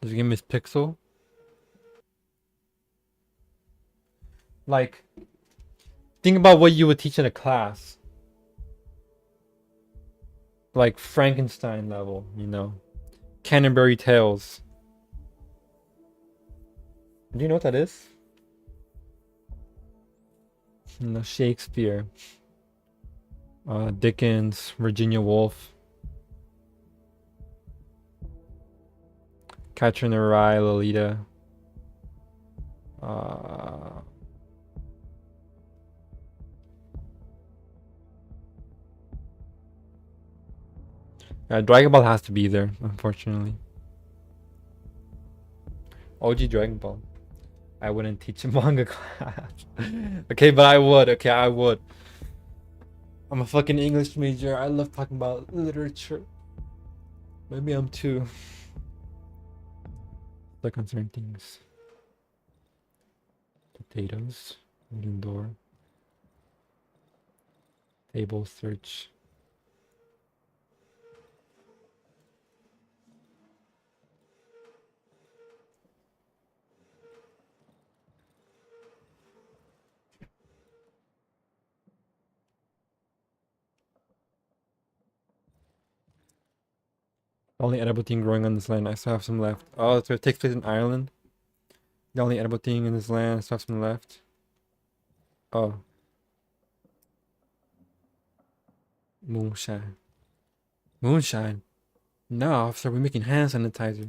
This game is pixel. Like, think about what you would teach in a class. Like Frankenstein level, you know. Canterbury Tales. Do you know what that is? No, Shakespeare. Dickens, Virginia Woolf. Catcher in the Rye, Lolita. Dragon Ball has to be there, unfortunately. OG Dragon Ball. I wouldn't teach a manga class. Okay, but I would. Okay, I would. I'm a fucking English major. I love talking about literature. Maybe I'm too. Like on certain things. Potatoes. Wooden door. Table search. The only edible thing growing on this land. I still have some left. Oh, so it takes place in Ireland. The only edible thing in this land. I still have some left. Oh. Moonshine. Moonshine. No, officer, we're making hand sanitizer.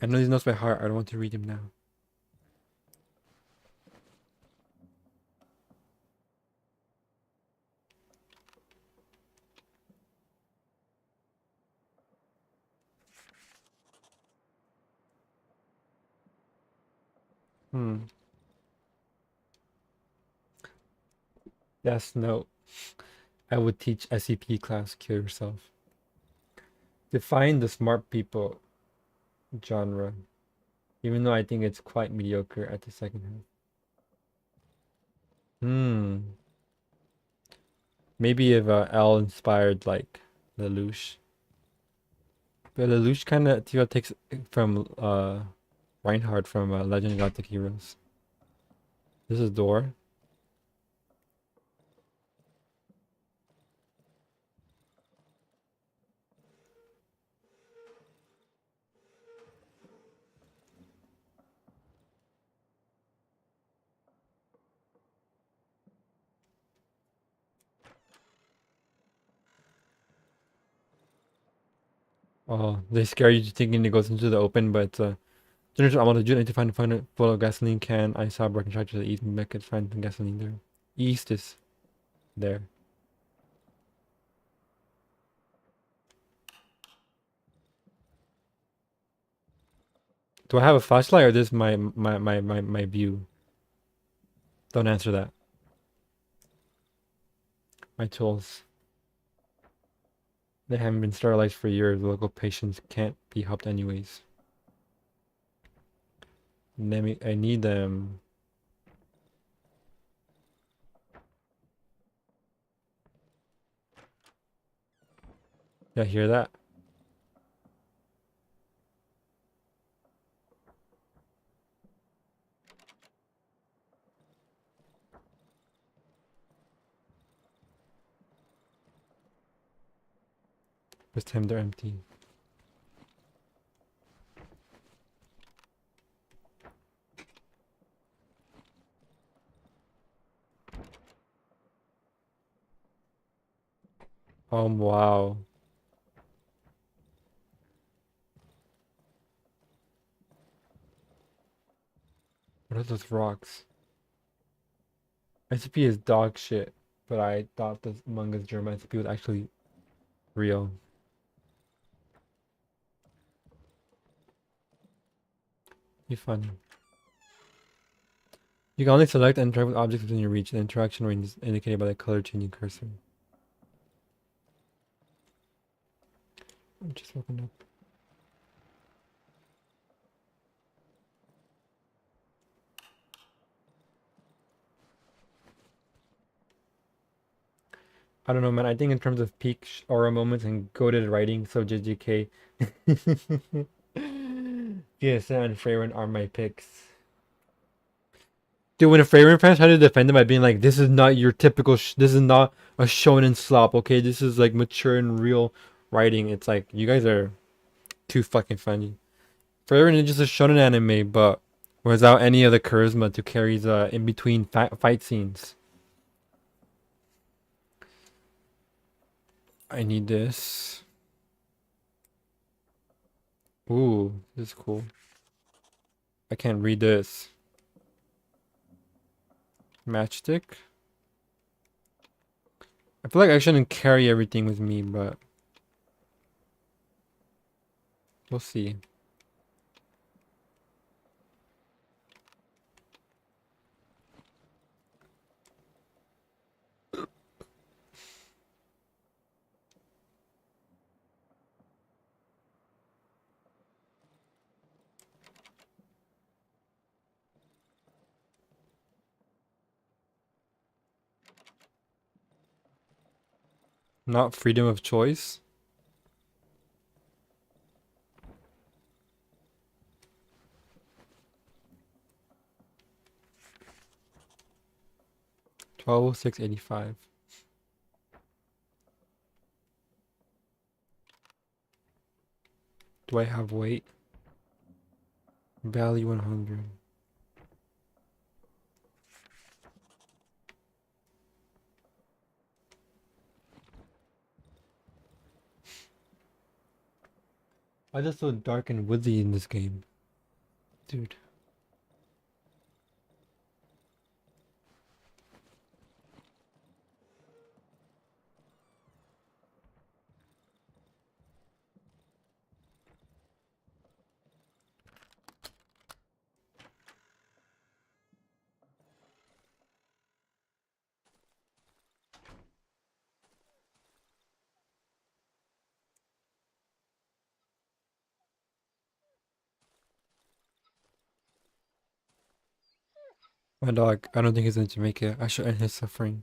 I know these notes by heart. I don't want to read them now. Yes, no. I would teach SCP class, kill yourself. Define the smart people genre. Even though I think it's quite mediocre at the second half. Maybe if L inspired like Lelouch. But Lelouch kind of takes from Reinhardt from Legend of Galactic Heroes. This is door. Oh, they scare you thinking it goes into the open, but generation I'm on the June need to find it full of gasoline can. I saw a broken charge to the east and could find some gasoline there. East is there. Do I have a flashlight or this my view? Don't answer that. My tools. They haven't been sterilized for years. Local patients can't be helped anyways. I need them. Yeah, hear that? This time they're empty. Wow. What are those rocks? ICP is dog shit. but I thought this Among Us German SP was actually real. Be funny. You can only select and interact with objects within your reach. The interaction range is indicated by the color changing cursor. I'm just looking up. I don't know, man. I think in terms of peak aura moments and goated writing, so JJK, GSM and Freyren are my picks. Dude, when a Freyren fans try to defend them by being like, "This is not your typical. This is not a shonen slop. Okay, this is like mature and real writing." It's like you guys are too fucking funny. Freyren is just a shonen anime, but without any of the charisma to carry the in between fight scenes. I need this. Ooh, this is cool. I can't read this. Matchstick. I feel like I shouldn't carry everything with me, but we'll see. Not freedom of choice. $1206.85. Do I have weight? Value 100. Why is it so dark and woodsy in this game? Dude. My dog, I don't think he's going to make it. I should end his suffering.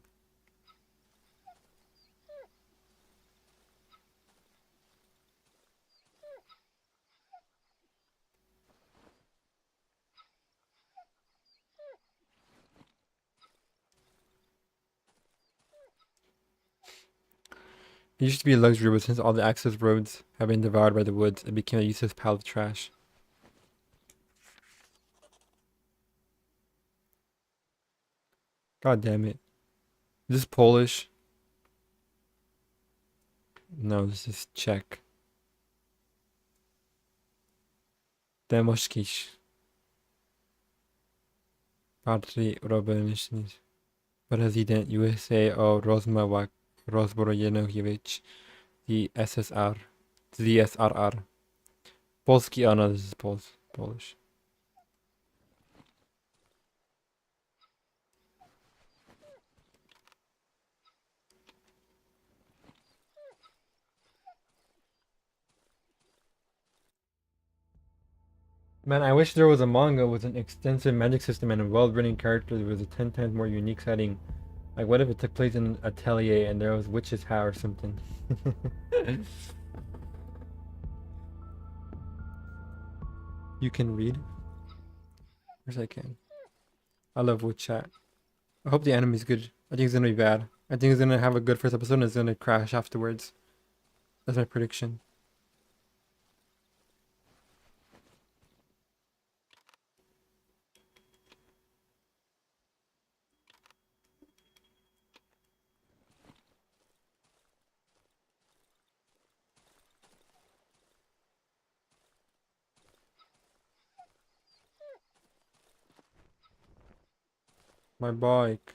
It used to be a luxury, but since all the access roads have been devoured by the woods, it became a useless pile of trash. God damn it. Is this Polish? No, this is Czech. Demoshkish. Patry Urbanishny. Prezydent USA o rozmowach rozbrojeniowych the SSR. The SRR. Polski, oh no, this is Polish. Man, I wish there was a manga with an extensive magic system and a well-written character with a 10 times more unique setting. Like, what if it took place in an atelier and there was witch's hat or something? You can read? Of course I can. I love witch chat. I hope the anime's good. I think it's gonna be bad. I think it's gonna have a good first episode and it's gonna crash afterwards. That's my prediction. My bike.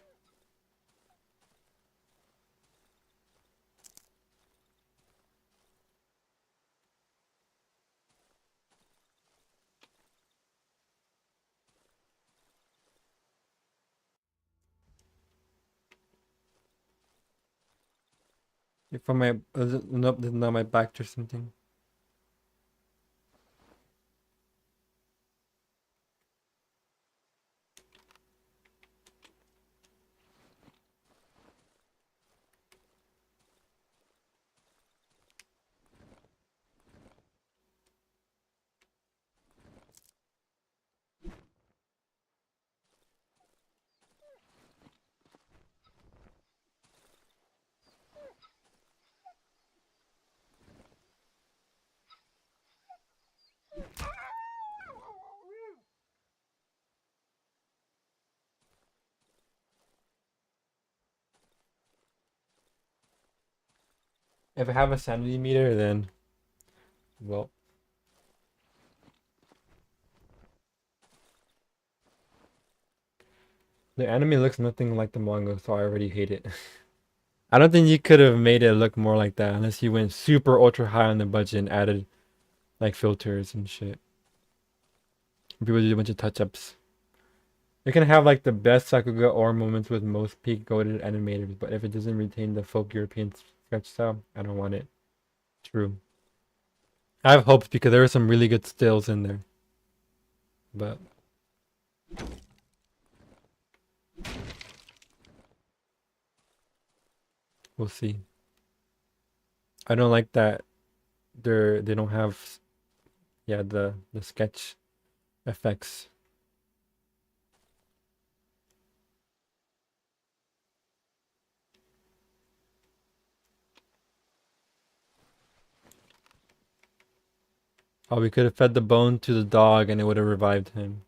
From my nope, this is not my back or something. If I have a sanity meter, then well, the anime looks nothing like the manga, so I already hate it. I don't think you could have made it look more like that unless you went super ultra high on the budget and added like filters and shit. People do a bunch of touch-ups. You can have like the best Sakuga or moments with most peak goated animators, but if it doesn't retain the folk European sketch style, I don't want it. True. I have hopes because there are some really good stills in there. But we'll see. I don't like that they don't have the sketch effects. Oh, we could have fed the bone to the dog and it would have revived him.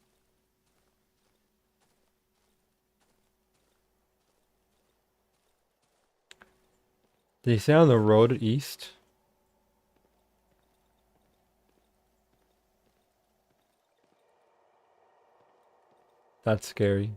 Did he say on the road east? That's scary.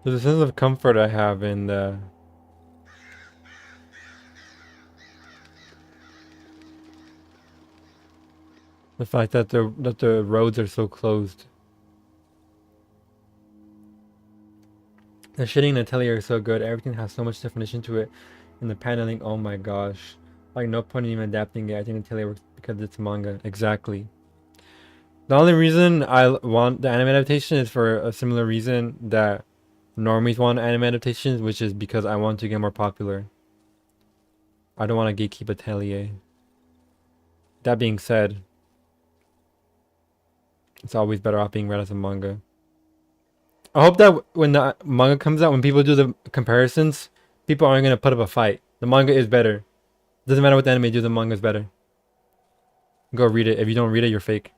There's a sense of comfort I have in the fact that the roads are so closed. The shitting in Atelier is so good. Everything has so much definition to it. And the paneling, oh my gosh. Like no point in even adapting it. I think Atelier works because it's manga. Exactly. The only reason I want the anime adaptation is for a similar reason that normies want anime adaptations, which is because I want to get more popular. I don't want to gatekeep Atelier. That being said, it's always better off being read as a manga. I hope that when the manga comes out, when people do the comparisons, people aren't going to put up a fight. The manga is better. Doesn't matter what the anime do, the manga is better. Go read it. If you don't read it, you're fake.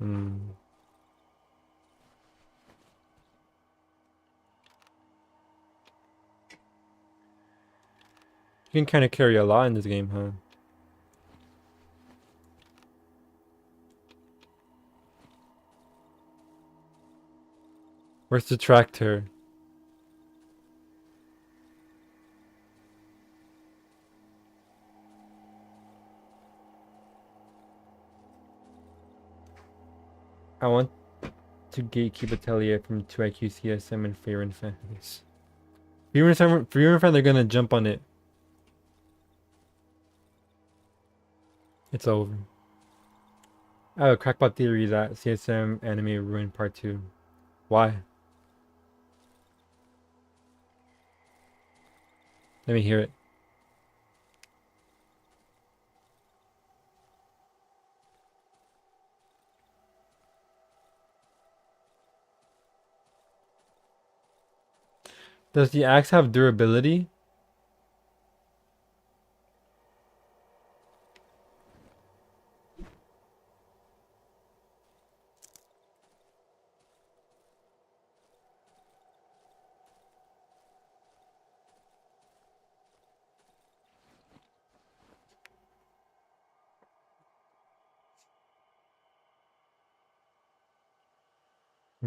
Mm. You can kind of carry a lot in this game, huh? Where's the tractor? I want to gatekeep Atelier from 2IQ CSM and Fear and Fans. Fear and Fan, they're gonna jump on it. It's over. I have a crackpot theory that CSM anime ruined part 2. Why? Let me hear it. Does the axe have durability?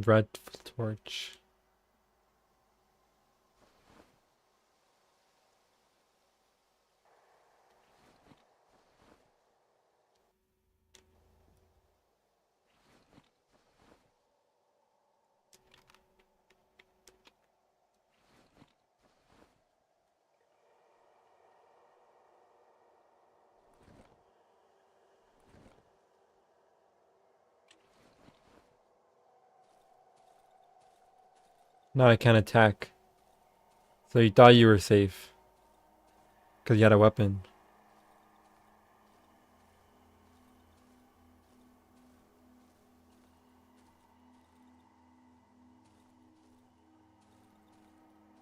Red torch. Now I can't attack. So you thought you were safe. Because you had a weapon.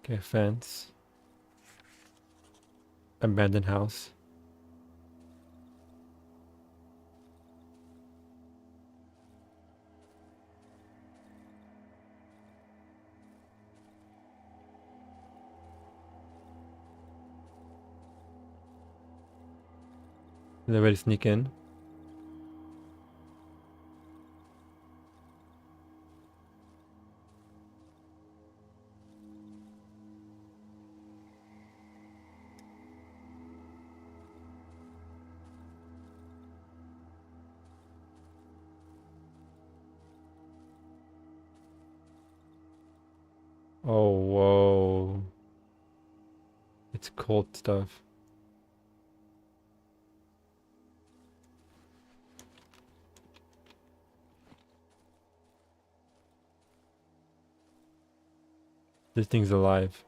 Okay, fence. Abandoned house. Is there a way to sneak in? Oh, whoa. It's cold stuff. This thing's alive.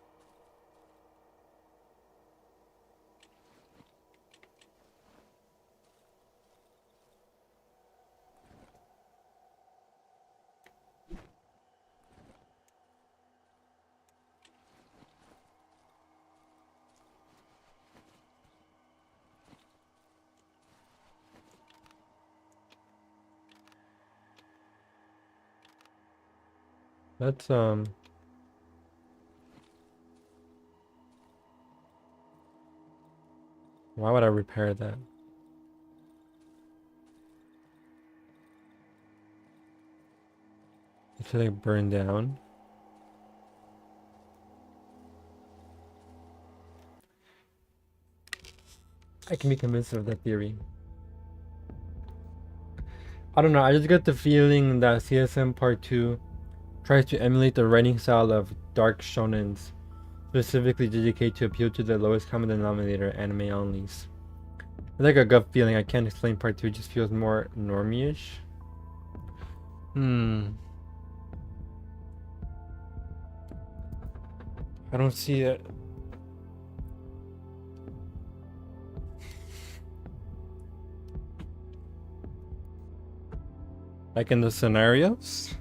That's, why would I repair that? It's like burned down. I can be convinced of that theory. I don't know, I just get the feeling that CSM Part 2 tries to emulate the writing style of dark shonens, specifically dedicated to appeal to the lowest common denominator anime onlys. It's like a gut feeling, I can't explain. Part 2 just feels more normie-ish. I don't see it. Like in the scenarios?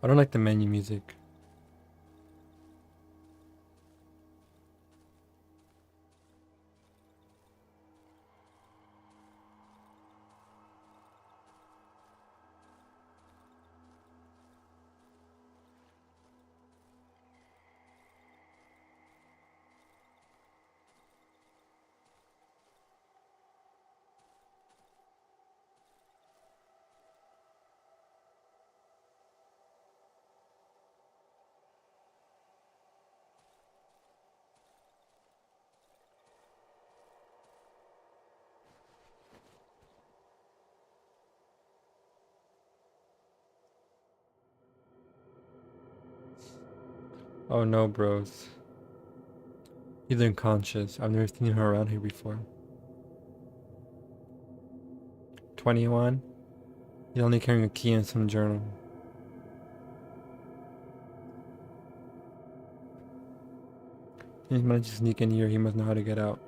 I don't like the menu music. Oh no, bros. He's unconscious. I've never seen her around here before. 21. He's only carrying a key and some journal. He managed to sneak in here. He must know how to get out.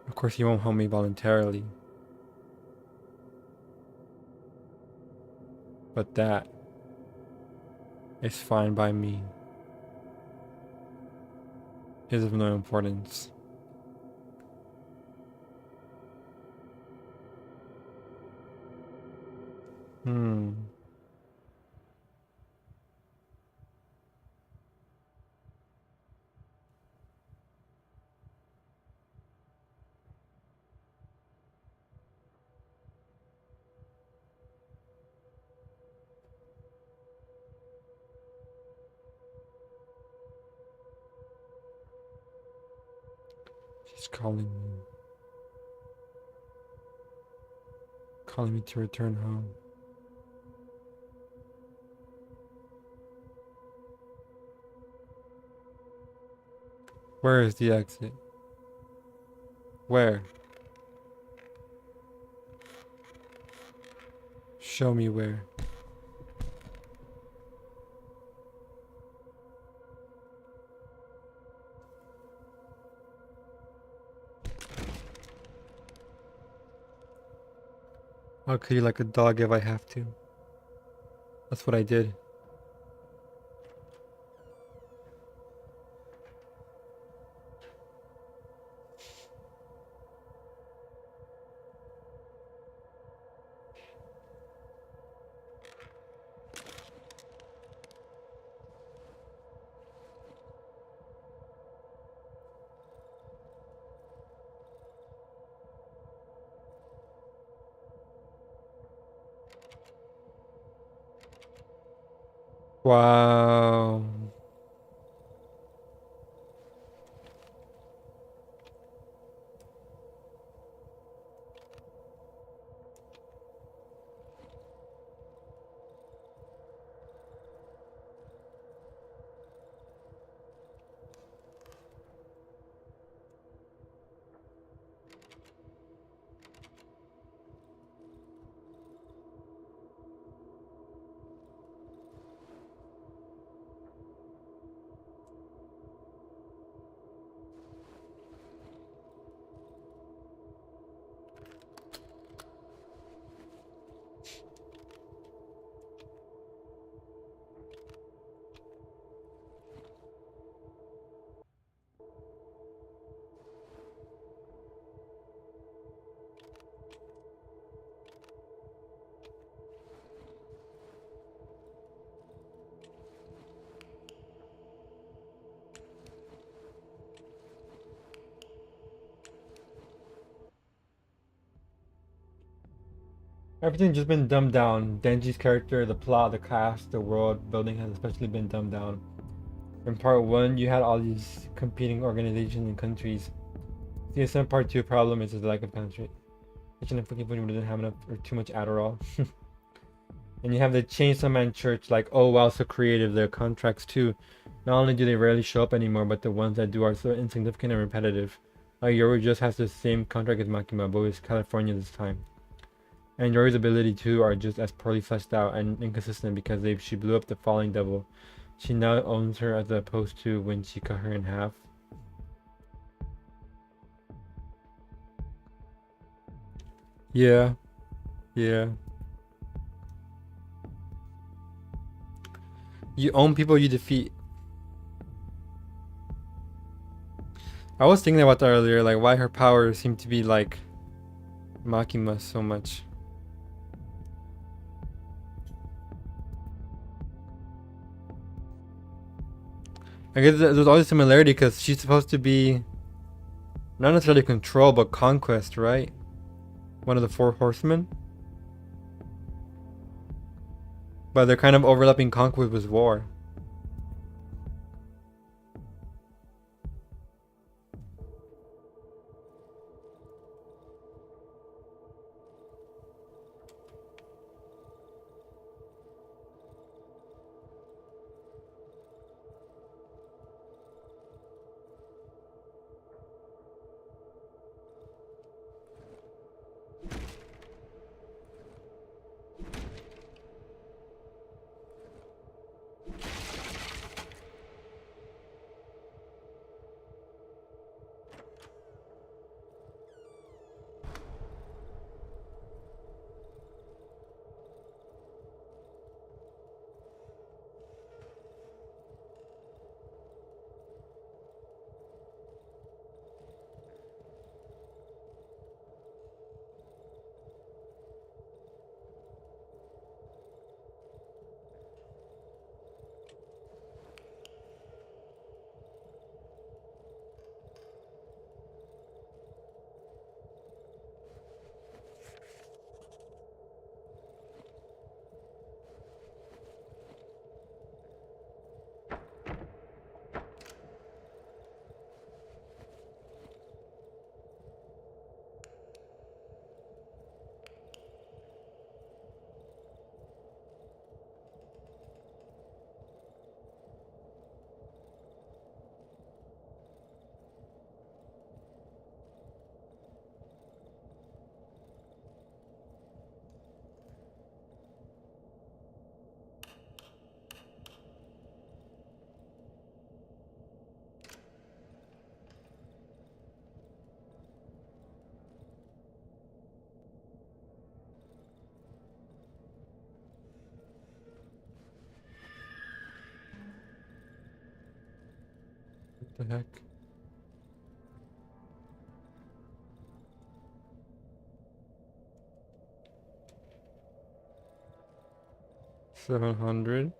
Of course, he won't help me voluntarily. But that is fine by me. Is of no importance. She's calling me. Calling me to return home. Where is the exit? Where? Show me where. I'll kill you like a dog if I have to. That's what I did. Wow. Everything's just been dumbed down. Denji's character, the plot, the cast, the world building has especially been dumbed down. In part 1, you had all these competing organizations and countries. CSM part 2 problem is the lack of penetration. And fucking people didn't have enough or too much Adderall. And you have the Chainsaw Man Church, like, oh wow, so creative. Their contracts too. Not only do they rarely show up anymore, but the ones that do are so insignificant and repetitive. Like Yoru just has the same contract as Makima, but it's California this time. And Yoru's ability too are just as poorly fleshed out and inconsistent because she blew up the Falling Devil. She now owns her as opposed to when she cut her in half. Yeah. Yeah. You own people you defeat. I was thinking about that earlier, like why her powers seem to be like Makima so much. I guess there's always similarity because she's supposed to be not necessarily control, but conquest, right? One of the 4 horsemen. But they're kind of overlapping conquest with war. The heck? $700.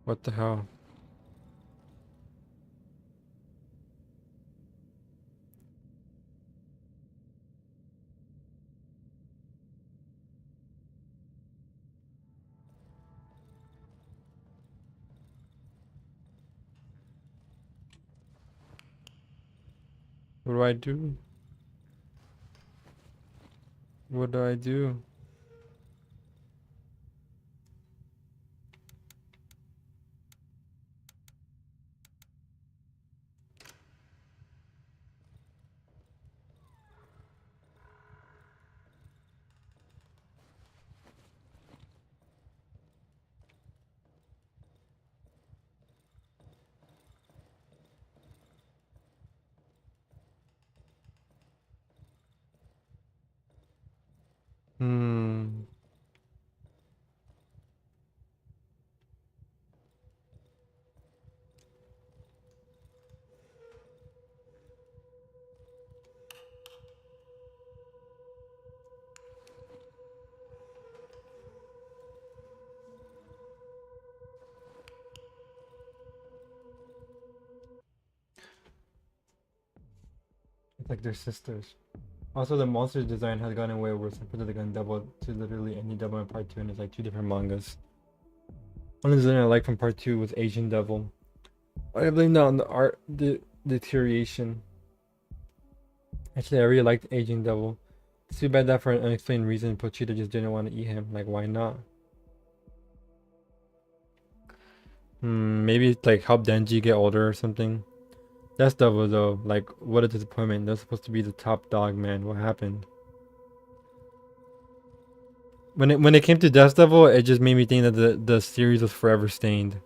What the hell? What do I do? What do I do? Hmm. It's like they're sisters. Also, the monster's design has gotten way worse. I put the gun double to literally any double in part 2, and it's like 2 different mangas. One design I like from part 2 was Asian Devil. I blame that on the art deterioration. Actually, I really liked Asian Devil. It's too bad that for an unexplained reason, Pochita just didn't want to eat him. Like, why not? Maybe like help Denji get older or something. That's Devil though. Like, what a disappointment. They're supposed to be the top dog, man. What happened? When it came to Death Devil, it just made me think that the series was forever stained.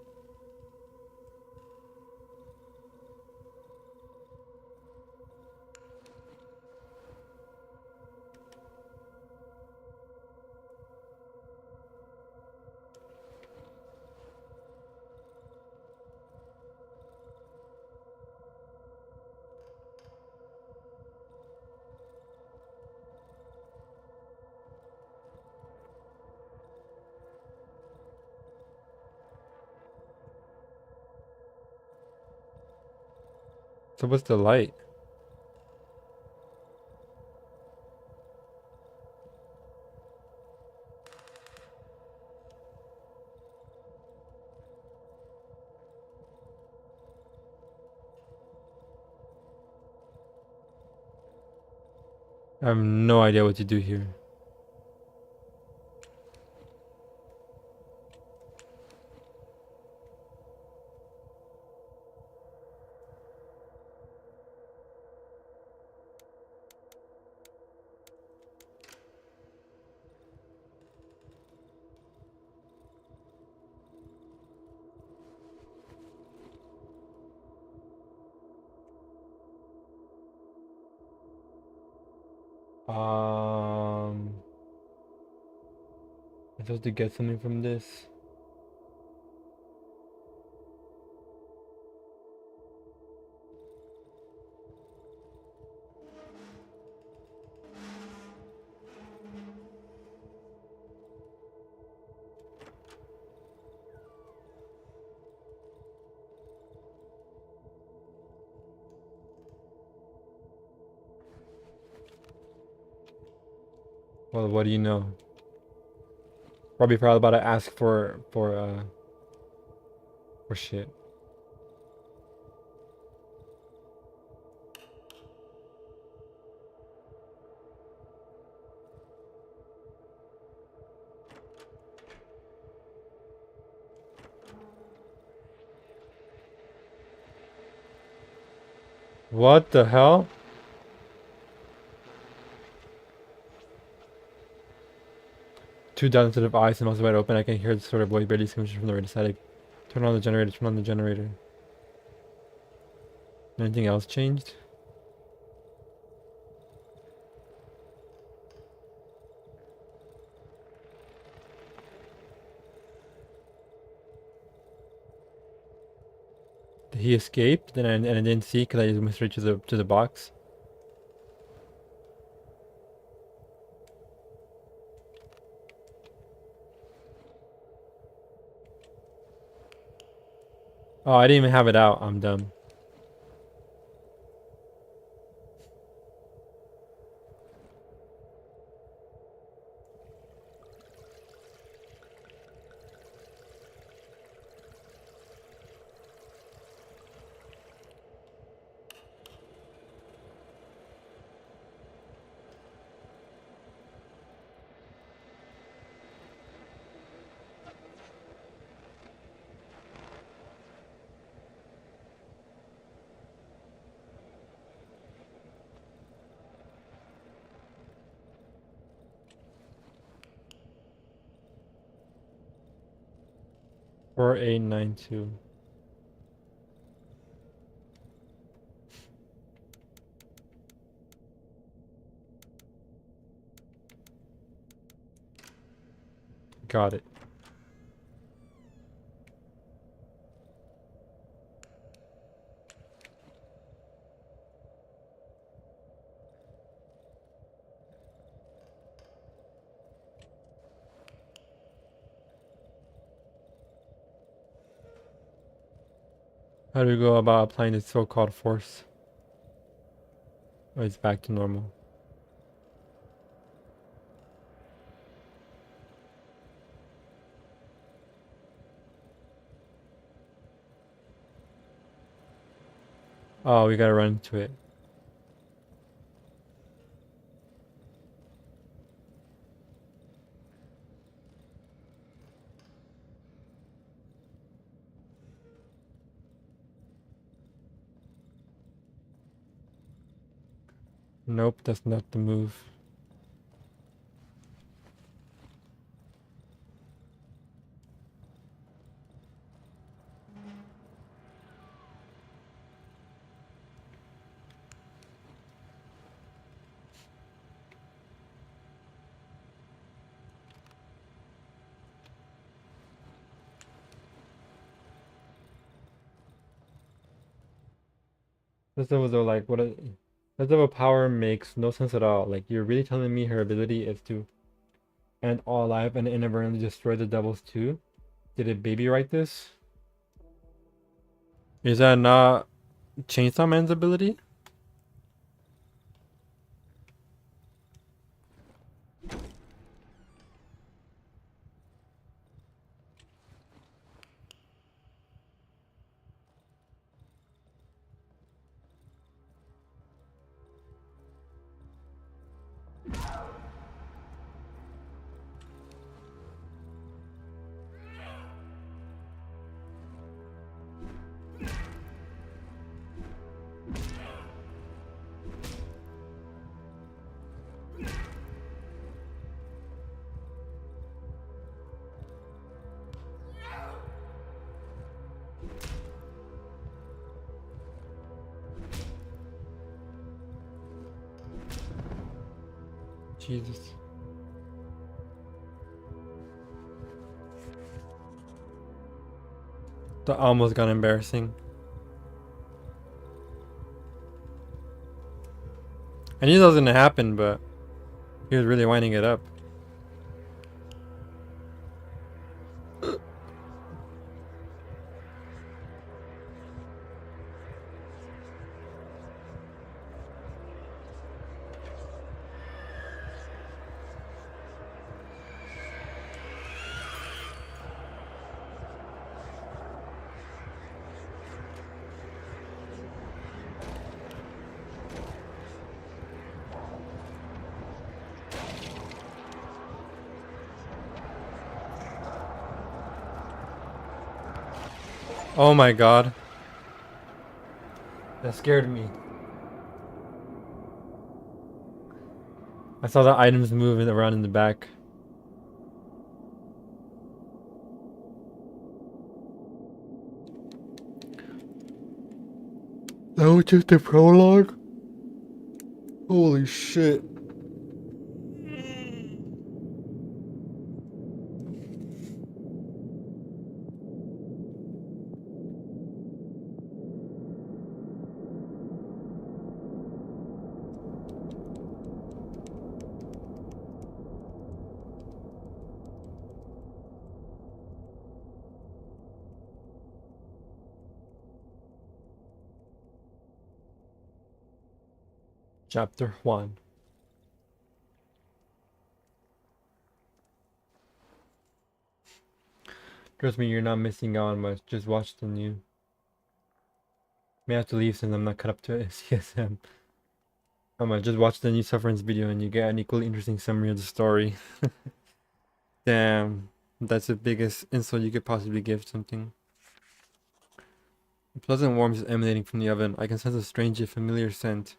So what's the light? I have no idea what to do here. I'm supposed to get something from this. Well, what do you know? Probably about to ask for shit. What the hell? Two down instead of eyes and also wide open. I can hear the sort of voice barely coming from the right side. Turn on the generator, turn on the generator. Anything else changed? Did he escape? Then and I didn't see because I just went straight to the box. Oh, I didn't even have it out. I'm dumb. Four, 8, 9, 2. Got it. How do we go about applying this so-called force? Oh, it's back to normal. Oh, we gotta run into it. Nope, that's not the move. This level though, like this level power makes no sense at all. Like you're really telling me her ability is to end all life and inadvertently destroy the devils too? Did a baby write this? Is that not Chainsaw Man's ability? Jesus. That almost got embarrassing. I knew that was gonna happen, but he was really winding it up. Oh my god. That scared me. I saw the items moving around in the back. That was just the prologue? Holy shit. Chapter 1. Trust me, you're not missing out on much. Just watch the new. May have to leave since I'm not cut up to it. CSM. Just watch the new Sufferance video and you get an equally interesting summary of the story. Damn. That's the biggest insult you could possibly give something. A pleasant warmth is emanating from the oven. I can sense a strange yet familiar scent.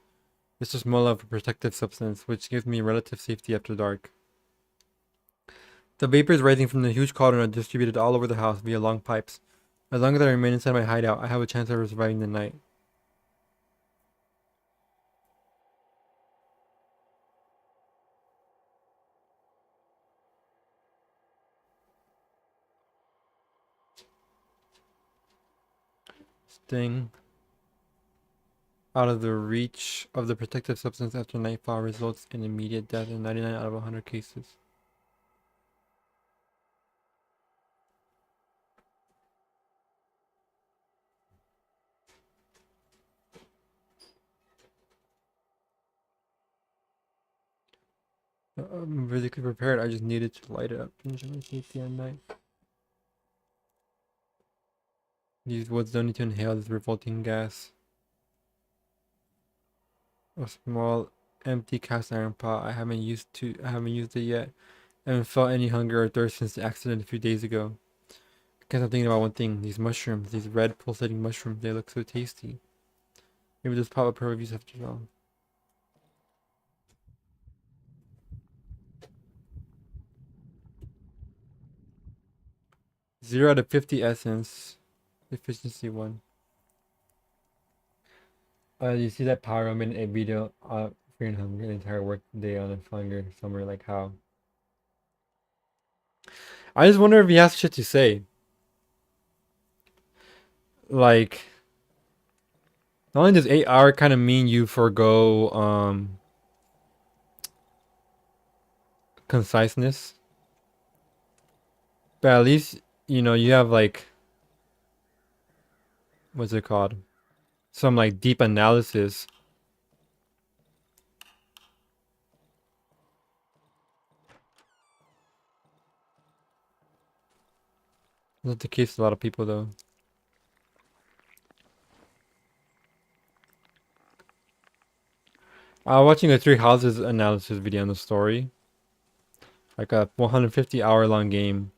It's the smell of a protective substance, which gives me relative safety after dark. The vapors rising from the huge cauldron are distributed all over the house via long pipes. As long as I remain inside my hideout, I have a chance of surviving the night. Staying out of the reach of the protective substance after nightfall results in immediate death in 99 out of 100 cases. I'm physically prepared. I just needed to light it up. Ensure my safety at night. These woods don't need to inhale this revolting gas. A small, empty cast iron pot. I haven't used it yet. I haven't felt any hunger or thirst since the accident a few days ago. I guess I'm thinking about one thing. These mushrooms, these red pulsating mushrooms, they look so tasty. Maybe this pop up her reviews after all. Zero out of 50 essence. Efficiency 1. You see that Power Up in a video fearing hunger the entire work day on a hunger somewhere like how? I just wonder if he has shit to say. Like, not only does 8 hour kind of mean you forgo conciseness, but at least you know you have like, what's it called? Some like deep analysis. Not the case with a lot of people though. I was watching a Three Houses analysis video on the story. Like a 150-hour long game.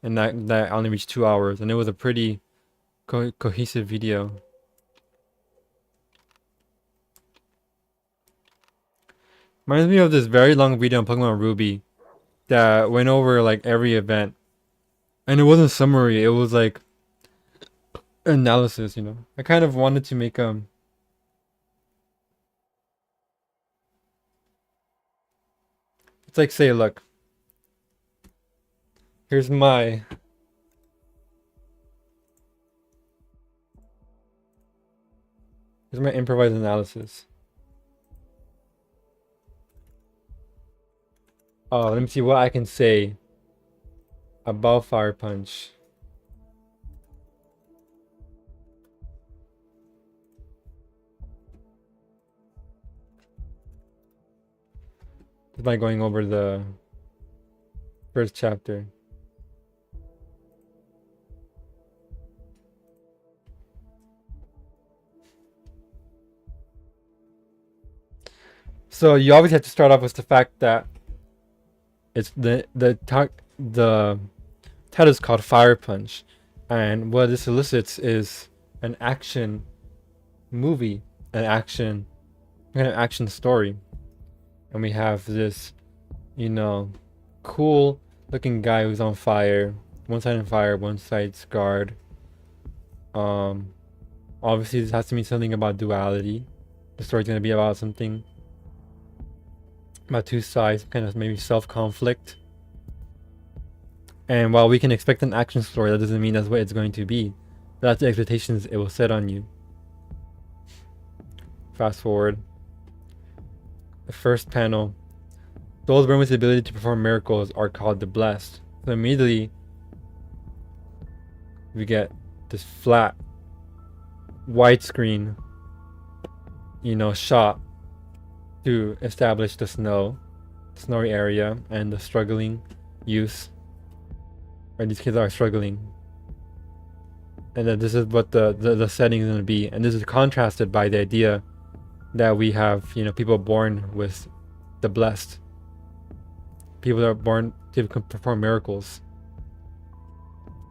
And that only reached 2 hours. And it was a pretty cohesive video. Reminds me of this very long video on Pokemon Ruby that went over like every event. And it wasn't summary, it was like analysis, you know. I kind of wanted to make it's like, say, look. Here's my improvised analysis. Oh, let me see what I can say about Fire Punch. By going over the first chapter. So you always have to start off with the fact that it's the title is called Fire Punch, and what this elicits is an action movie, an action story. And we have this, you know, cool looking guy who's on fire. One side on fire, one side scarred. Obviously this has to mean something about duality. The story's gonna be about something about two sides, kind of maybe self-conflict. And while we can expect an action story, that doesn't mean that's what it's going to be. That's the expectations it will set on you. Fast forward. The first panel. Those born with the ability to perform miracles are called the blessed. So immediately we get this flat widescreen, you know, shot to establish the snowy area and the struggling youth. Or these kids are struggling. And that this is what the setting is going to be. And this is contrasted by the idea that we have, you know, people born with the blessed. People that are born to perform miracles.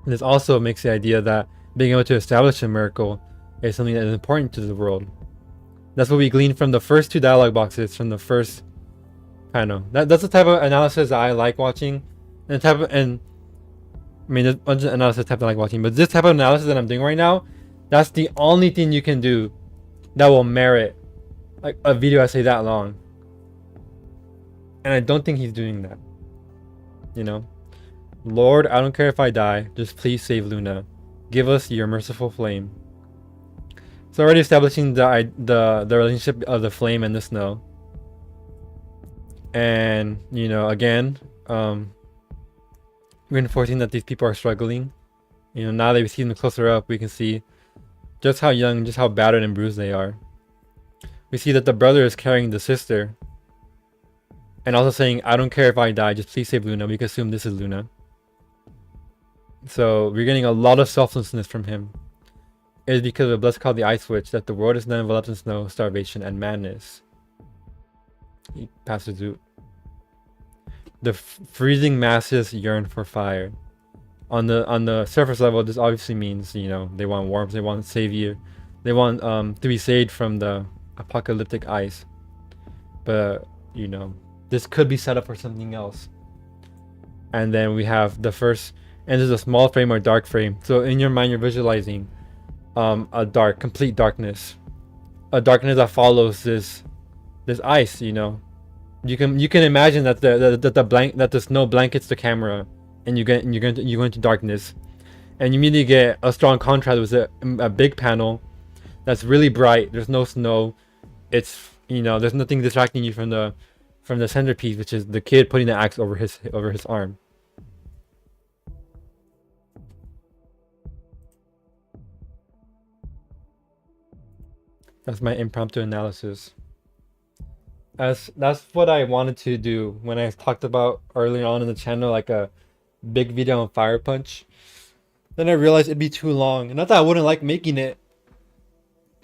And this also makes the idea that being able to establish a miracle is something that is important to the world. That's what we glean from the first two dialogue boxes from the first panel. That's the type of analysis that I like watching. And I mean, there's a bunch of analysis type that I like watching, but this type of analysis that I'm doing right now, that's the only thing you can do that will merit like a video essay that long. And I don't think he's doing that. You know? Lord, I don't care if I die, just please save Luna. Give us your merciful flame. So already establishing the relationship of the flame and the snow. And, you know, again, reinforcing that these people are struggling. You know, now that we see them closer up, we can see just how young, just how battered and bruised they are. We see that the brother is carrying the sister. And also saying, I don't care if I die, just please save Luna. We can assume this is Luna. So we're getting a lot of selflessness from him. It is because of a blessed called the Ice Witch that the world is now enveloped in snow, starvation, and madness. He passes through. The freezing masses yearn for fire. On the surface level, this obviously means, you know, they want warmth, they want savior, they want to be saved from the apocalyptic ice. But, you know, this could be set up for something else. And then we have the first, and this is a small frame or dark frame. So in your mind, you're visualizing a complete darkness, a darkness that follows this ice. You know, you can imagine that the snow blankets the camera, and you go into darkness, and you immediately get a strong contrast with a big panel that's really bright. There's no snow. It's, you know, there's nothing distracting you from the centerpiece, which is the kid putting the axe over his arm. That's my impromptu analysis. That's what I wanted to do when I talked about earlier on in the channel, like a big video on Fire Punch. Then I realized it'd be too long. And not that I wouldn't like making it,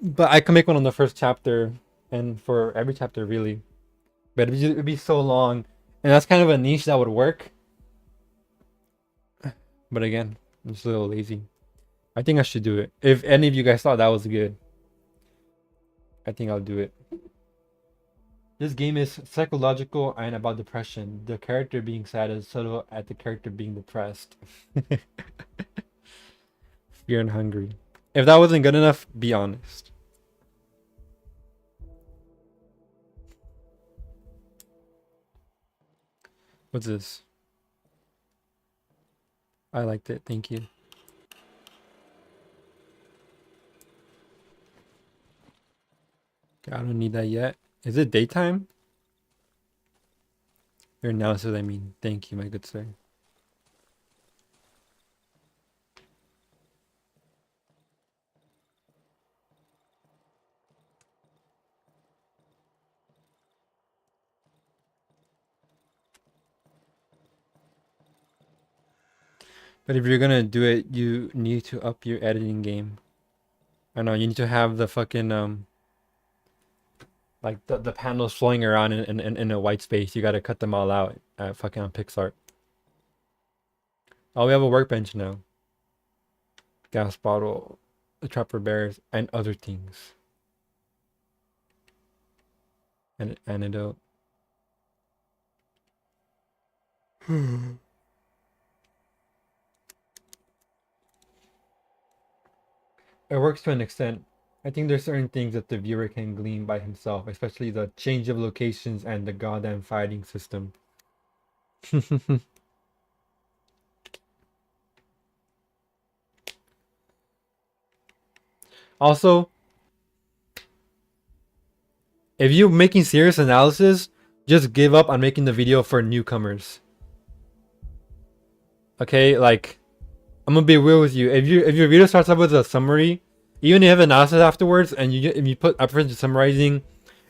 but I can make one on the first chapter and for every chapter really. But it'd be so long. And that's kind of a niche that would work. But again, I'm just a little lazy. I think I should do it. If any of you guys thought that was good, I think I'll do it. This game is psychological and about depression. The character being sad is subtle at the character being depressed. Fear and hungry. If that wasn't good enough, be honest. What's this? I liked it. Thank you. I don't need that yet. Is it daytime? Your analysis, I mean. Thank you, my good sir. But if you're gonna do it, you need to up your editing game. I know, you need to have the fucking like the panels flowing around in a white space. You gotta cut them all out at fucking on Pixar. Oh, we have a workbench now. Gas bottle, the trapper bears, and other things. And an antidote. It works to an extent. I think there's certain things that the viewer can glean by himself, especially the change of locations and the goddamn fighting system. Also, if you're making serious analysis, just give up on making the video for newcomers. Okay, like, I'm gonna be real with you. If your video starts off with a summary, even if you have analysis afterwards, and if you put effort into summarizing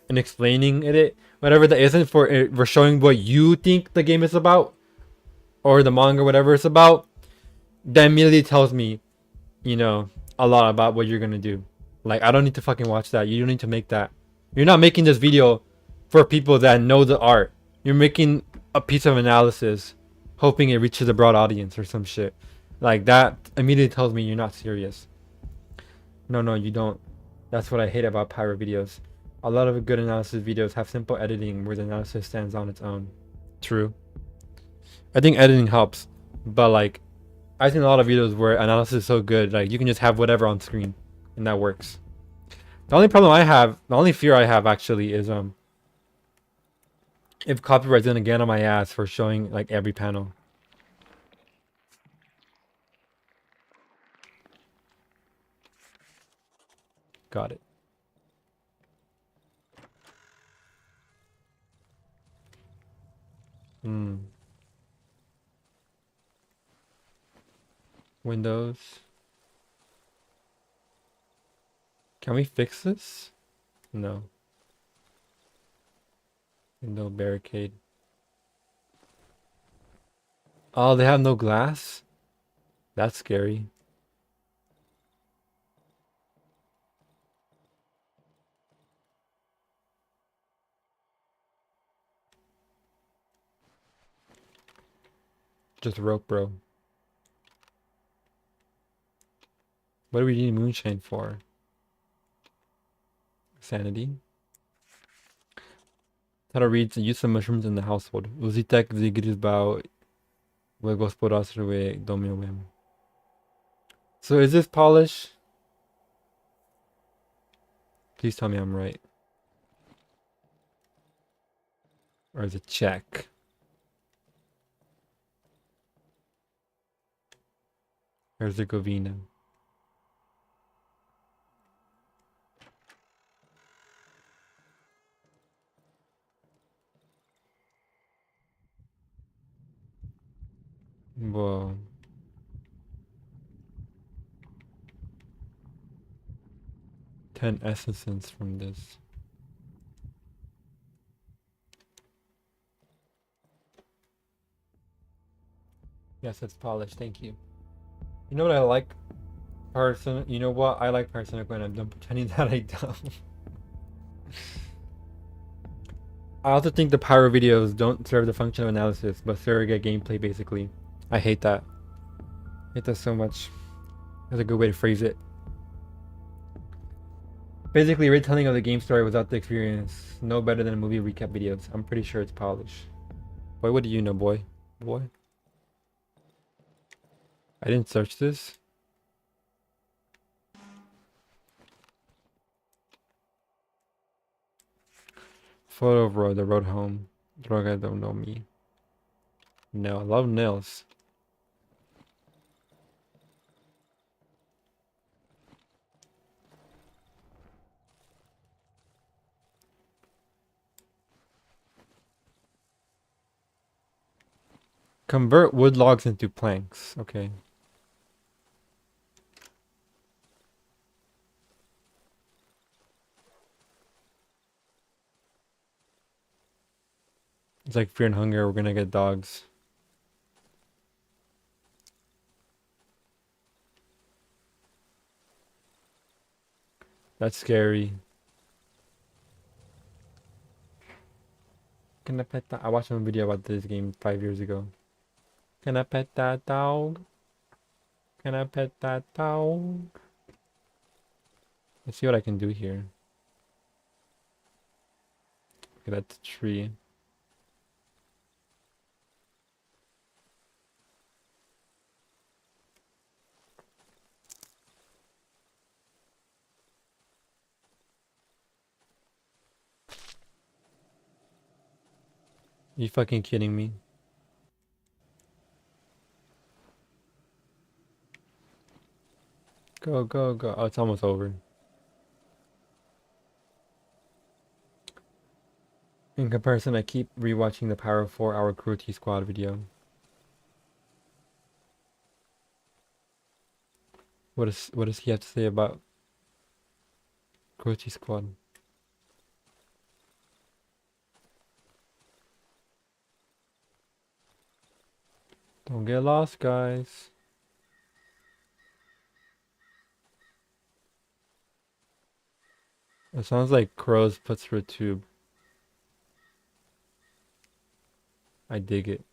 and explaining it, whatever that isn't for showing what you think the game is about, or the manga, whatever it's about, that immediately tells me, you know, a lot about what you're gonna do. Like, I don't need to fucking watch that. You don't need to make that. You're not making this video for people that know the art. You're making a piece of analysis, hoping it reaches a broad audience or some shit. Like, that immediately tells me you're not serious. No, you don't. That's what I hate about pirate videos. A lot of good analysis videos have simple editing where the analysis stands on its own. True. I think editing helps, but like, I've seen a lot of videos where analysis is so good, like you can just have whatever on screen, and that works. The only problem I have, the only fear I have actually is if copyright's gonna get on my ass for showing like every panel. Got it. Windows. Can we fix this? No. Window barricade. Oh, they have no glass? That's scary. Just rope, bro. What do we need moonshine for? Sanity. How to read the use of mushrooms in the household. Uzitek zigrizbao gospodarstwie domowym. So is this polish? Please tell me I'm right. Or is it Czech? Herzegovina. Whoa. Ten essences from this. Yes, it's polished. Thank you. You know what I like? You know what? I like Parsonic when I'm done pretending that I don't. I also think the power videos don't serve the function of analysis, but surrogate gameplay basically. I hate that. I hate that so much. That's a good way to phrase it. Basically, retelling of the game story without the experience. No better than movie recap videos. I'm pretty sure it's polished. Boy, what do you know, boy? Boy? I didn't search this. Photo of road, the road home. Droga don't know me. No, I love nails. Convert wood logs into planks. Okay. It's like fear and hunger. We're gonna get dogs. That's scary. Can I pet that? I watched a video about this game 5 years ago. Can I pet that dog? Can I pet that dog? Let's see what I can do here. Okay, that's a tree. You fucking kidding me? Go, go, go. Oh, it's almost over. In comparison, I keep rewatching the Power 4-hour Cruelty Squad video. What does he have to say about Cruelty Squad? Don't get lost, guys. It sounds like crows puts through a tube. I dig it.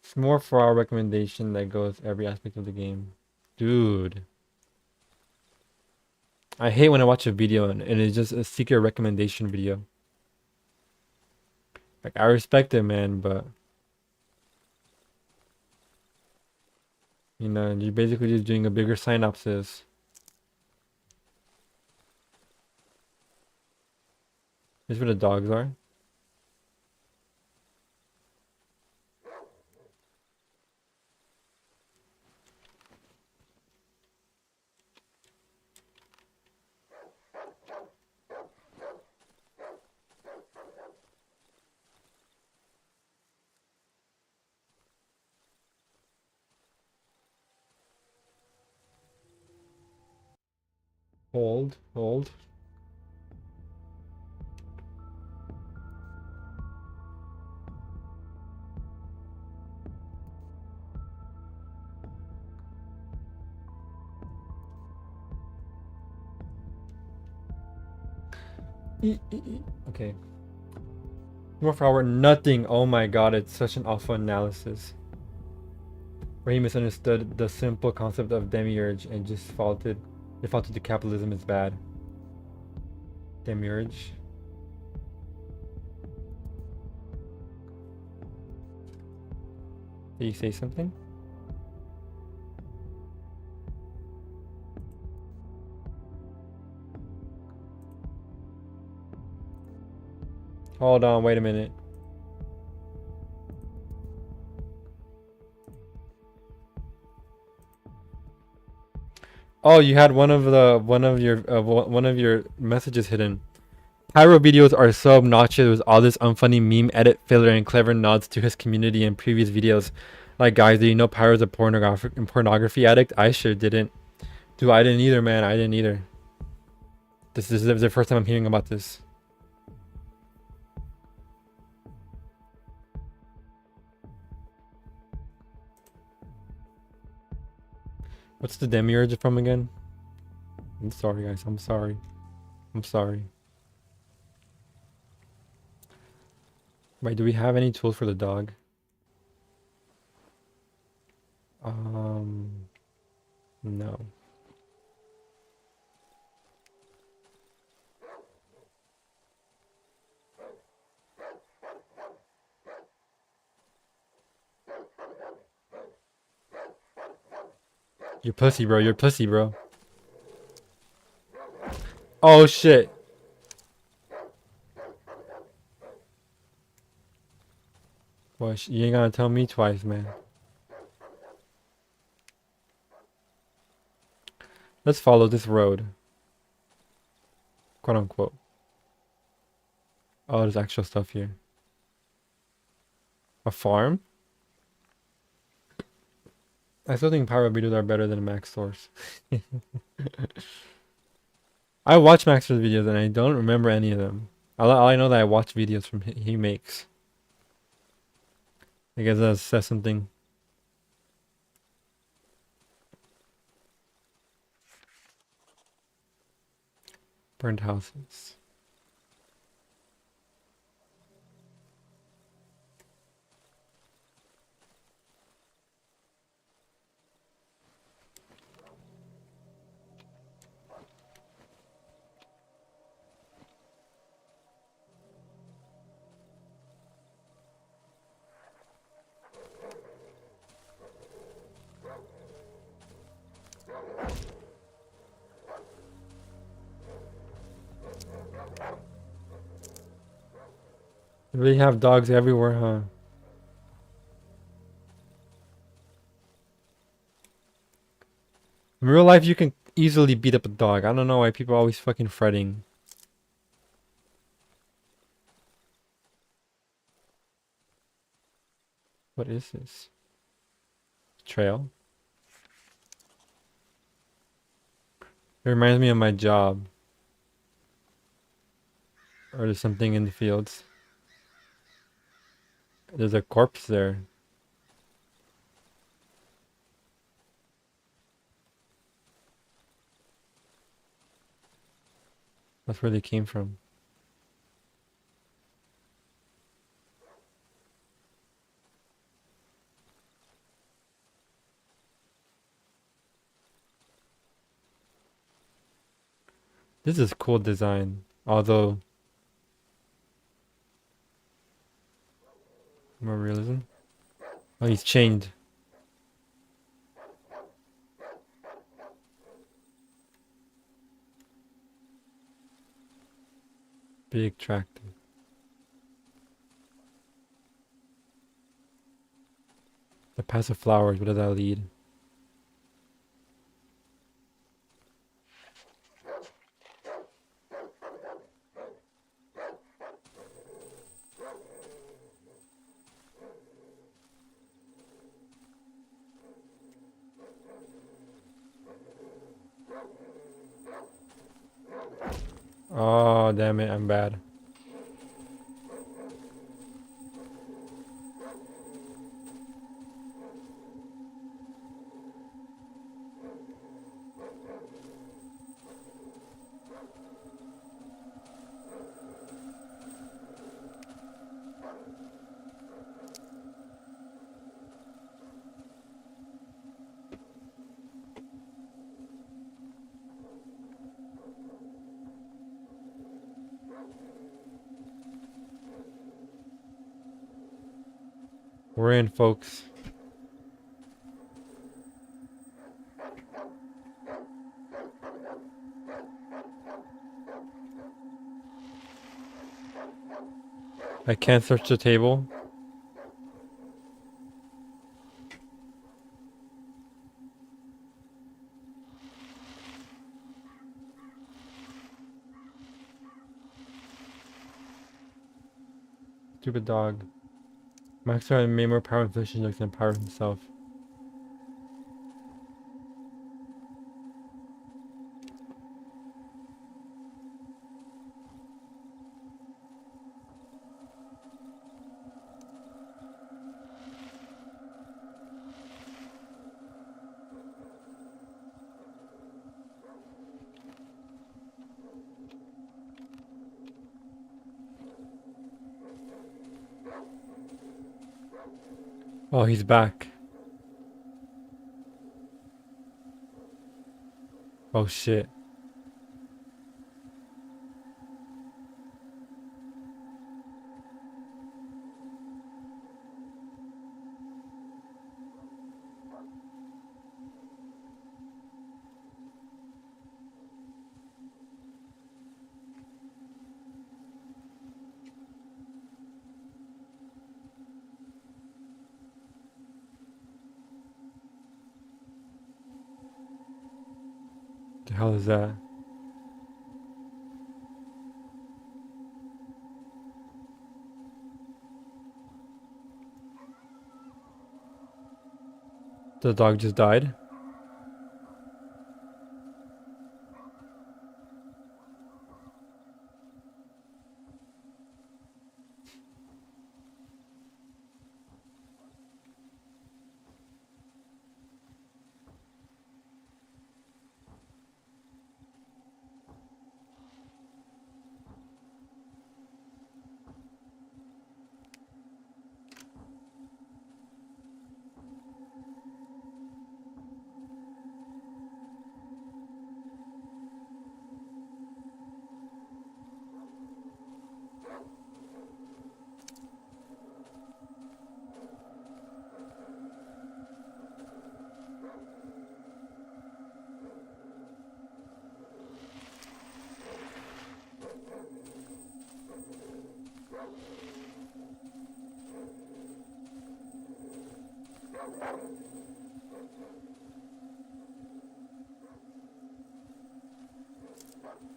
It's more for our recommendation that goes every aspect of the game. Dude. I hate when I watch a video and it's just a secret recommendation video. Like, I respect it, man, but... You know, you're basically just doing a bigger synopsis. This is where the dogs are. Hold, hold. Okay. More for our nothing. Oh my god, it's such an awful analysis. Where he misunderstood the simple concept of demiurge and just defaulted to capitalism is bad. Demiurge. Did you say something? Hold on, wait a minute. Oh, you had one of your messages hidden. Pyro videos are so obnoxious with all this unfunny meme edit filler and clever nods to his community in previous videos. Like, guys, do you know Pyro's a pornography addict? I sure didn't. Dude, I didn't either, man. I didn't either. This is the first time I'm hearing about this. What's the demiurge from again? I'm sorry, guys. I'm sorry. I'm sorry. Wait, do we have any tools for the dog? No. You're pussy, bro. You're pussy, bro. Oh, shit. Well, you ain't gonna tell me twice, man. Let's follow this road. Quote unquote. Oh, there's actual stuff here. A farm? I still think Pyro videos are better than Max Source. I watch Max Source videos and I don't remember any of them. All I know that I watch videos from he makes. I guess that says something. Burned houses. They really have dogs everywhere, huh? In real life, you can easily beat up a dog. I don't know why people are always fucking fretting. What is this? Trail? It reminds me of my job. Or there's something in the fields. There's a corpse there. That's where they came from. This is cool design. Although more realism. Oh, he's chained. Big tractor. The passive flowers, what does that lead? Oh, damn it, I'm bad. We're in, folks. I can't search the table. Stupid dog. Max had made more power infliction than power himself. Oh, he's back. Oh shit. The hell is that? The dog just died?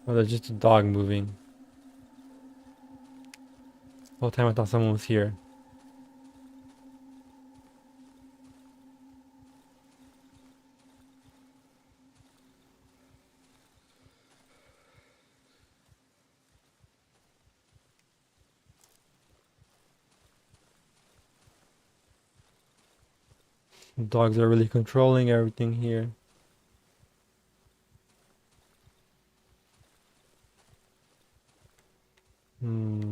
Oh, there's just a dog moving. The whole time I thought someone was here. The dogs are really controlling everything here. Hmm.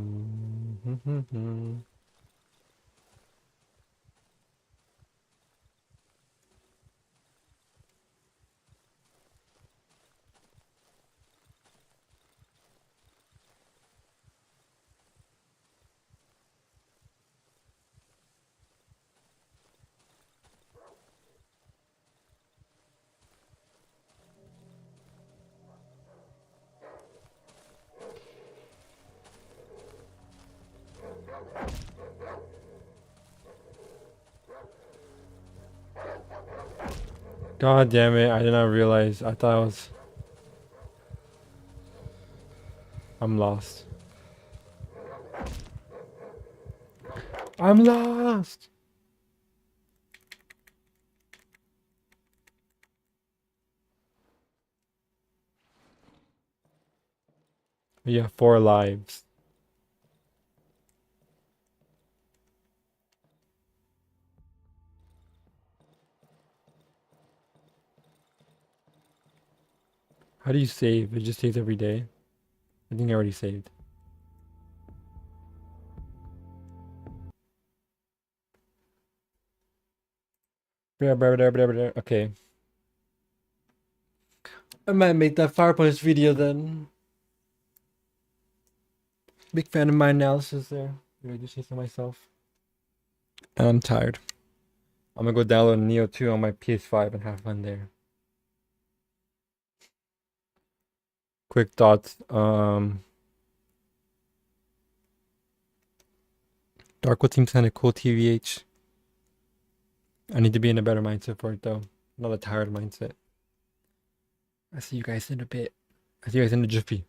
God damn it, I did not realize. I thought I was... I'm lost. I'm lost! We have 4 lives. How do you save? It just saves every day. I think I already saved. Okay. I might make that Fire Punch video then. Big fan of my analysis there. Did I just say so myself? And I'm tired. I'm gonna go download Neo 2 on my PS5 and have fun there. Quick thoughts. Darkwood seems kind of cool, TVH. I need to be in a better mindset for it though. Not a tired mindset. I see you guys in a bit. I see you guys in a jiffy.